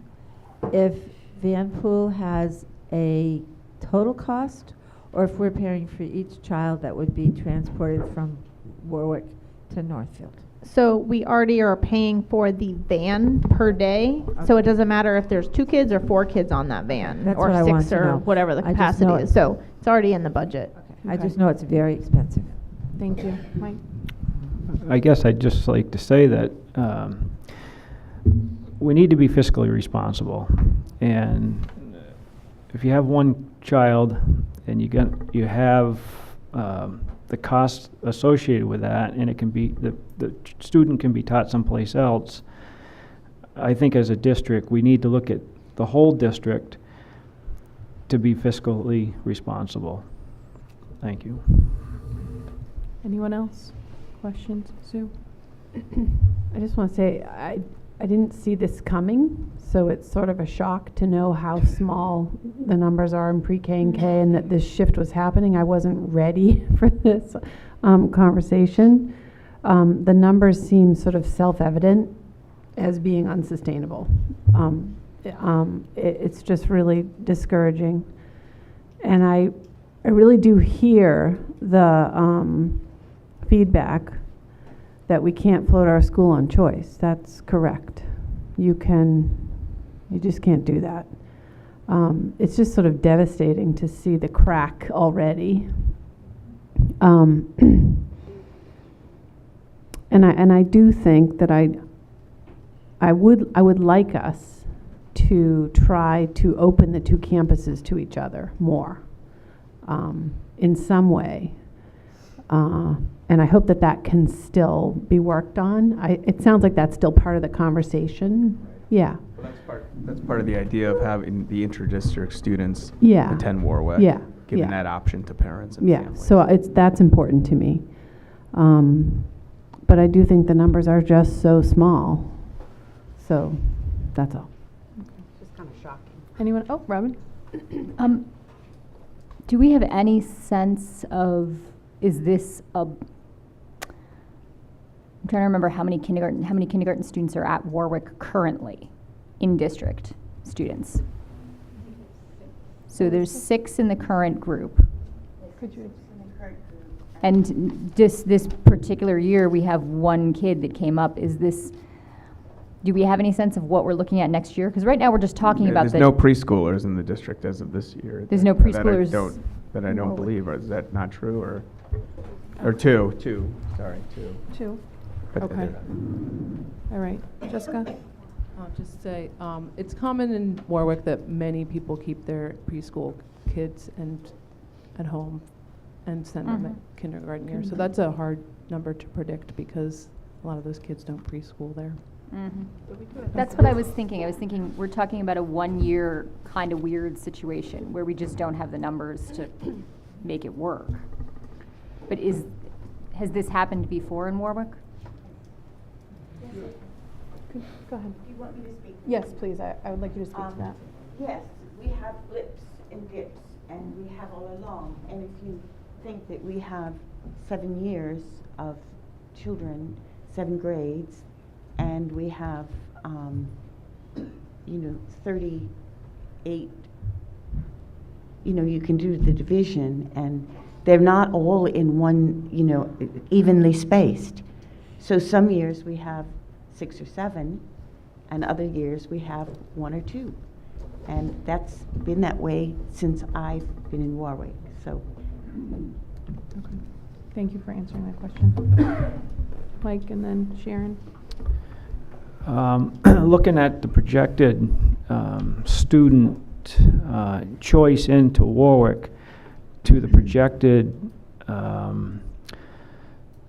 if Van Pool has a total cost, or if we're paying for each child that would be transported from Warwick to Northfield. So we already are paying for the van per day, so it doesn't matter if there's 2 kids or 4 kids on that van, That's or what I 6 want to or know. whatever the I just know capacity is. So it's already in the budget. I just know it's very expensive. Thank you. Mike? I guess I'd just like to say that we need to be fiscally responsible. And if you have 1 child and you have the cost associated with that, and it can be, the student can be taught someplace else, I think as a district, we need to look at the whole district to be fiscally responsible. Thank you. Anyone else? Questions? Sue? I just want to say, I didn't see this coming, so it's sort of a shock to know how small the numbers are in pre-K and K, and that this shift was happening. I wasn't ready for this conversation. The numbers seem sort of self-evident as being unsustainable. It's just really discouraging. And I really do hear the feedback that we can't float our school on choice. That's correct. You just can't do that. It's just sort of devastating to see the crack already. And I do think that I would like us to try to open the 2 campuses to each other more, in some way. And I hope that can still be worked on. It sounds like that's still part of the conversation. Yeah. Well, that's part of the idea of having the inter-district students Yeah. attend Warwick. Yeah. Giving Yeah. that option to parents and Yeah, families. so that's important to me. But I do think the numbers are just so small. So that's all. Just kind of shocking. Anyone? Oh, Robin? Do we have any sense of, is this I'm trying to remember how many kindergarten students are at Warwick currently, in district students? So there's 6 in the current group. Could you? And just this particular year, we have 1 kid that came up. Do we have any sense of what we're looking at next year? Because right now we're just talking about There's no preschoolers in the district as of this year. There's no preschoolers. That I don't believe. Or is that not true? Or 2? 2. Sorry, 2. 2. But Okay. All right. Jessica? I'll just say, it's common in Warwick that many people keep their preschool kids at home and send them at kindergarten year. So that's a hard number to predict because a lot of those kids don't preschool there. That's what I was thinking. I was thinking we're talking about a 1 year kind of weird situation where we just don't have the numbers to make it work. But has this happened before in Warwick? Go ahead. Do you want me to speak? Yes, please. I would like you to speak to that. Yes, we have blips and dips, and we have all along. And if you think that we have 7 years of children, 7 grades, and we have, 38, you can do the division, and they're not all in one, evenly spaced. So some years we have 6 or 7, and other years we have 1 or 2. And that's been that way since I've been in Warwick, so. Okay. Thank you for answering that question. Mike and then Sharon. Looking at the projected student choice into Warwick to the projected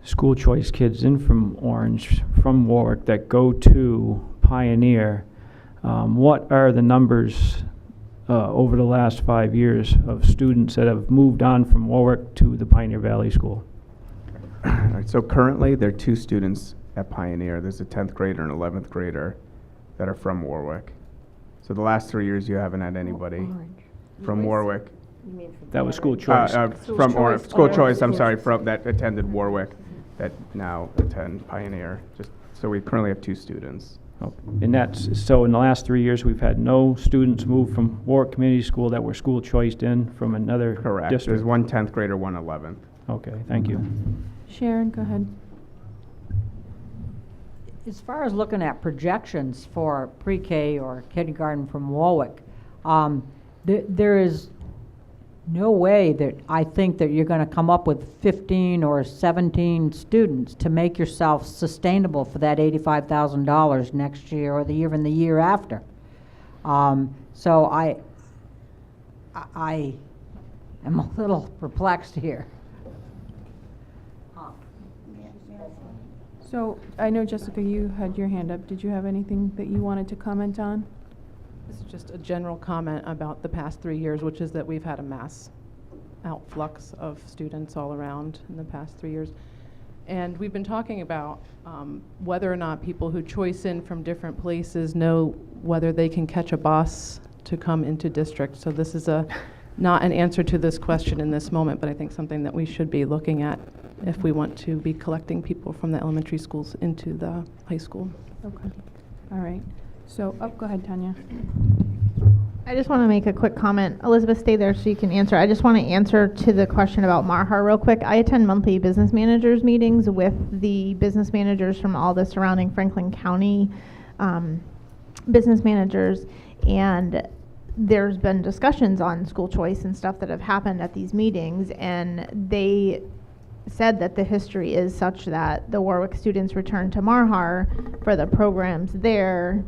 school choice kids in from Warwick that go to Pioneer, what are the numbers over the last 5 years of students that have moved on from Warwick to the Pioneer Valley School? All right, so currently there are 2 students at Pioneer. There's a 10th grader and 11th grader that are from Warwick. So the last 3 years you haven't had anybody from Warwick. That was school choice. School choice, I'm sorry, from that attended Warwick that now attend Pioneer. So we currently have 2 students. And so in the last 3 years, we've had no students move from Warwick Community School that were school choiced in from another Correct. district? There's 1 10th grader, 1 11th. Okay, thank you. Sharon, go ahead. As far as looking at projections for pre-K or kindergarten from Warwick, there is no way that I think that you're going to come up with 15 or 17 students to make yourself sustainable for that $85,000 next year or the year after. So I am a little perplexed here. So I know, Jessica, you had your hand up. Did you have anything that you wanted to comment on? This is just a general comment about the past 3 years, which is that we've had a mass outflux of students all around in the past 3 years. And we've been talking about whether or not people who choice in from different places know whether they can catch a bus to come into district. So this is not an answer to this question in this moment, but I think something that we should be looking at if we want to be collecting people from the elementary schools into the high school. Okay. All right. So, go ahead, Tanya. I just want to make a quick comment. Elizabeth, stay there so you can answer. I just want to answer to the question about Marhar real quick. I attend monthly business managers meetings with the business managers from all the surrounding Franklin County business managers, and there's been discussions on school choice and stuff that have happened at these meetings, and they said that the history is such that the Warwick students return to Marhar for the programs there.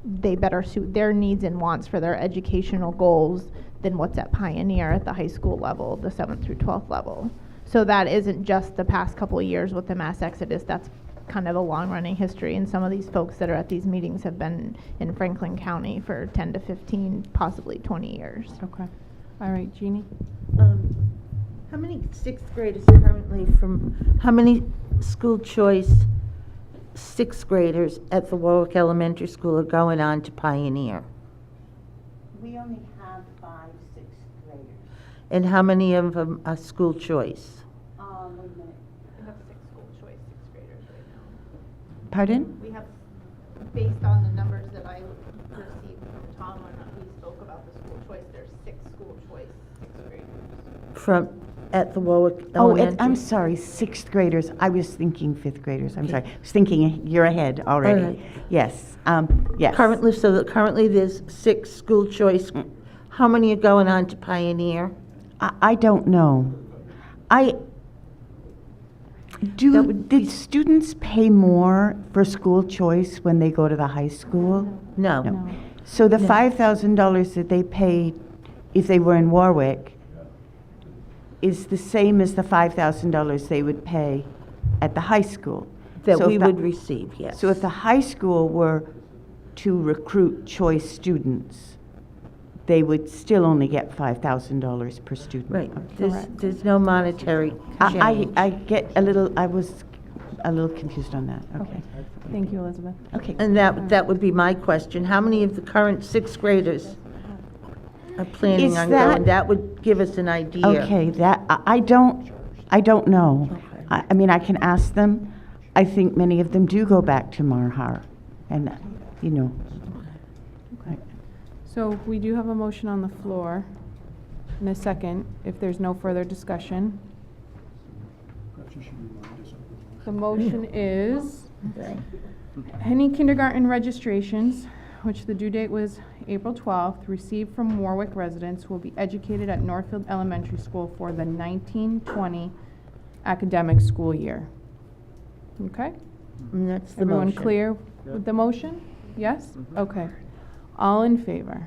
They better suit their needs and wants for their educational goals than what's at Pioneer at the high school level, the 7th through 12th level. So that isn't just the past couple of years with the mass exodus. That's kind of a long-running history, and some of these folks that are at these meetings have been in Franklin County for 10 to 15, possibly 20 years. Okay. All right, Jeannie? How many 6th graders currently how many school choice 6th graders at the Warwick Elementary School are going on to Pioneer? We only have 5 6th graders. And how many of them are school choice? Wait a minute. We have 6 school choice 6th graders right now. Pardon? We have, based on the numbers that I received from Tom when we spoke about the school choice, there's 6 school choice 6th graders. At the Warwick Oh, Elementary? I'm sorry, 6th graders. I was thinking 5th graders. I'm sorry. I was thinking you're ahead already. All right. Yes, yes. Currently there's 6 school choice. How many are going on to Pioneer? I don't know. Did students pay more for school choice when they go to the high school? No. So the $5,000 that they paid if they were in Warwick is the same as the $5,000 they would pay at the high school. That So if we the- would receive, yes. So if the high school were to recruit choice students, they would still only get $5,000 per student. Right, Okay. there's no monetary change. I get a little, I was a little confused on that, okay. Thank you, Elizabeth. Okay. And that would be my question. How many of the current sixth graders are planning Is on that- going? That would give us an idea. Okay, that, I don't know. I mean, I can ask them. I think many of them do go back to Marhar, and, you know. So we do have a motion on the floor in a second, if there's no further discussion. The motion is any kindergarten registrations, which the due date was April 12th, received from Warwick residents will be educated at Northfield Elementary School for the 1920 academic school year. Okay? And that's the Everyone motion. clear with the motion? Yes? Okay. All in favor?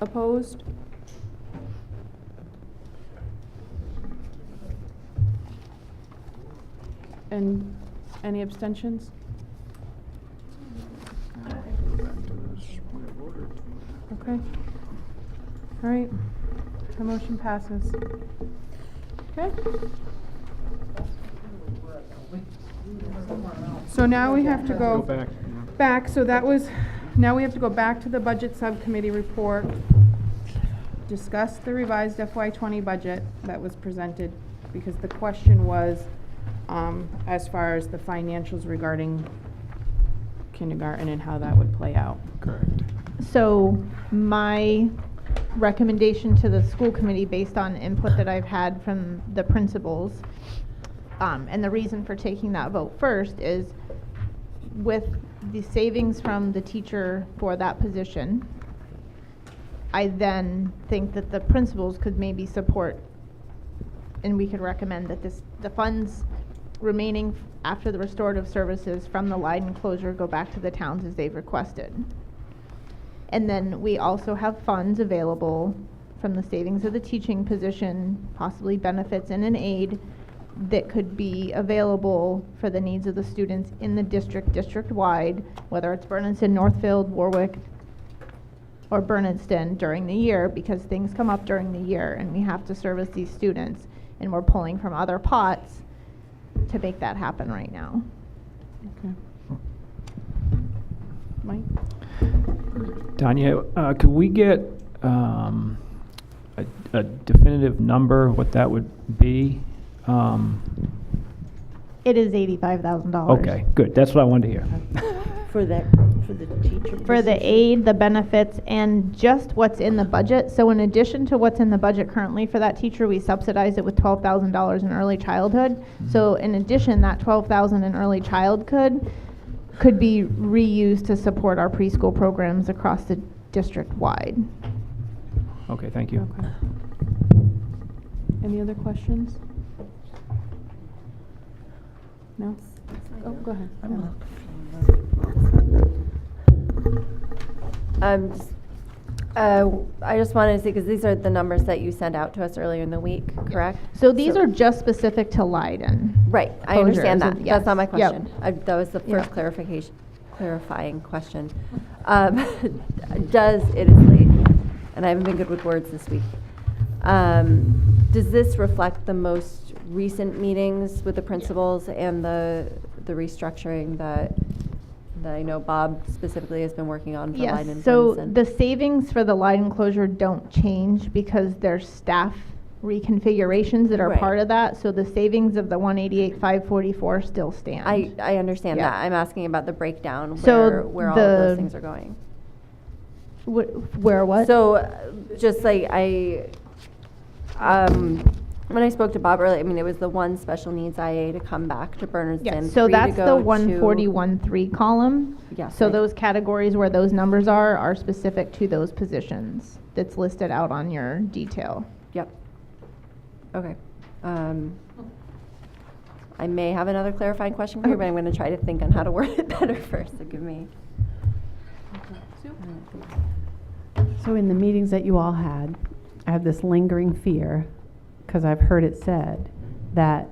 Opposed? And any abstentions? Okay. All right. The motion passes. Okay. So now we have to go back. So that was, now we have to go back to the budget subcommittee report, discuss the revised FY20 budget that was presented, because the question was, as far as the financials regarding kindergarten and how that would play out. Correct. So my recommendation to the school committee, based on input that I've had from the principals, and the reason for taking that vote first is with the savings from the teacher for that position, I then think that the principals could maybe support, and we could recommend that the funds remaining after the restorative services from the Leiden closure go back to the towns as they've requested. And then we also have funds available from the savings of the teaching position, possibly benefits and an aid, that could be available for the needs of the students in the district-wide, whether it's Bernardston-Northfield, Warwick, or Bernardston during the year, because things come up during the year and we have to service these students, and we're pulling from other pots to make that happen right now. Okay. Mike? Tanya, could we get a definitive number, what that would be? It is $85,000. Okay, good. That's what I wanted to hear. For the teacher For the position? aid, the benefits, and just what's in the budget. So in addition to what's in the budget currently for that teacher, we subsidize it with $12,000 in early childhood. So in addition, that $12,000 in early childhood could be reused to support our preschool programs across the district-wide. Okay, thank you. Okay. Any other questions? No? Oh, go ahead. Emma. I just wanted to see, because these are the numbers that you sent out to us earlier in the week, correct? So these are just specific to Leiden. Right, I understand closures. that. Yes. That's not my Yep. question. That was the first Yep. clarifying question. Does, it is late, and I haven't been good with words this week. Does this reflect the most recent meetings with the principals and the restructuring that I know Bob specifically has been working on for Leiden? Yes, so Bernardston? the savings for the Leiden closure don't change because there's staff reconfigurations that are Right. part of that. So the savings of the 188,544 still stand. I understand Yeah. that. I'm asking about the breakdown, So where all of those the- things are going. Where what? So, just like when I spoke to Bob earlier, I mean, it was the one special needs IA to come back to Bernardston. Yes, so 3 to that's go the to- 141.3 column. Yes, So I- those categories where those numbers are specific to those positions that's listed out on your detail. Yep. Okay. I may have another clarifying question for you, but I'm going to try to think on how to word it better first, so give me. So in the meetings that you all had, I have this lingering fear, because I've heard it said, that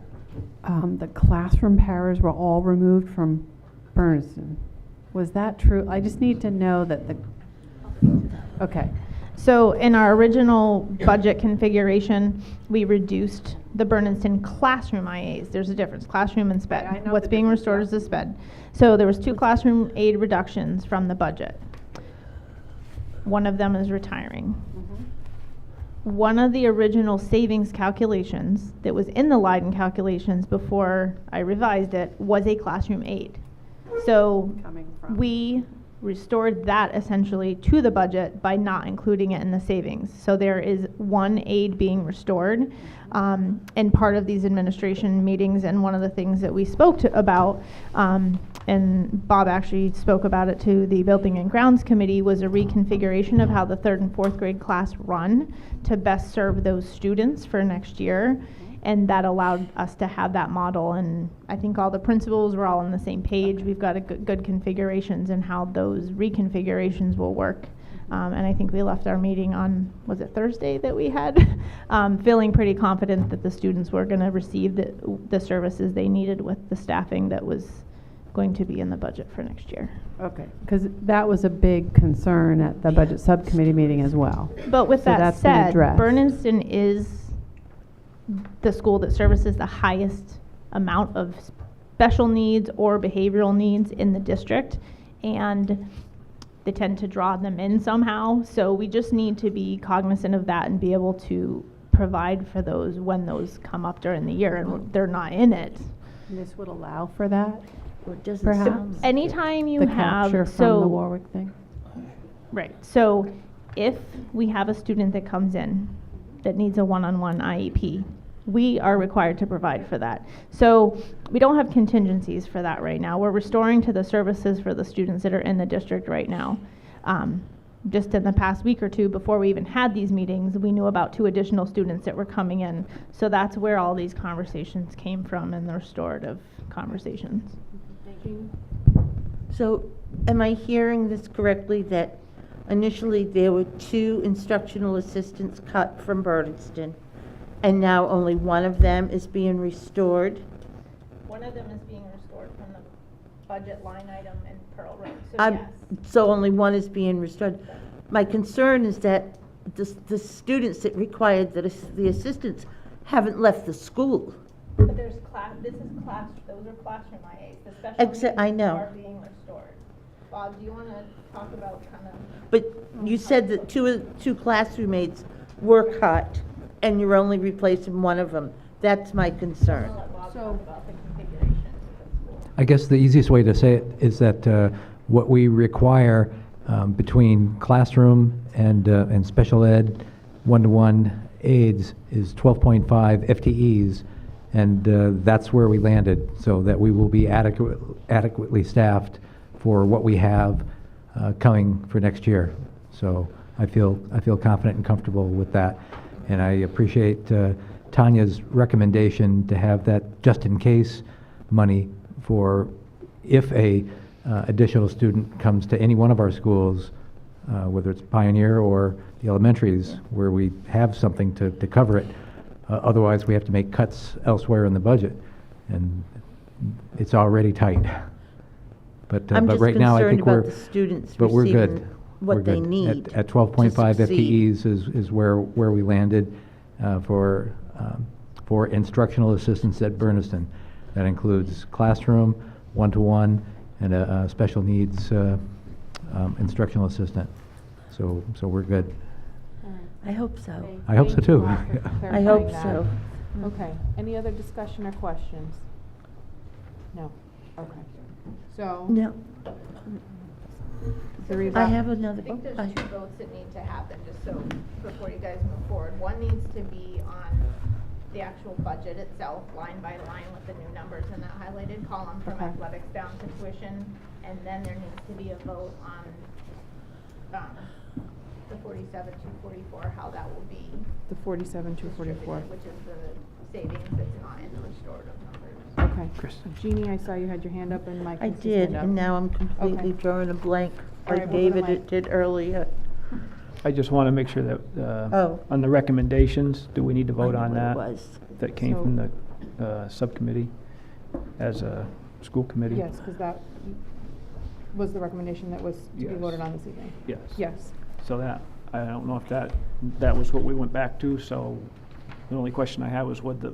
the classroom powers were all removed from Bernardston. Was that true? I just need to know that okay. So in our original budget configuration, we reduced the Bernardston classroom IAs. There's a difference, classroom and SPED. I know What's the being restored is the SPED. So there was 2 classroom aid reductions from the budget. One of them is retiring. One of the original savings calculations that was in the Leiden calculations before I revised it was a classroom aid. So we restored that essentially to the budget by not including it in the savings. So there is one aid being restored. And part of these administration meetings, and one of the things that we spoke about, and Bob actually spoke about it to the Building and Grounds Committee, was a reconfiguration of how the 3rd and 4th grade class run to best serve those students for next year. And that allowed us to have that model, and I think all the principals were all on the same page. We've got a good configurations and how those reconfigurations will work. And I think we left our meeting on, was it Thursday that we had? Feeling pretty confident that the students were going to receive the services they needed with the staffing that was going to be in the budget for next year. Okay, because that was a big concern at the budget subcommittee meeting as well. But with So that that's been said, addressed. Bernardston is the school that services the highest amount of special needs or behavioral needs in the district, and they tend to draw them in somehow. So we just need to be cognizant of that and be able to provide for those when those come up during the year and they're not in it. And this would allow for that? Perhaps. Anytime you the have, capture from the Warwick thing? Right. So if we have a student that comes in that needs a one-on-one IEP, we are required to provide for that. So we don't have contingencies for that right now. We're restoring to the services for the students that are in the district right now. Just in the past week or two, before we even had these meetings, we knew about 2 additional students that were coming in. So that's where all these conversations came from, and the restorative conversations. So am I hearing this correctly, that initially there were 2 instructional assistants cut from Bernardston, and now only one of them is being restored? One of them is being restored from the budget line item in Pearl Road, so yes. So only one is being restored. My concern is that the students that required the assistants haven't left the school. But there's this is those are classroom IAs. The special I needs know. are being restored. Bob, do you want to talk about kind of? But you said that two classroom aides were cut, and you're only replacing one of them. That's my concern. I guess the easiest way to say it is that what we require between classroom and special ed one-to-one aides is 12.5 FTEs, and that's where we landed, so that we will be adequately staffed for what we have coming for next year. So I feel confident and comfortable with that, and I appreciate Tanya's recommendation to have that just-in-case money for if a additional student comes to any one of our schools, whether it's Pioneer or the elementaries, where we have something to cover it. Otherwise, we have to make cuts elsewhere in the budget, and it's already tight. But right now, I think we're the students but we're good. receiving what We're they good. need At 12.5 to succeed. FTEs is where we landed for instructional assistants at Bernardston. That includes classroom, one-to-one, and a special needs instructional assistant. So we're good. I hope so. I hope so too. I hope so. Okay, any other discussion or questions? No, okay. So. No. I have another. I think there's 2 votes that need to happen, just so, before you guys move forward. One needs to be on the actual budget itself, line by line, with the new numbers in that highlighted column from athletics down to tuition. And then there needs to be a vote on the 47,244, how that will be. The 47,244. Which is the savings that's not in the restorative numbers. Okay. Jeannie, I saw you had your hand up and Mike I has his did, hand up. and now I'm completely Okay. drawing a blank All like right, we'll go to David Mike. did earlier. I just want to make sure that, Oh. on the recommendations, do we need to vote I on know that? what it was. That came So- from the subcommittee as a school committee? Yes, because that was the recommendation that was to be Yes. voted on this evening. Yes. Yes. So that, I don't know if that was what we went back to, so the only question I had was what the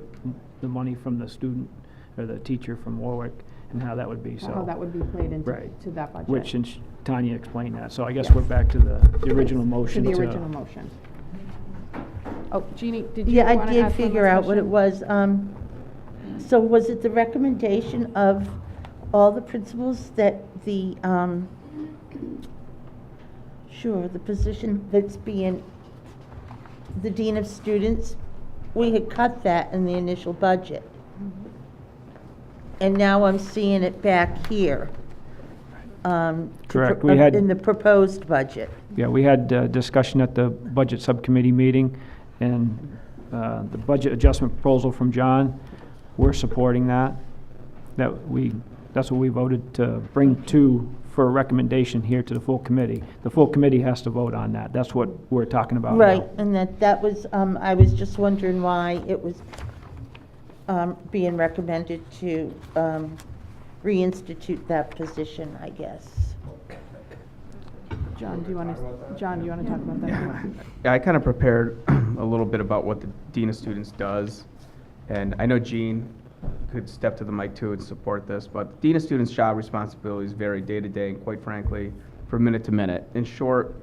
money from the student or the teacher from Warwick and how that would be, so. How that would be played into Right. to that budget. Which, and Tanya explained that, so I guess Yes. we're back to the original motion. To the original motion. Oh, Jeannie, did you Yeah, I want to did ask one figure last out what it question? was. So was it the recommendation of all the principals that the, the position that's being the dean of students, we had cut that in the initial budget. And now I'm seeing it back here. Correct. We had- In the proposed budget. Yeah, we had discussion at the budget subcommittee meeting, and the budget adjustment proposal from John, we're supporting that. That's what we voted to bring for a recommendation here to the full committee. The full committee has to vote on that. That's what we're talking about now. Right, and that was, I was just wondering why it was being recommended to reinstitute that position, I guess. John, do you want to talk about that? Yeah, I kind of prepared a little bit about what the Dean of Students does, and I know Jean could step to the mic too and support this, but the Dean of Students' job responsibilities vary day to day and quite frankly, from minute to minute. In short,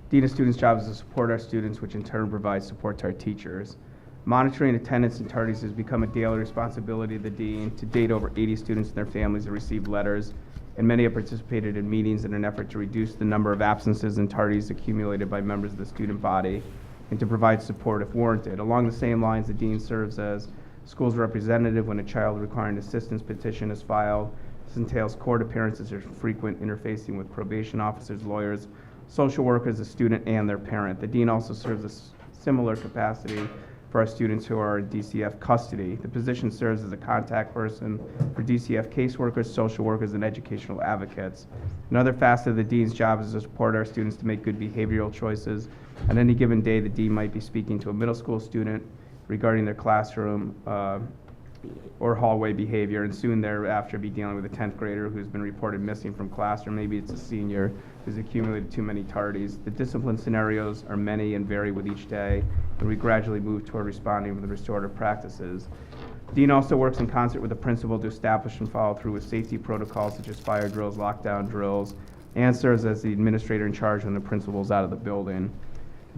Dean of Students' job is to support our students, which in turn provides support to our teachers. Monitoring attendance and tardies has become a daily responsibility of the Dean. To date, over 80 students and their families have received letters, and many have participated in meetings in an effort to reduce the number of absences and tardies accumulated by members of the student body and to provide support if warranted. Along the same lines, the Dean serves as school's representative when a child requiring assistance petition is filed. This entails court appearances or frequent interfacing with probation officers, lawyers, social workers, the student, and their parent. The Dean also serves a similar capacity for our students who are in DCF custody. The position serves as a contact person for DCF caseworkers, social workers, and educational advocates. Another facet of the Dean's job is to support our students to make good behavioral choices. On any given day, the Dean might be speaking to a middle school student regarding their classroom or hallway behavior, and soon thereafter be dealing with a 10th grader who's been reported missing from class, or maybe it's a senior who's accumulated too many tardies. The discipline scenarios are many and vary with each day, and we gradually move toward responding with restorative practices. Dean also works in concert with the principal to establish and follow through with safety protocols such as fire drills, lockdown drills, and serves as the administrator in charge when the principal is out of the building.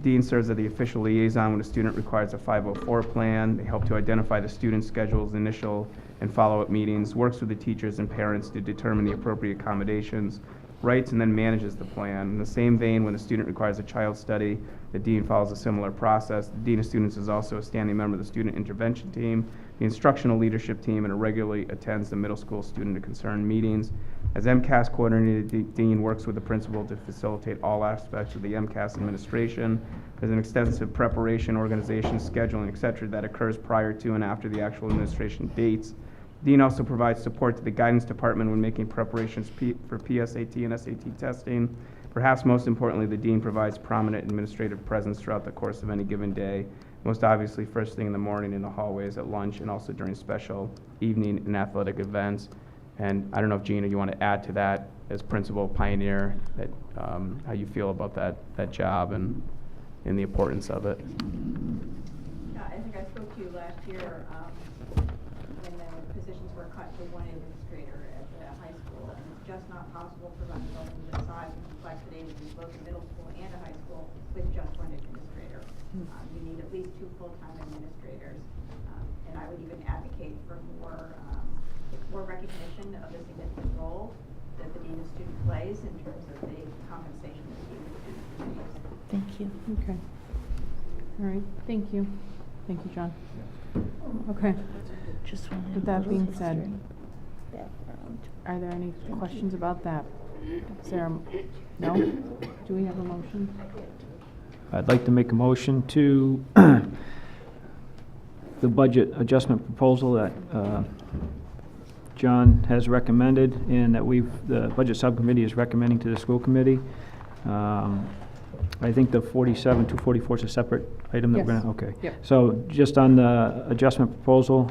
Dean serves as the official liaison when a student requires a 504 plan. They help to identify the student's schedules, initial and follow-up meetings, works with the teachers and parents to determine the appropriate accommodations, writes and then manages the plan. In the same vein, when the student requires a child study, the Dean follows a similar process. The Dean of Students is also a standing member of the Student Intervention Team, the Instructional Leadership Team, and regularly attends the middle school student to concern meetings. As MCAS coordinator, the Dean works with the principal to facilitate all aspects of the MCAS administration. There's an extensive preparation, organization, scheduling, et cetera, that occurs prior to and after the actual administration dates. Dean also provides support to the guidance department when making preparations for PSAT and SAT testing. Perhaps most importantly, the Dean provides prominent administrative presence throughout the course of any given day, most obviously first thing in the morning in the hallways, at lunch, and also during special evening and athletic events. And I don't know if Gina, you want to add to that as principal pioneer, that how you feel about that job and the importance of it. Yeah, I think I spoke to you last year when the positions were cut to one administrator at the high school, and it's just not possible for them to go into the size and complexity of both a middle school and a high school with just one administrator. You need at least 2 full-time administrators, and I would even advocate for more recognition of the significant role that the Dean of Student plays in terms of the compensation of the Dean of Student pays. Thank you. Okay. All right, thank you. Thank you, John. Okay. Just wanted With that a being little said, history background. are there any questions about that? Is there, no? Do we have a motion? I'd like to make a motion to the budget adjustment proposal that John has recommended and that the budget subcommittee is recommending to the school committee. I think the 47-244 is a separate item that we're Yes. gonna, okay. Yep. So just on the adjustment proposal,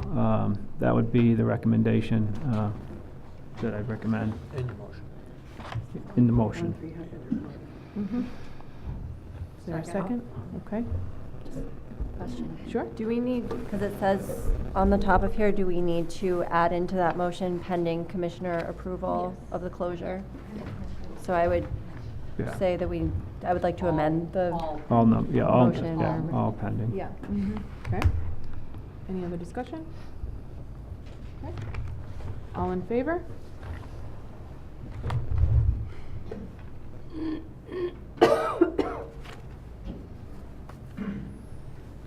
that would be the recommendation that I'd recommend. In your motion. In the motion. Mhm. Is there a second? Okay. Question. Sure. Do we need, because it says on the top of here, do we need to add into that motion pending commissioner approval of the closure? So I would Yeah. say that I would like to amend the All, no, yeah, all, motion. yeah, or- all pending. Yeah. Okay. Any other discussion? Okay. All in favor?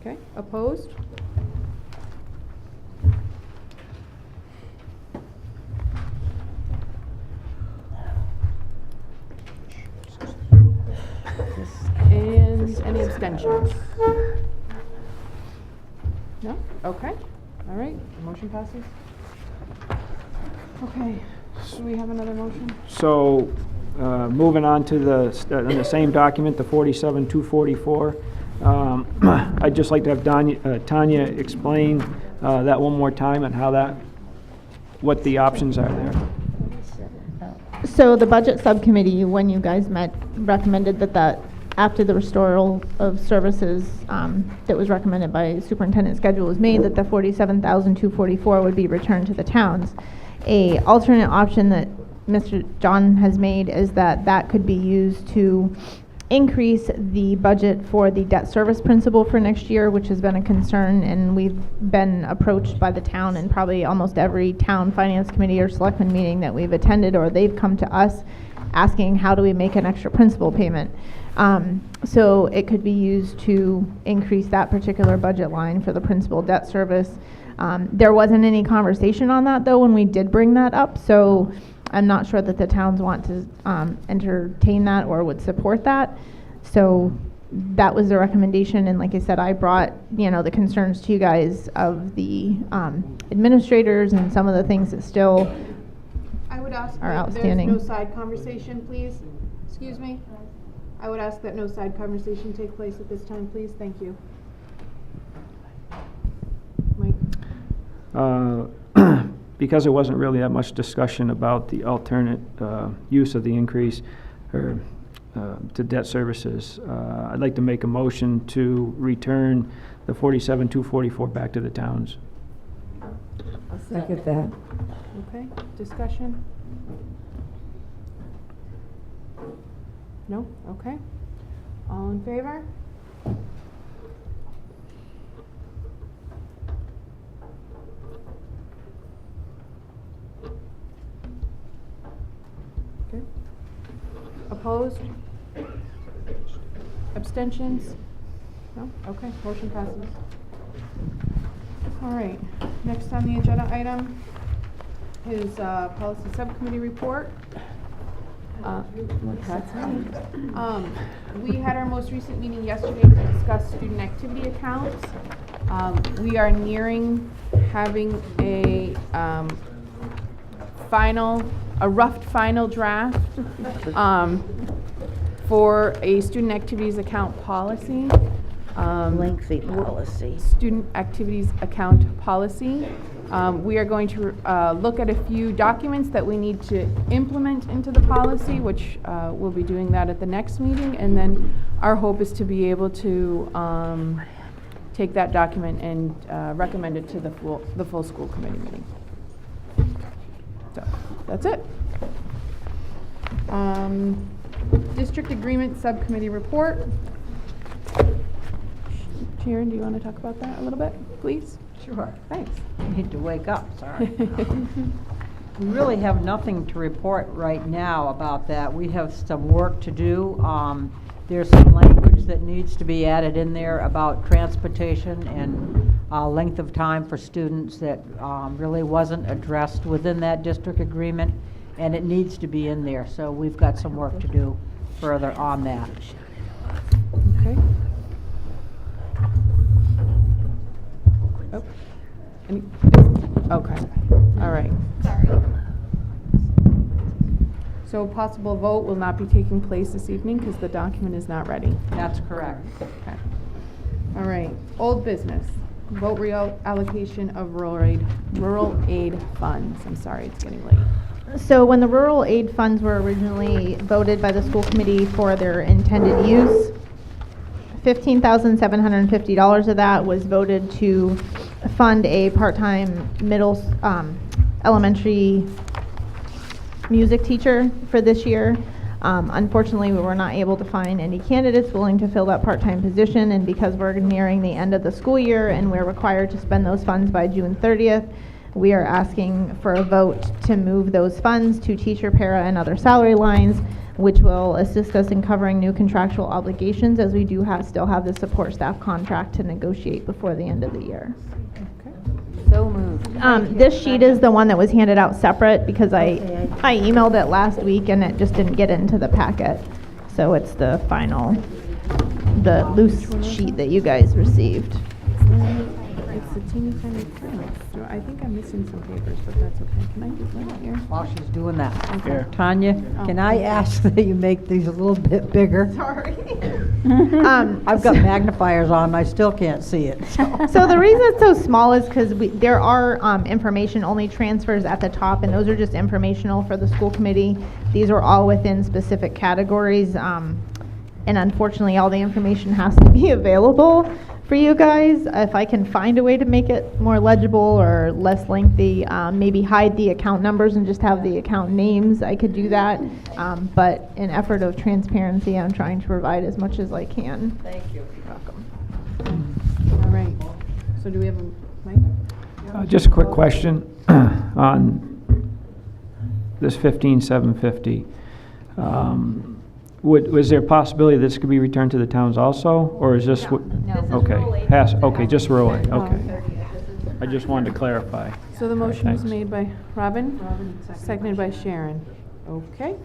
Okay, opposed? And any abstentions? No? Okay. All right, the motion passes. Okay, do we have another motion? So, moving on to in the same document, the 47-244, I'd just like to have Tanya explain that one more time and what the options are there. So the budget subcommittee, when you guys met, recommended that after the restoral of services that was recommended by superintendent schedule was made, that the 47,244 would be returned to the towns. A alternate option that Mr. John has made is that could be used to increase the budget for the debt service principal for next year, which has been a concern, and we've been approached by the town in probably almost every town finance committee or selectman meeting that we've attended, or they've come to us asking how do we make an extra principal payment. So it could be used to increase that particular budget line for the principal debt service. There wasn't any conversation on that though when we did bring that up, so I'm not sure that the towns want to entertain that or would support that. So that was the recommendation, and like I said, I brought, the concerns to you guys of the administrators and some of the things that still I would ask are that outstanding. there's no side conversation, please. Excuse me? I would ask that no side conversation take place at this time, please. Thank you. Mike? Because there wasn't really that much discussion about the alternate use of the increase or to debt services, I'd like to make a motion to return the 47,244 back to the towns. I'll second that. Okay, discussion? No? Okay. All in favor? Okay. Opposed? Abstentions? No? Okay, motion passes. All right, next on the agenda item is policy subcommittee report. We had our most recent meeting yesterday to discuss student activity accounts. We are nearing having a rough final draft for a student activities account policy. Lengthy policy. Student activities account policy. We are going to look at a few documents that we need to implement into the policy, which we'll be doing that at the next meeting, and then our hope is to be able to take that document and recommend it to the full school committee meeting. So that's it. District agreement subcommittee report. Sharon, do you want to talk about that a little bit, please? Sure. Thanks. I need to wake up, sorry. We really have nothing to report right now about that. We have some work to do. There's some language that needs to be added in there about transportation and length of time for students that really wasn't addressed within that district agreement, and it needs to be in there. So we've got some work to do further on that. Okay. Oh, Okay, all right. So a possible vote will not be taking place this evening because the document is not ready. That's correct. Okay. All right, old business. Vote reallocation of rural aid funds. I'm sorry, it's getting late. So when the rural aid funds were originally voted by the school committee for their intended use, $15,750 of that was voted to fund a part-time elementary music teacher for this year. Unfortunately, we were not able to find any candidates willing to fill that part-time position, and because we're nearing the end of the school year and we're required to spend those funds by June 30th, we are asking for a vote to move those funds to teacher, para, and other salary lines, which will assist us in covering new contractual obligations, as we do still have the support staff contract to negotiate before the end of the year. So moved. This sheet is the one that was handed out separate because I emailed it last week and it just didn't get into the packet. So it's the the loose sheet that you guys received. It's the teeny tiny print. So I think I'm missing some papers, but that's okay. Can I do that here? While she's doing that, Here. Tanya, can I ask that you make these a little bit bigger? Sorry. I've got magnifiers on, and I still can't see it. So the reason it's so small is because there are information only transfers at the top, and those are just informational for the school committee. These are all within specific categories, and unfortunately, all the information has to be available for you guys. If I can find a way to make it more legible or less lengthy, maybe hide the account numbers and just have the account names, I could do that. But in effort of transparency, I'm trying to provide as much as I can. Thank you. You're welcome. All right. So do we have a mic? Just a quick question on this 15,750. Was there a possibility this could be returned to the towns also, or is this what? No. Okay, okay, just rural aid, okay. I just wanted to clarify. So the motion was Thanks. made by Robin, seconded by Sharon. Okay.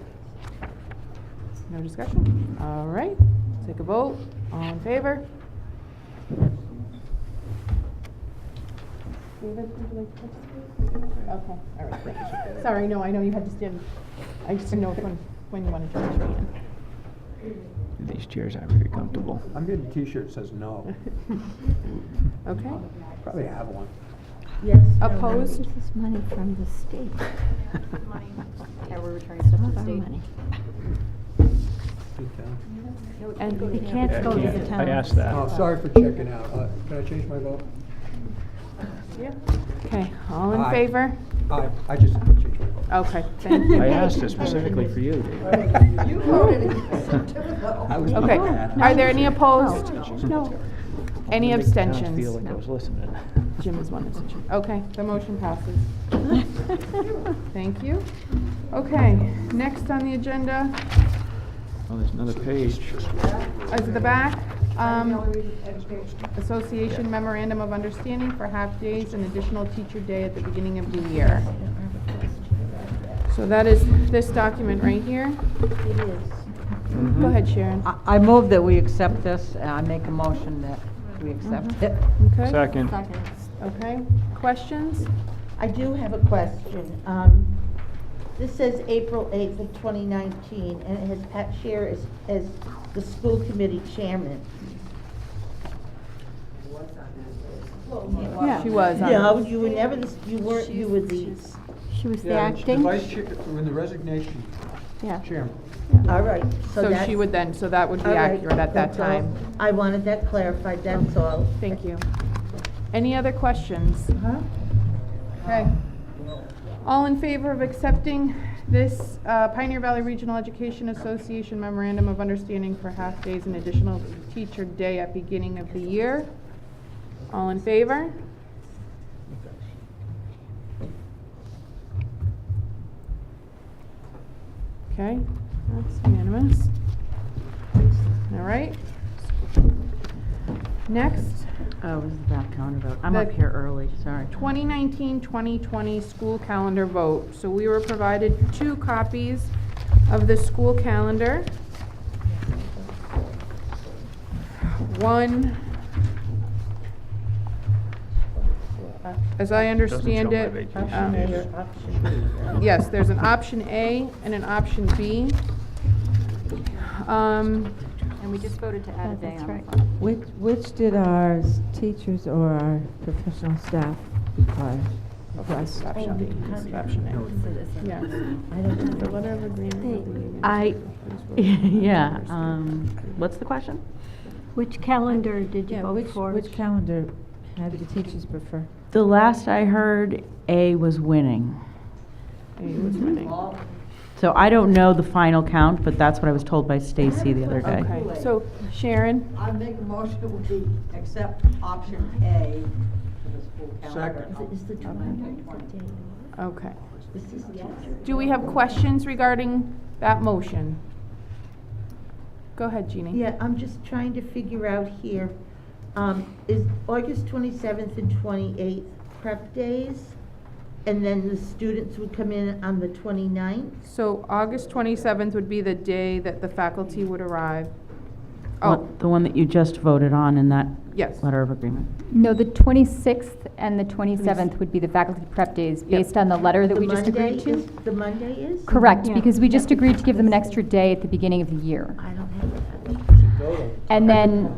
No discussion? All right. Take a vote. All in favor? David, would you like to participate? Okay, all right, thank you. Sorry, no, I know you had to stand. I just didn't know when you wanted to raise your hand. These chairs aren't very comfortable. I'm getting a t-shirt that says no. Okay. Probably have one. Yes. Opposed? This is money from the state. Yeah, we're returning stuff to the state. And It can't go to the town. I asked that. Oh, sorry for checking out. Can I change my vote? Yeah. Okay, all in Aye. favor? I just changed my vote. Okay, thank you. I asked it specifically for you, Dave. You voted against it too, though. Okay, are there any opposed? No. Any Make the towns abstentions? feel like I was listening. Jim is one abstention. Okay, the motion passes. Thank you. Okay, next on the agenda Oh, there's another page. is the back. Association Memorandum of Understanding for half-days and additional teacher day at the beginning of the year. So that is this document right here. It is. Go ahead, Sharon. I move that we accept this, and I make a motion that we accept it. Okay. Second. Okay, questions? I do have a question. This says April 8th of 2019, and it has Pat Scher as the school committee chairman. Yeah. She was on. No, you were never you weren't, you were the, She was the Yeah, acting? The vice chair, when the resignation, Yeah. chairman. all right. So that's- she would then, so that would be all right, accurate at that that's all. time. I wanted that clarified, that's all. Thank you. Any other questions? Okay. All in favor of accepting this Pioneer Valley Regional Education Association Memorandum of Understanding for half-days and additional teacher day at beginning of the year? All in favor? Okay, that's unanimous. All right. Next, Oh, this is that counter vote. I'm The up here early, sorry. 2019-2020 school calendar vote. So we were provided 2 copies of the school calendar. One As I understand it, yes, there's an option A and an option B. And we just voted to add a day on the front. Which did our teachers or our professional staff require? Option B. Option A. Yes. The letter of agreement. Yeah, what's the question? Which calendar did you vote for? Which calendar had the teachers prefer? The last I heard, A was winning. A was winning. So I don't know the final count, but that's what I was told by Stacy the other day. Okay, so Sharon? I make a motion that we accept option A for the school calendar. Okay. Do we have questions regarding that motion? Go ahead, Jeannie. Yeah, I'm just trying to figure out here, is August 27th and 28th prep days? And then the students would come in on the 29th? So August 27th would be the day that the faculty would arrive. The one that you just voted on in that Yes. letter of agreement. No, the 26th and the 27th would be the faculty prep days, based on the letter that we just agreed to. The Monday is? Correct, Yeah. because we just agreed to give them an extra day at the beginning of the year. I don't have that. And then,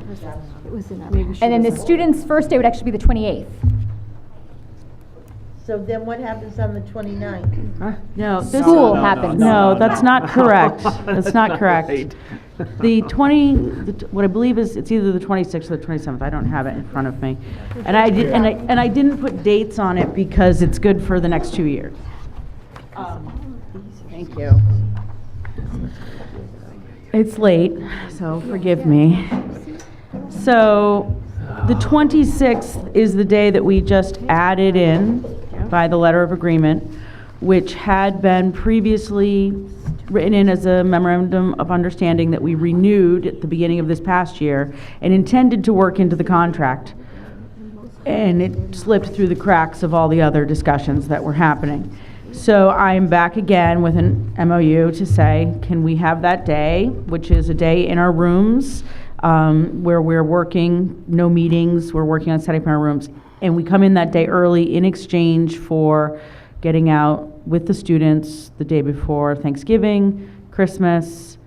It was in our and then the students' first day would actually be the 28th. So then what happens on the 29th? No, this School happens. No, that's not correct. That's not correct. The what I believe is, it's either the 26th or the 27th. I don't have it in front of me. And I didn't put dates on it because it's good for the next 2 years. Thank you. It's late, so forgive me. So the 26th is the day that we just added in by the letter of agreement, which had been previously written in as a memorandum of understanding that we renewed at the beginning of this past year and intended to work into the contract. And it slipped through the cracks of all the other discussions that were happening. So I'm back again with an MOU to say, can we have that day, which is a day in our rooms, where we're working, no meetings, we're working on setting up our rooms. And we come in that day early in exchange for getting out with the students the day before Thanksgiving, Christmas,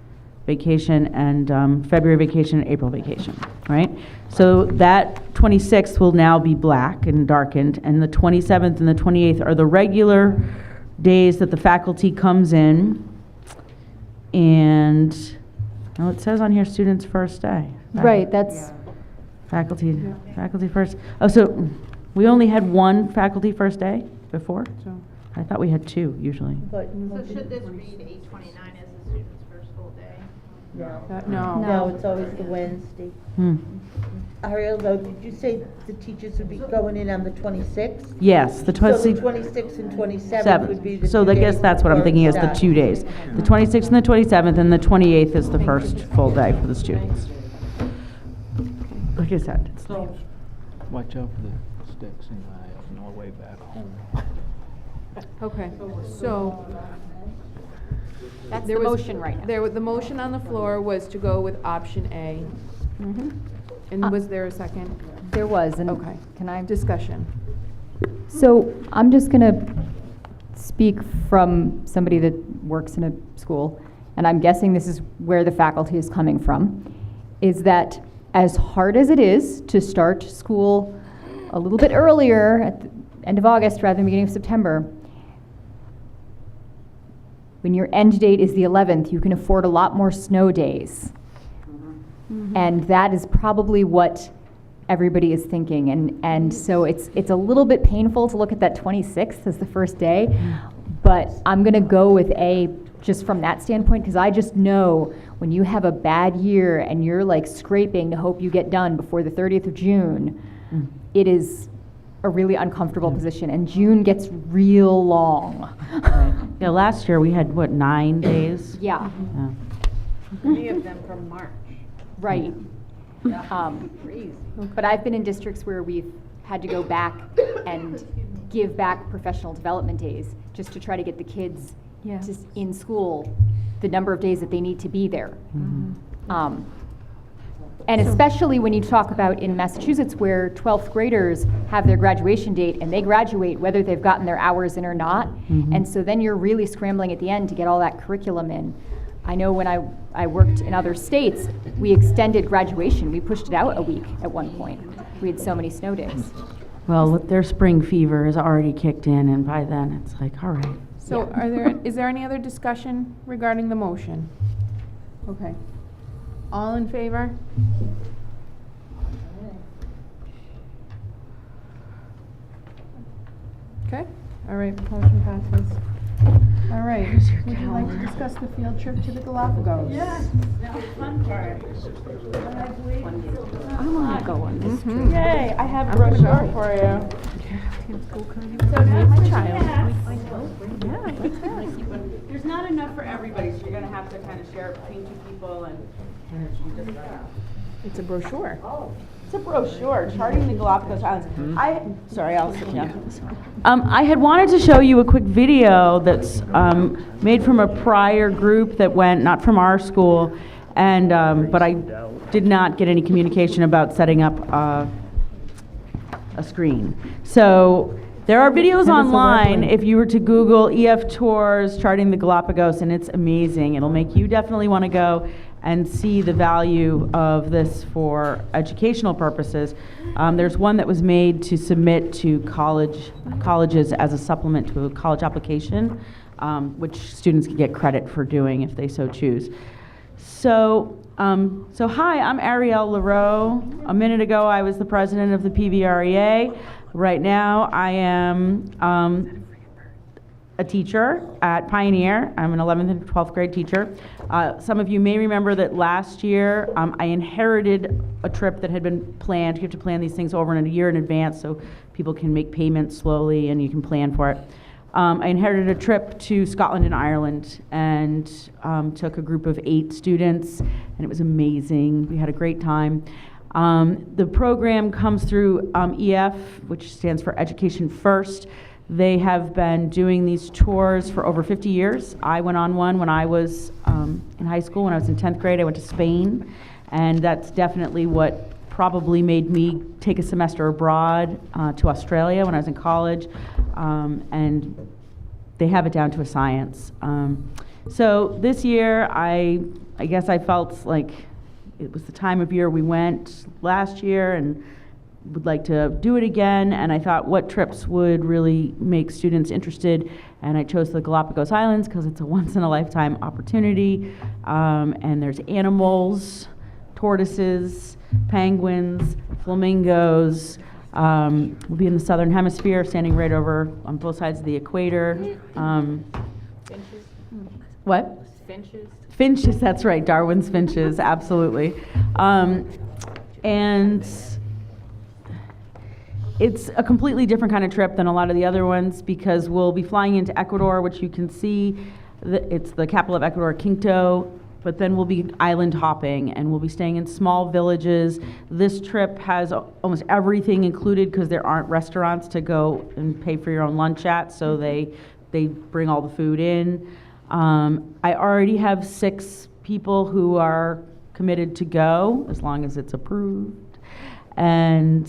vacation, and February vacation and April vacation, right? So that 26th will now be black and darkened, and the 27th and the 28th are the regular days that the faculty comes in. And, well, it says on here, students' first day. Right, that's, Faculty first. Oh, so we only had one faculty first day before? I thought we had two usually. So should this read 8/29 as the student's first full day? No. No, it's always the Wednesday. Hmm. Ariel, though, did you say the teachers would be going in on the 26th? Yes, the So the 26th. 26th and 27th would be the So 2 I days guess that's what I'm before thinking it is the starts. 2 days. The 26th and the 27th, and the 28th is the first full day for the students. Like I said, it's late. Watch out for the sticks in the aisle on our way back home. Okay, so. that's There the was- motion right now. The motion on the floor was to go with option A. And was there a second? There was, and Okay. can I? Discussion. So I'm just going to speak from somebody that works in a school, and I'm guessing this is where the faculty is coming from, is that as hard as it is to start school a little bit earlier at the end of August rather than beginning of September, when your end date is the 11th, you can afford a lot more snow days. And that is probably what everybody is thinking. And so it's a little bit painful to look at that 26th as the first day, but I'm going to go with A just from that standpoint, because I just know when you have a bad year and you're like scraping to hope you get done before the 30th of June, it is a really uncomfortable position, and June gets real long. Yeah, last year we had, what, 9 days? Yeah. Many of them from March. Right. But I've been in districts where we've had to go back and give back professional development days just to try to get the kids just in school the number of days that they need to be there. And especially when you talk about in Massachusetts where 12th graders have their graduation date and they graduate whether they've gotten their hours in or not. And so then you're really scrambling at the end to get all that curriculum in. I know when I worked in other states, we extended graduation. We pushed it out a week at one point. We had so many snow days. Well, their spring fever is already kicked in, and by then it's like, all right. So is there any other discussion regarding the motion? Okay. All in favor? Okay, all right, motion passes. All right, would you like to discuss the field trip to the Galapagos? Yes, that was fun part. I want to go on this trip. Yay, I have a brochure for you. So now my child. There's not enough for everybody, so you're going to have to kind of share it between two people and. It's a brochure. It's a brochure, Charting the Galapagos Islands. Sorry, I'll sit down. I had wanted to show you a quick video that's made from a prior group that went, not from our school, and but I did not get any communication about setting up a screen. So there are videos online if you were to Google EF Tours Charting the Galapagos, and it's amazing. It'll make you definitely want to go and see the value of this for educational purposes. There's one that was made to submit to colleges as a supplement to a college application, which students can get credit for doing if they so choose. So hi, I'm Arielle Leroux. A minute ago, I was the president of the PVREA. Right now, I am a teacher at Pioneer. I'm an 11th and 12th grade teacher. Some of you may remember that last year I inherited a trip that had been planned. You have to plan these things over in a year in advance so people can make payments slowly and you can plan for it. I inherited a trip to Scotland and Ireland and took a group of 8 students, and it was amazing. We had a great time. The program comes through EF, which stands for Education First. They have been doing these tours for over 50 years. I went on one when I was in high school. When I was in 10th grade, I went to Spain, and that's definitely what probably made me take a semester abroad to Australia when I was in college, and they have it down to a science. So this year, I guess I felt like it was the time of year we went last year, and would like to do it again, and I thought what trips would really make students interested, and I chose the Galapagos Islands because it's a once-in-a-lifetime opportunity, and there's animals, tortoises, penguins, flamingos. We'll be in the southern hemisphere, standing right over on both sides of the equator. Finches. What? Finches. Finches, that's right, Darwin's finches, absolutely. And it's a completely different kind of trip than a lot of the other ones because we'll be flying into Ecuador, which you can see, it's the capital of Ecuador, Quito, but then we'll be island hopping and we'll be staying in small villages. This trip has almost everything included because there aren't restaurants to go and pay for your own lunch at, so they bring all the food in. I already have 6 people who are committed to go as long as it's approved, and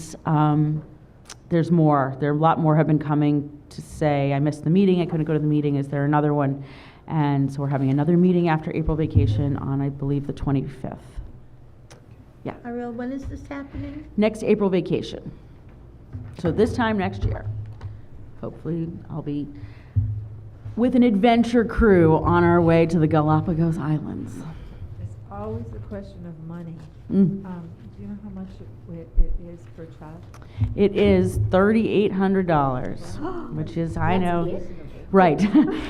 there's more. A lot more have been coming to say, I missed the meeting, I couldn't go to the meeting, is there another one? And so we're having another meeting after April vacation on, I believe, the 25th. Yeah. Ariel, when is this happening? Next April vacation. So this time next year. Hopefully I'll be with an adventure crew on our way to the Galapagos Islands. It's always a question of money. Mm. Do you know how much it is per child? It is $3,800, which is, I know, right.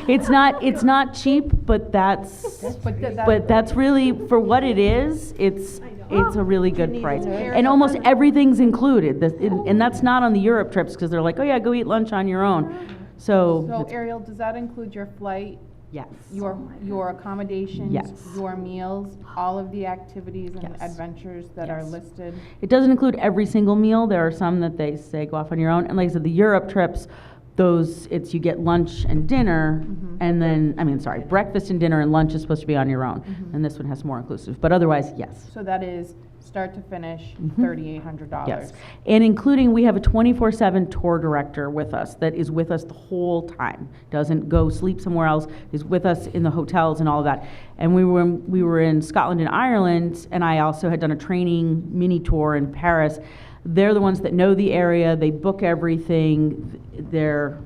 It's not cheap, but that's really, for what it is, it's a really good price. And almost everything's included, and that's not on the Europe trips, because they're like, oh yeah, go eat lunch on your own. So Ariel, does that include your flight? Yes. Your accommodations? Yes. Your meals, all of the activities and adventures that are listed? It doesn't include every single meal. There are some that they say go off on your own. And like I said, the Europe trips you get lunch and dinner, and then, breakfast and dinner and lunch is supposed to be on your own. And this one has more inclusive, but otherwise, yes. So that is start to finish, Mhm. $3,800. Yes, and including, we have a 24/7 tour director with us that is with us the whole time. Doesn't go sleep somewhere else, is with us in the hotels and all of that. And we were in Scotland and Ireland, and I also had done a training mini tour in Paris. They're the ones that know the area, they book everything, they're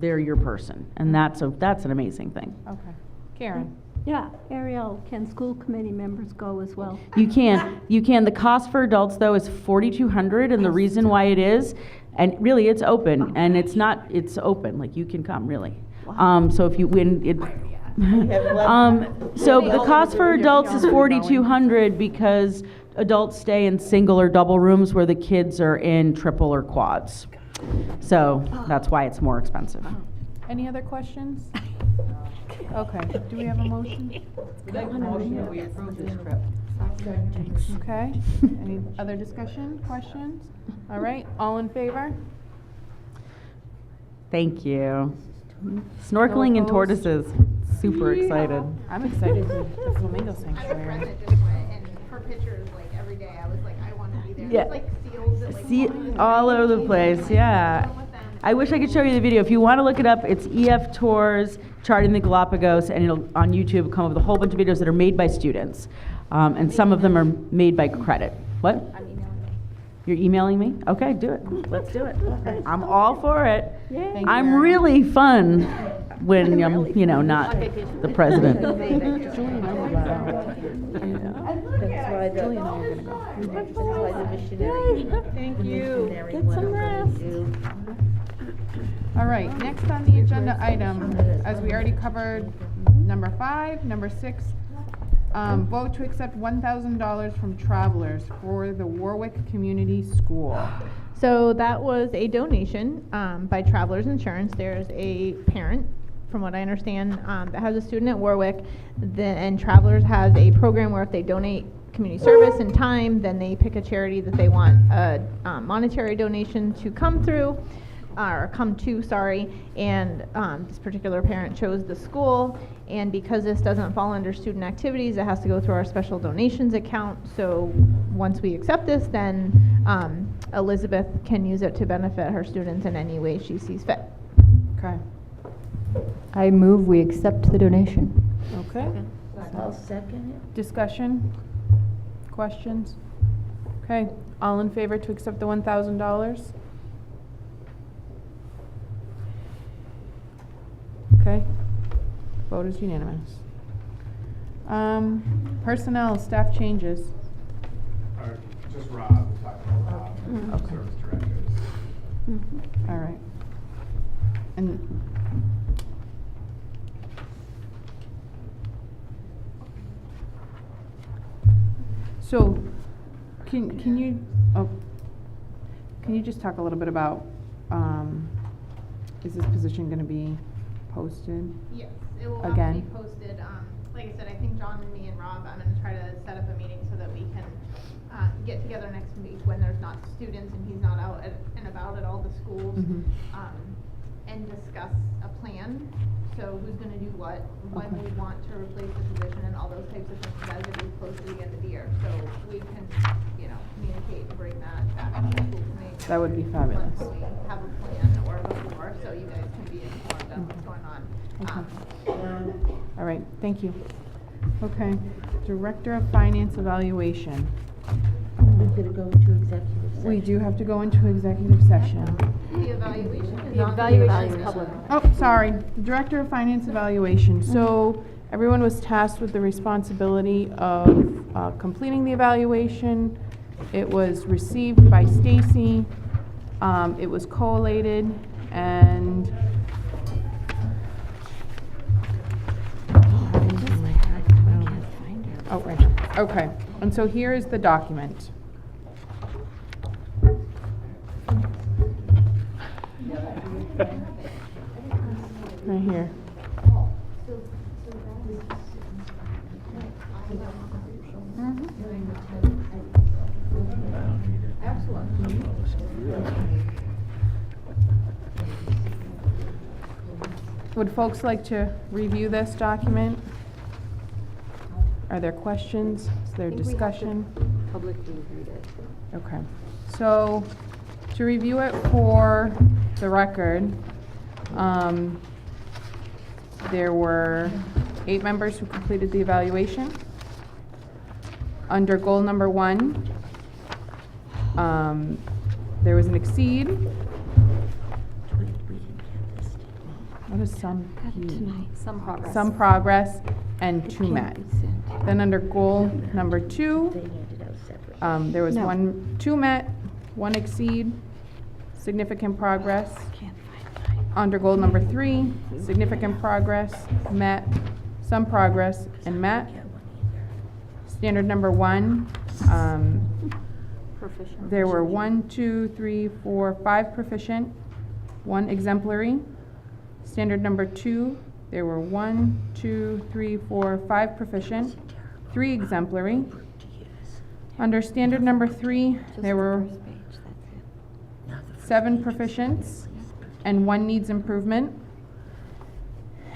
your person, and that's an amazing thing. Okay. Karen? Yeah, Ariel, can school committee members go as well? You can. The cost for adults, though, is $4,200, and the reason why it is, and really, it's open, and it's open, like, you can come, really. So if you win, it, so the cost for adults is $4,200 because adults stay in single or double rooms where the kids are in triple or quads. So that's why it's more expensive. Any other questions? Okay, do we have a motion? We'd like a motion that we approve this trip. Okay, any other discussion, questions? All right, all in favor? Thank you. Snorkeling and tortoises. Super excited. I'm excited for the flamingo sanctuary. Her pictures, like, every day, I was like, I want to be there. Yeah. There's, like, seals that, like, See, all over the place, yeah. I wish I could show you the video. If you want to look it up, it's EF Tours, Charting the Galapagos, and it'll, on YouTube, come up with a whole bunch of videos that are made by students. And some of them are made by credit. What? I'm emailing you. You're emailing me? Okay, do it. Let's do it. I'm all for it. Thank you, I'm Erin. really fun when I'm, not the president. Thank you. Get some rest. All right, next on the agenda item, as we already covered, number 5, number 6, vote to accept $1,000 from Travelers for the Warwick Community School. So that was a donation by Travelers Insurance. There's a parent, from what I understand, that has a student at Warwick, and Travelers has a program where if they donate community service and time, then they pick a charity that they want a monetary donation to come through. And this particular parent chose the school, and because this doesn't fall under student activities, it has to go through our special donations account. So once we accept this, then Elizabeth can use it to benefit her students in any way she sees fit. Okay. I move we accept the donation. Okay. I'll second it. Discussion? Questions? Okay, all in favor to accept the $1,000? Okay, vote is unanimous. Personnel, staff changes. Just Rob, talking about Okay. service directors. All right. And so, can you just talk a little bit about, is this position going to be posted? Yes, it will Again? have to be posted. Like I said, I think John and me and Rob, I'm going to try to set up a meeting so that we can get together next week when there's not students and he's not out and about at all the schools, and discuss a plan. So who's going to do what, when we want to replace the position, and all those types of things as it is close to the end of the year. So we can, communicate and bring that back to the school committee. That would be fabulous. Once we have a plan or before, so you guys can be informed of what's going on. All right, thank you. Okay, Director of Finance Evaluation. We're going to go into executive session. We do have to go into executive session. The evaluation is The on evaluation is the public. Oh, sorry, Director of Finance Evaluation. So everyone was tasked with the responsibility of completing the evaluation. It was received by Stacy. It was collated, and oh, right. Okay, and so here is the document. Right here. Would folks like to review this document? Are there questions? Is there discussion? Publicly read it. Okay. So, to review it for the record, there were 8 members who completed the evaluation. Under goal number 1, there was an exceed. What is some? Some progress. Some progress and 2 met. Then under goal number 2, there was 2 met, 1 exceed, significant progress. Under goal number 3, significant progress, met, some progress, and met. Standard number 1, Proficient. there were 1, 2, 3, 4, 5 proficient, 1 exemplary. Standard number 2, there were 1, 2, 3, 4, 5 proficient, 3 exemplary. Under standard number 3, there were 7 proficients and 1 needs improvement.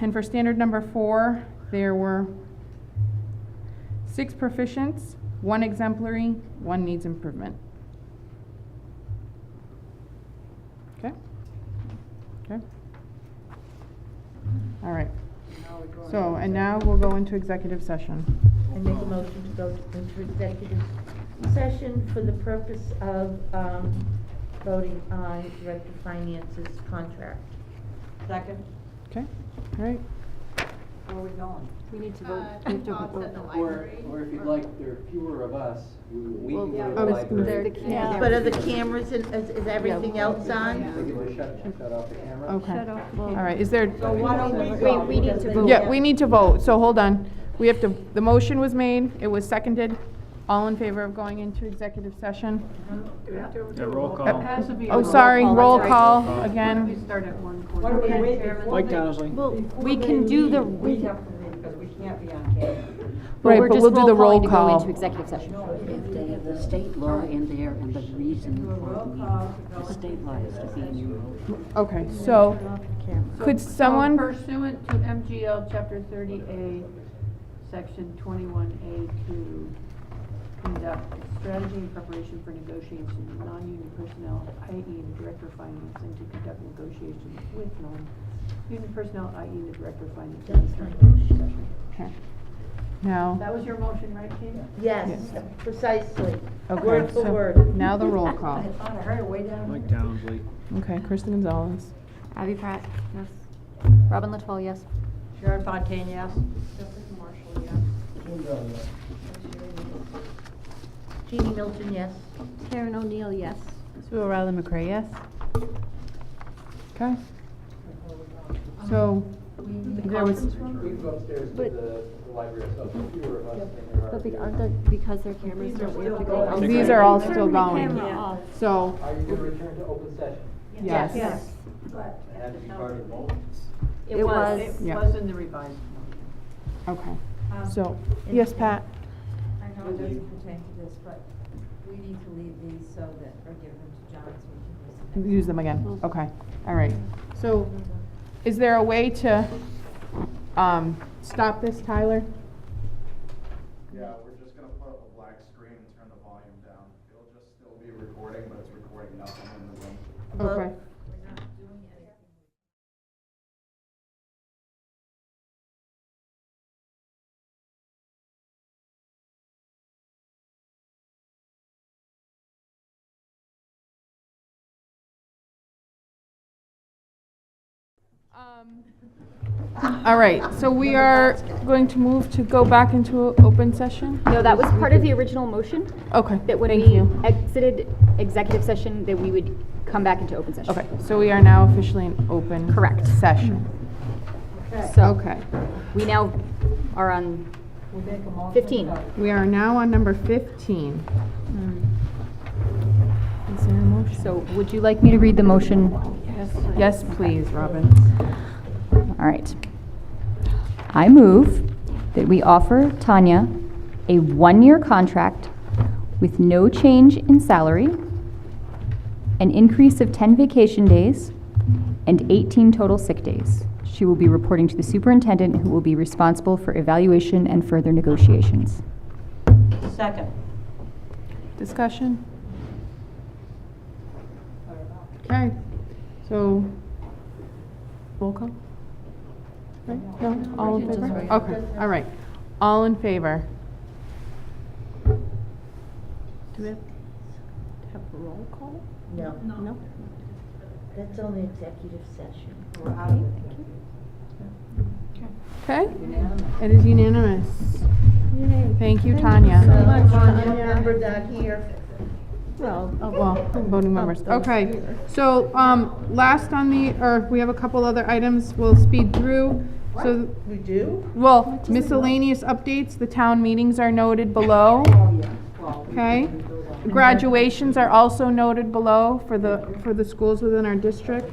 And for standard number 4, there were 6 proficients, 1 exemplary, 1 needs improvement. Okay? Okay. All right. So, and now we'll go into executive session. I make a motion to go into executive session for the purpose of voting on Director of Finance's contract. Second. Okay, all right. Where are we going? We need to vote. We have to vote. Or if you'd like, there are fewer of us, we Well, can yeah, go to I the was gonna library. say But are the cameras, is everything else on? I think it was shut off the camera. Okay. All right, is there? So why don't we go? We need to vote. Yeah, we need to vote, so hold on. We have to, the motion was made, it was seconded. All in favor of going into executive session? Yeah, roll call. Oh, sorry, roll call again. What are we waiting for? Mike Townsley. Well, we can do the, Because we can't be on camera. Right, we're but just we'll do the roll calling to go call. into executive session. If they have the state law in there and the reason for the state law is to be in Okay, so, could someone, Pursuant to MGL Chapter 30A, Section 21A, to conduct strategy and preparation for negotiations with non-union personnel, i.e. the Director of Finance, and to conduct negotiations with non-union personnel, i.e. the Director of Finance. in executive session. okay. Now, That was your motion, right, Kim? Yes, precisely. okay, Word for so word. now the roll call. I thought I heard it way down. Mike Townsley. Okay, Kristen Gonzalez. Abby Pratt, yes. Robin Latoll, yes. Sharon Fontaine, yes. Jeannie Milton, yes. Karen O'Neill, yes. Sue O'Reilly McCray, yes. Okay. So, there was, We can go upstairs to the library, so fewer of us than there are. But aren't the, because their cameras don't, we have to go. these are all still going. So, Are you going to return to open session? yes. And that to be part of the vote? It was. It Yeah. was in the revised. Okay. So, yes, Pat? I know it doesn't pertain to this, but we need to leave these so that, or give them to John so we can Use them again, okay, all right. So, is there a way to, stop this, Tyler? Yeah, we're just gonna put up a black screen and turn the volume down. It'll just still be recording, but it's recording nothing in the room. Okay. All right, so we are going to move to go back into open session? No, that was part of the original motion. Okay, That when thank we you. exited executive session, that we would come back into open session. Okay, so we are now officially in open Correct. session. So Okay, we now are on 15. we are now on number 15. Is there a motion? So would you like me to read the motion? Yes, please, Robin. All right. I move that we offer Tanya a 1-year contract with no change in salary, an increase of 10 vacation days, and 18 total sick days. She will be reporting to the superintendent, who will be responsible for evaluation and further negotiations. Second. Discussion? Okay, so, roll call? Right? No, all in favor? Okay, all right. All in favor? Do we have to have a roll call? No. No? That's only executive session. Okay, it is unanimous. Thank you, Tanya. Member not here. Well, voting members. Okay, so, last on the, or we have a couple other items we'll speed through. So, We do? well, miscellaneous updates, the town meetings are noted below. Okay? Graduations are also noted below for the schools within our district.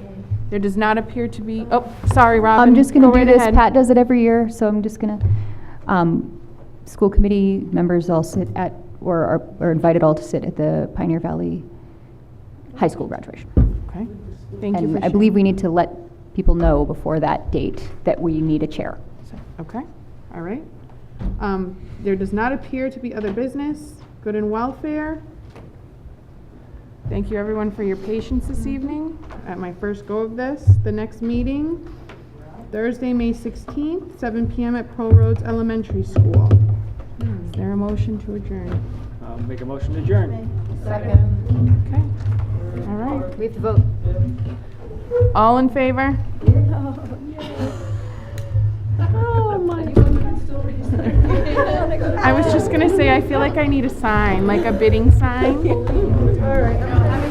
There does not appear to be, oh, sorry, Robin. I'm just going Go to do right this. ahead. Pat does it every year, so I'm just going to, school committee members all sit at, or are invited all to sit at the Pioneer Valley High School graduation. Okay, thank you for And I believe we need to let people know before that date that we need a chair. Okay, all right. There does not appear to be other business. Good and welfare. Thank you, everyone, for your patience this evening at my first go of this. The next meeting, Thursday, May 16th, 7 p.m. at Pro Roads Elementary School. Is there a motion to adjourn? Make a motion to adjourn. Second. Okay, all right. We have to vote. All in favor? Oh, my I was just gonna say, I feel like I need a sign, like a bidding sign. All right.